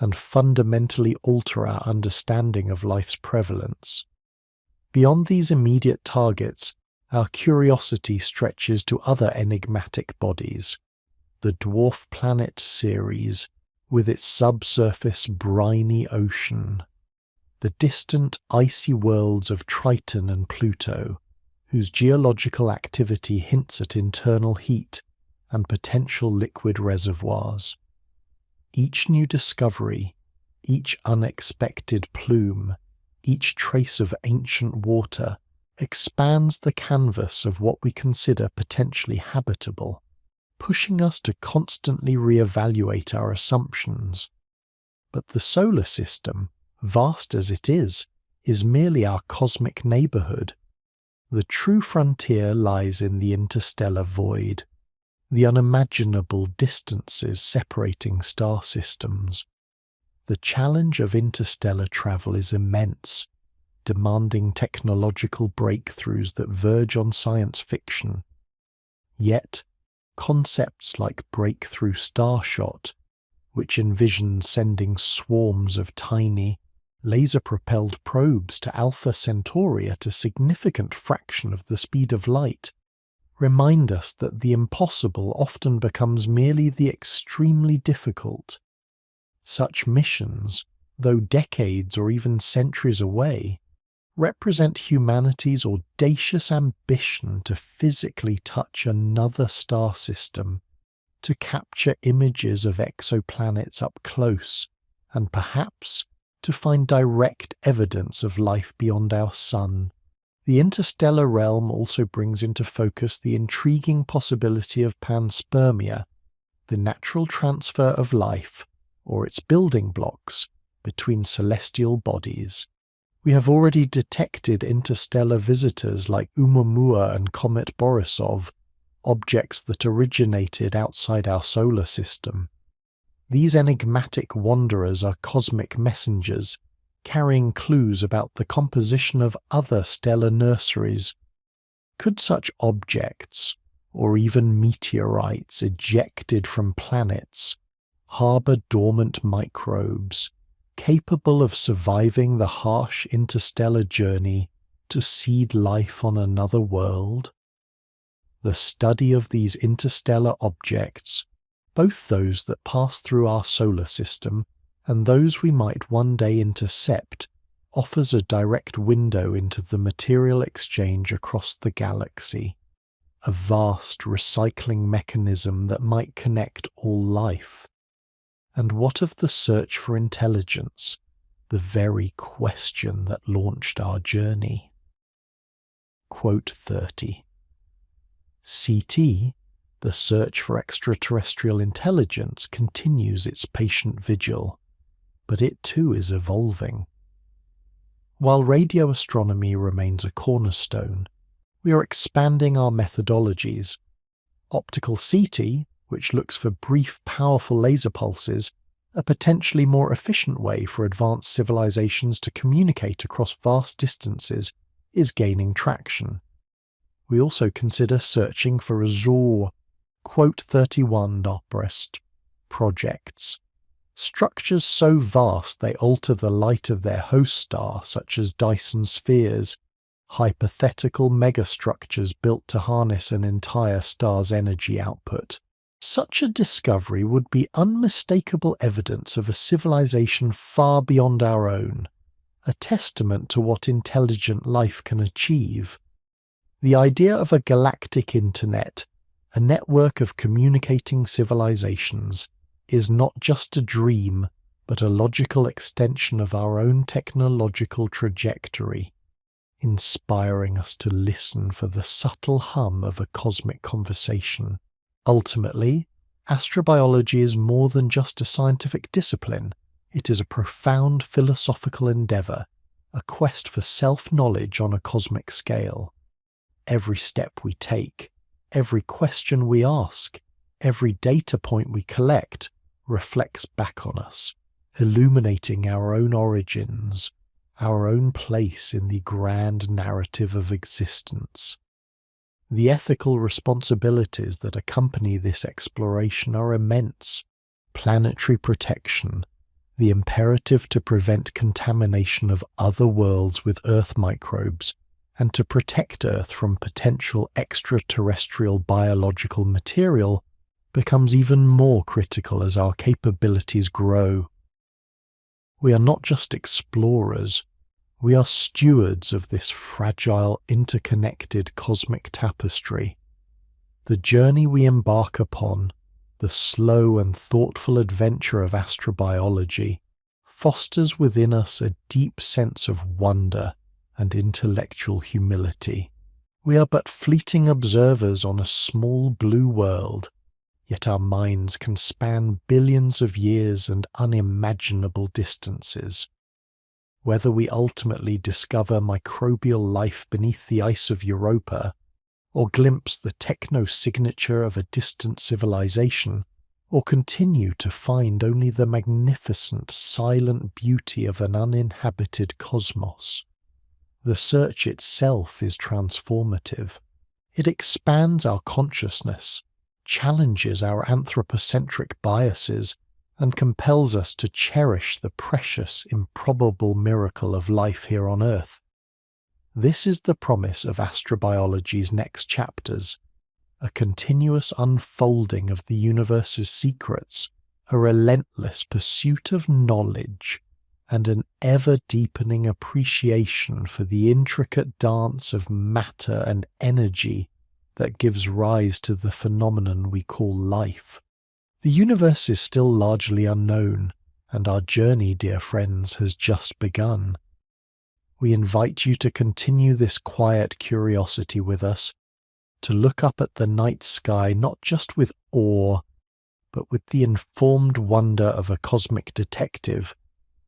and fundamentally alter our understanding of life's prevalence. Beyond these immediate targets, our curiosity stretches to other enigmatic bodies. The dwarf planet Ceres, with its subsurface briny ocean. The distant icy worlds of Triton and Pluto, whose geological activity hints at internal heat and potential liquid reservoirs. Each new discovery, each unexpected plume, each trace of ancient water expands the canvas of what we consider potentially habitable, pushing us to constantly reevaluate our assumptions. But the solar system, vast as it is merely our cosmic neighbourhood. The true frontier lies in the interstellar void, the unimaginable distances separating star systems. The challenge of interstellar travel is immense, demanding technological breakthroughs that verge on science fiction. Yet, concepts like breakthrough starshot, which envision sending swarms of tiny, laser-propelled probes to Alpha Centauri at a significant fraction of the speed of light, remind us that the impossible often becomes merely the extremely difficult. Such missions, though decades or even centuries away, represent humanity's audacious ambition to physically touch another star system, to capture images of exoplanets up close, and perhaps to find direct evidence of life beyond our sun. The interstellar realm also brings into focus the intriguing possibility of panspermia, the natural transfer of life, or its building blocks, between celestial bodies. We have already detected interstellar visitors like Oumuamua and Comet Borisov, objects that originated outside our solar system. These enigmatic wanderers are cosmic messengers, carrying clues about the composition of other stellar nurseries. Could such objects, or even meteorites ejected from planets, harbour dormant microbes, capable of surviving the harsh interstellar journey to seed life on another world? The study of these interstellar objects, both those that pass through our solar system and those we might one day intercept, offers a direct window into the material exchange across the galaxy, a vast recycling mechanism that might connect all life. And what of the search for intelligence, the very question that launched our journey? Quote 30. CT, the search for extraterrestrial intelligence, continues its patient vigil, but it too is evolving. While radio astronomy remains a cornerstone, we are expanding our methodologies. Optical CT, which looks for brief, powerful laser pulses, a potentially more efficient way for advanced civilizations to communicate across vast distances, is gaining traction. We also consider searching for Azure, quote 31 Doprest, projects. Structures so vast they alter the light of their host star, such as Dyson spheres, hypothetical megastructures built to harness an entire star's energy output. Such a discovery would be unmistakable evidence of a civilization far beyond our own, a testament to what intelligent life can achieve. The idea of a galactic internet, a network of communicating civilizations, is not just a dream, but a logical extension of our own technological trajectory, inspiring us to listen for the subtle hum of a cosmic conversation. Ultimately, astrobiology is more than just a scientific discipline. It is a profound philosophical endeavour, a quest for self-knowledge on a cosmic scale. Every step we take, every question we ask, every data point we collect reflects back on us, illuminating our own origins, our own place in the grand narrative of existence. The ethical responsibilities that accompany this exploration are immense. Planetary protection, the imperative to prevent contamination of other worlds with Earth microbes, and to protect Earth from potential extraterrestrial biological material, becomes even more critical as our capabilities grow. We are not just explorers, we are stewards of this fragile, interconnected cosmic tapestry. The journey we embark upon, the slow and thoughtful adventure of astrobiology, fosters within us a deep sense of wonder and intellectual humility. We are but fleeting observers on a small blue world, yet our minds can span billions of years and unimaginable distances. Whether we ultimately discover microbial life beneath the ice of Europa, or glimpse the techno-signature of a distant civilization, or continue to find only the magnificent, silent beauty of an uninhabited cosmos, the search itself is transformative. It expands our consciousness, challenges our anthropocentric biases, and compels us to cherish the precious, improbable miracle of life here on Earth. This is the promise of astrobiology's next chapters, a continuous unfolding of the universe's secrets, a relentless pursuit of knowledge, and an ever-deepening appreciation for the intricate dance of matter and energy that gives rise to the phenomenon we call life. The universe is still largely unknown, and our journey, dear friends, has just begun. We invite you to continue this quiet curiosity with us, to look up at the night sky not just with awe, but with the informed wonder of a cosmic detective,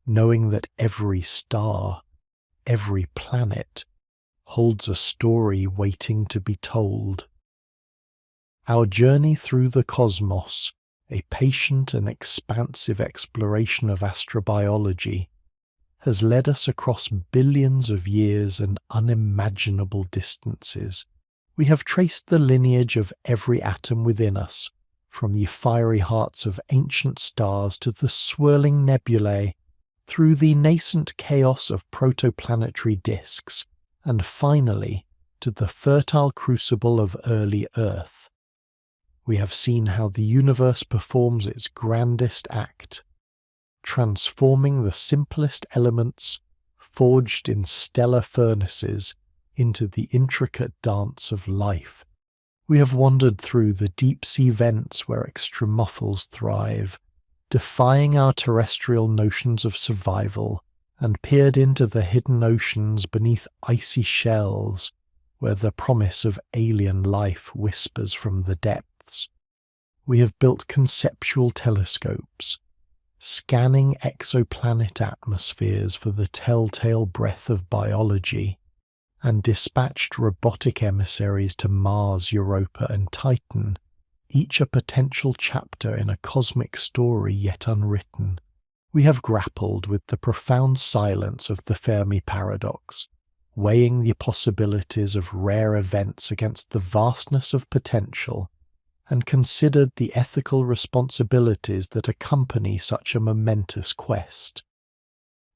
knowing that every star, every planet, holds a story waiting to be told. Our journey through the cosmos, a patient and expansive exploration of astrobiology, has led us across billions of years and unimaginable distances. We have traced the lineage of every atom within us, from the fiery hearts of ancient stars to the swirling nebulae, through the nascent chaos of protoplanetary disks, and finally to the fertile crucible of early Earth. We have seen how the universe performs its grandest act, transforming the simplest elements, forged in stellar furnaces, into the intricate dance of life. We have wandered through the deep-sea vents where extremophiles thrive, defying our terrestrial notions of survival, and peered into the hidden oceans beneath icy shells, where the promise of alien life whispers from the depths. We have built conceptual telescopes, scanning exoplanet atmospheres for the telltale breath of biology, and dispatched robotic emissaries to Mars, Europa, and Titan, each a potential chapter in a cosmic story yet unwritten. We have grappled with the profound silence of the Fermi paradox, weighing the possibilities of rare events against the vastness of potential, and considered the ethical responsibilities that accompany such a momentous quest.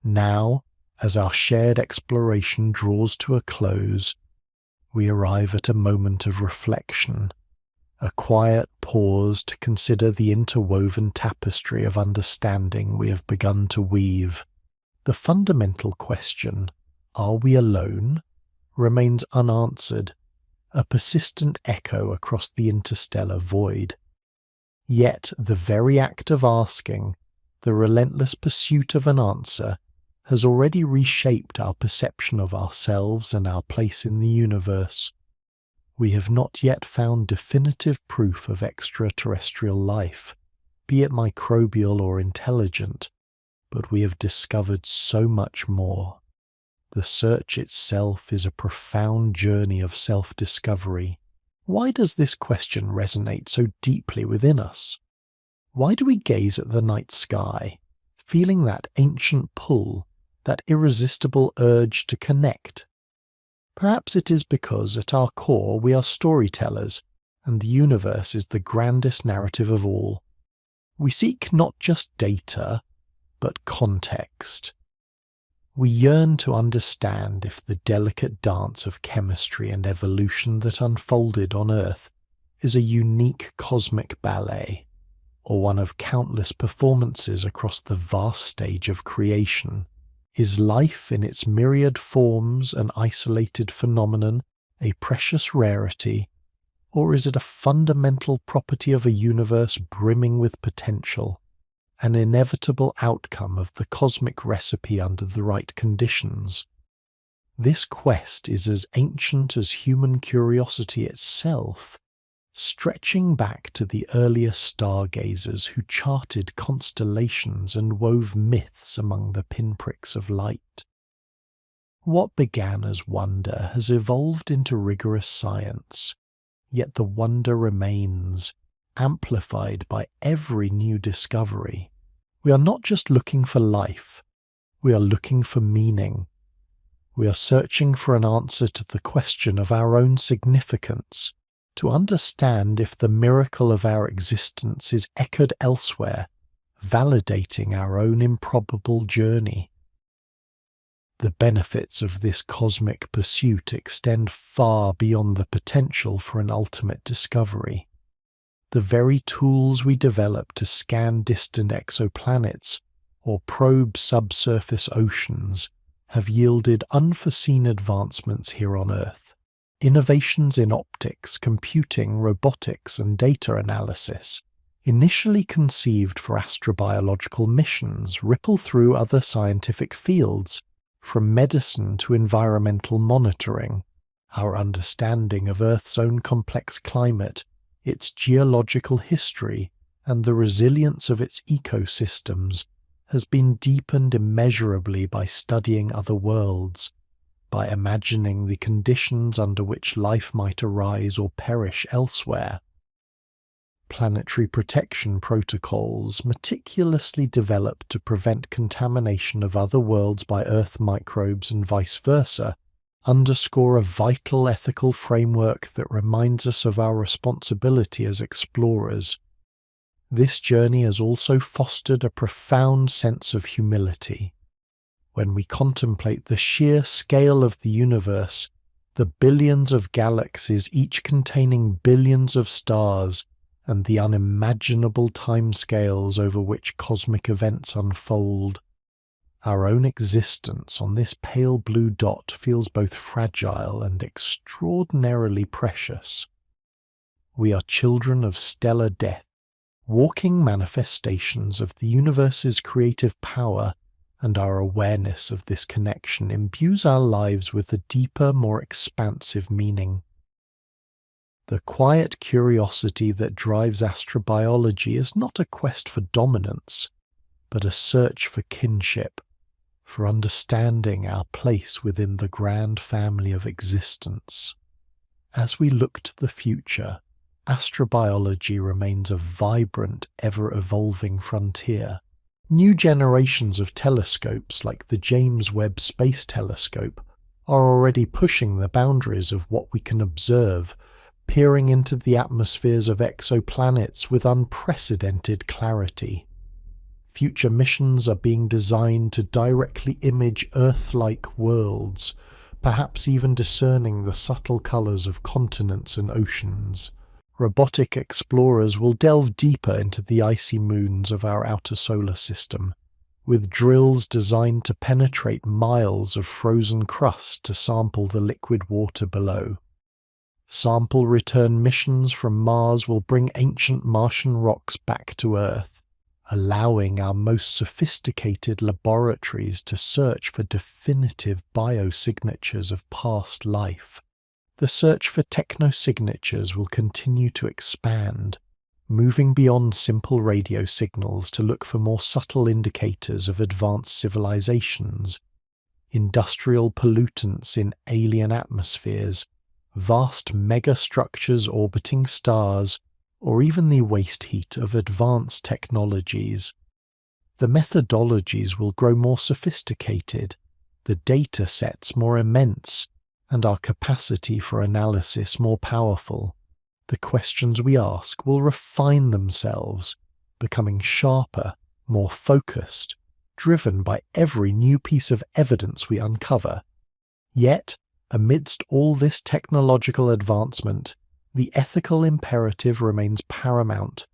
Now, As our shared exploration draws to a close, we arrive at a moment of reflection, a quiet pause to consider the interwoven tapestry of understanding we have begun to weave. The fundamental question, are we alone, remains unanswered, a persistent echo across the interstellar void. Yet the very act of asking, the relentless pursuit of an answer, has already reshaped our perception of ourselves and our place in the universe. We have not yet found definitive proof of extraterrestrial life, be it microbial or intelligent, but we have discovered so much more. The search itself is a profound journey of self-discovery. Why does this question resonate so deeply within us? Why do we gaze at the night sky, feeling that ancient pull, that irresistible urge to connect? Perhaps it is because at our core we are storytellers, and the universe is the grandest narrative of all. We seek not just data, but context. We yearn to understand if the delicate dance of chemistry and evolution that unfolded on Earth is a unique cosmic ballet, or one of countless performances across the vast stage of creation. Is life in its myriad forms an isolated phenomenon, a precious rarity, or is it a fundamental property of a universe brimming with potential, an inevitable outcome of the cosmic recipe under the right conditions? This quest is as ancient as human curiosity itself, stretching back to the earliest stargazers who charted constellations and wove myths among the pinpricks of light. What began as wonder has evolved into rigorous science, yet the wonder remains, amplified by every new discovery. We are not just looking for life, we are looking for meaning. We are searching for an answer to the question of our own significance, to understand if the miracle of our existence is echoed elsewhere, validating our own improbable journey. The benefits of this cosmic pursuit extend far beyond the potential for an ultimate discovery. The very tools we develop to scan distant exoplanets or probe subsurface oceans have yielded unforeseen advancements here on Earth. Innovations in optics, computing, robotics, and data analysis, initially conceived for astrobiological missions, ripple through other scientific fields, from medicine to environmental monitoring. Our understanding of Earth's own complex climate, its geological history, and the resilience of its ecosystems has been deepened immeasurably by studying other worlds, by imagining the conditions under which life might arise or perish elsewhere. Planetary protection protocols, meticulously developed to prevent contamination of other worlds by Earth microbes and vice versa, underscore a vital ethical framework that reminds us of our responsibility as explorers. This journey has also fostered a profound sense of humility. When we contemplate the sheer scale of the universe, the billions of galaxies each containing billions of stars, and the unimaginable timescales over which cosmic events unfold, our own existence on this pale blue dot feels both fragile and extraordinarily precious. We are children of stellar death, walking manifestations of the universe's creative power, and our awareness of this connection imbues our lives with a deeper, more expansive meaning. The quiet curiosity that drives astrobiology is not a quest for dominance, but a search for kinship, for understanding our place within the grand family of existence. As we look to the future, astrobiology remains a vibrant, ever-evolving frontier. New generations of telescopes like the James Webb Space Telescope are already pushing the boundaries of what we can observe, peering into the atmospheres of exoplanets with unprecedented clarity. Future missions are being designed to directly image Earth-like worlds, perhaps even discerning the subtle colours of continents and oceans. Robotic explorers will delve deeper into the icy moons of our outer solar system, with drills designed to penetrate miles of frozen crust to sample the liquid water below. Sample return missions from Mars will bring ancient Martian rocks back to Earth, allowing our most sophisticated laboratories to search for definitive biosignatures of past life. The search for technosignatures will continue to expand, moving beyond simple radio signals to look for more subtle indicators of advanced civilizations, industrial pollutants in alien atmospheres, vast megastructures orbiting stars, or even the waste heat of advanced technologies. The methodologies will grow more sophisticated, the data sets more immense, and our capacity for analysis more powerful. The questions we ask will refine themselves, becoming sharper, more focused, driven by every new piece of evidence we uncover. Yet, amidst all this technological advancement, the ethical imperative remains paramount.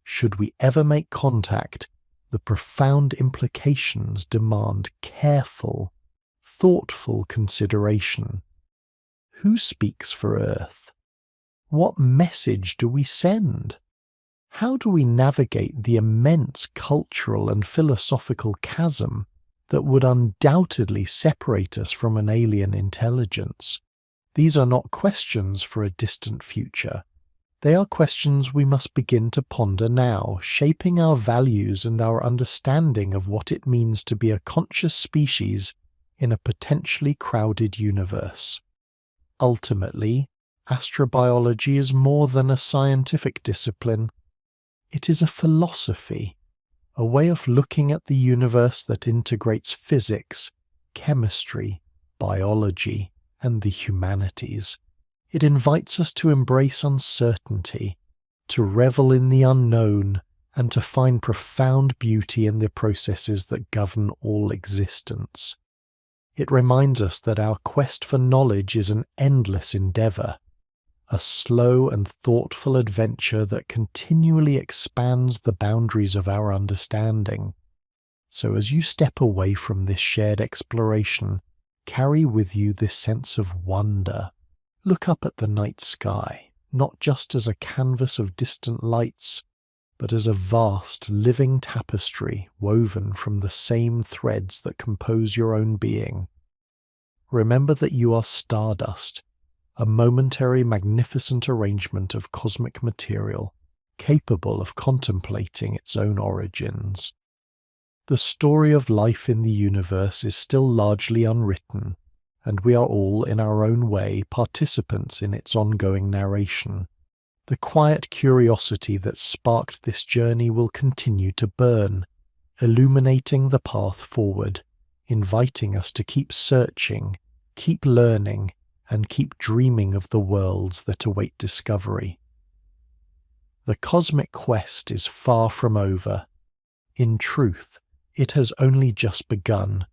Should we ever make contact, the profound implications demand careful, thoughtful consideration. Who speaks for Earth? What message do we send? How do we navigate the immense cultural and philosophical chasm that would undoubtedly separate us from an alien intelligence? These are not questions for a distant future. They are questions we must begin to ponder now, shaping our values and our understanding of what it means to be a conscious species in a potentially crowded universe. Ultimately, astrobiology is more than a scientific discipline. It is a philosophy, a way of looking at the universe that integrates physics, chemistry, biology, and the humanities. It invites us to embrace uncertainty, to revel in the unknown, and to find profound beauty in the processes that govern all existence. It reminds us that our quest for knowledge is an endless endeavour, a slow and thoughtful adventure that continually expands the boundaries of our understanding. So as you step away from this shared exploration, carry with you this sense of wonder. Look up at the night sky, not just as a canvas of distant lights, but as a vast living tapestry woven from the same threads that compose your own being. Remember that you are stardust, a momentary magnificent arrangement of cosmic material, capable of contemplating its own origins. The story of life in the universe is still largely unwritten, and we are all, in our own way, participants in its ongoing narration. The quiet curiosity that sparked this journey will continue to burn, illuminating the path forward, inviting us to keep searching, keep learning, and keep dreaming of the worlds that await discovery. The cosmic quest is far from over. In truth, it has only just begun,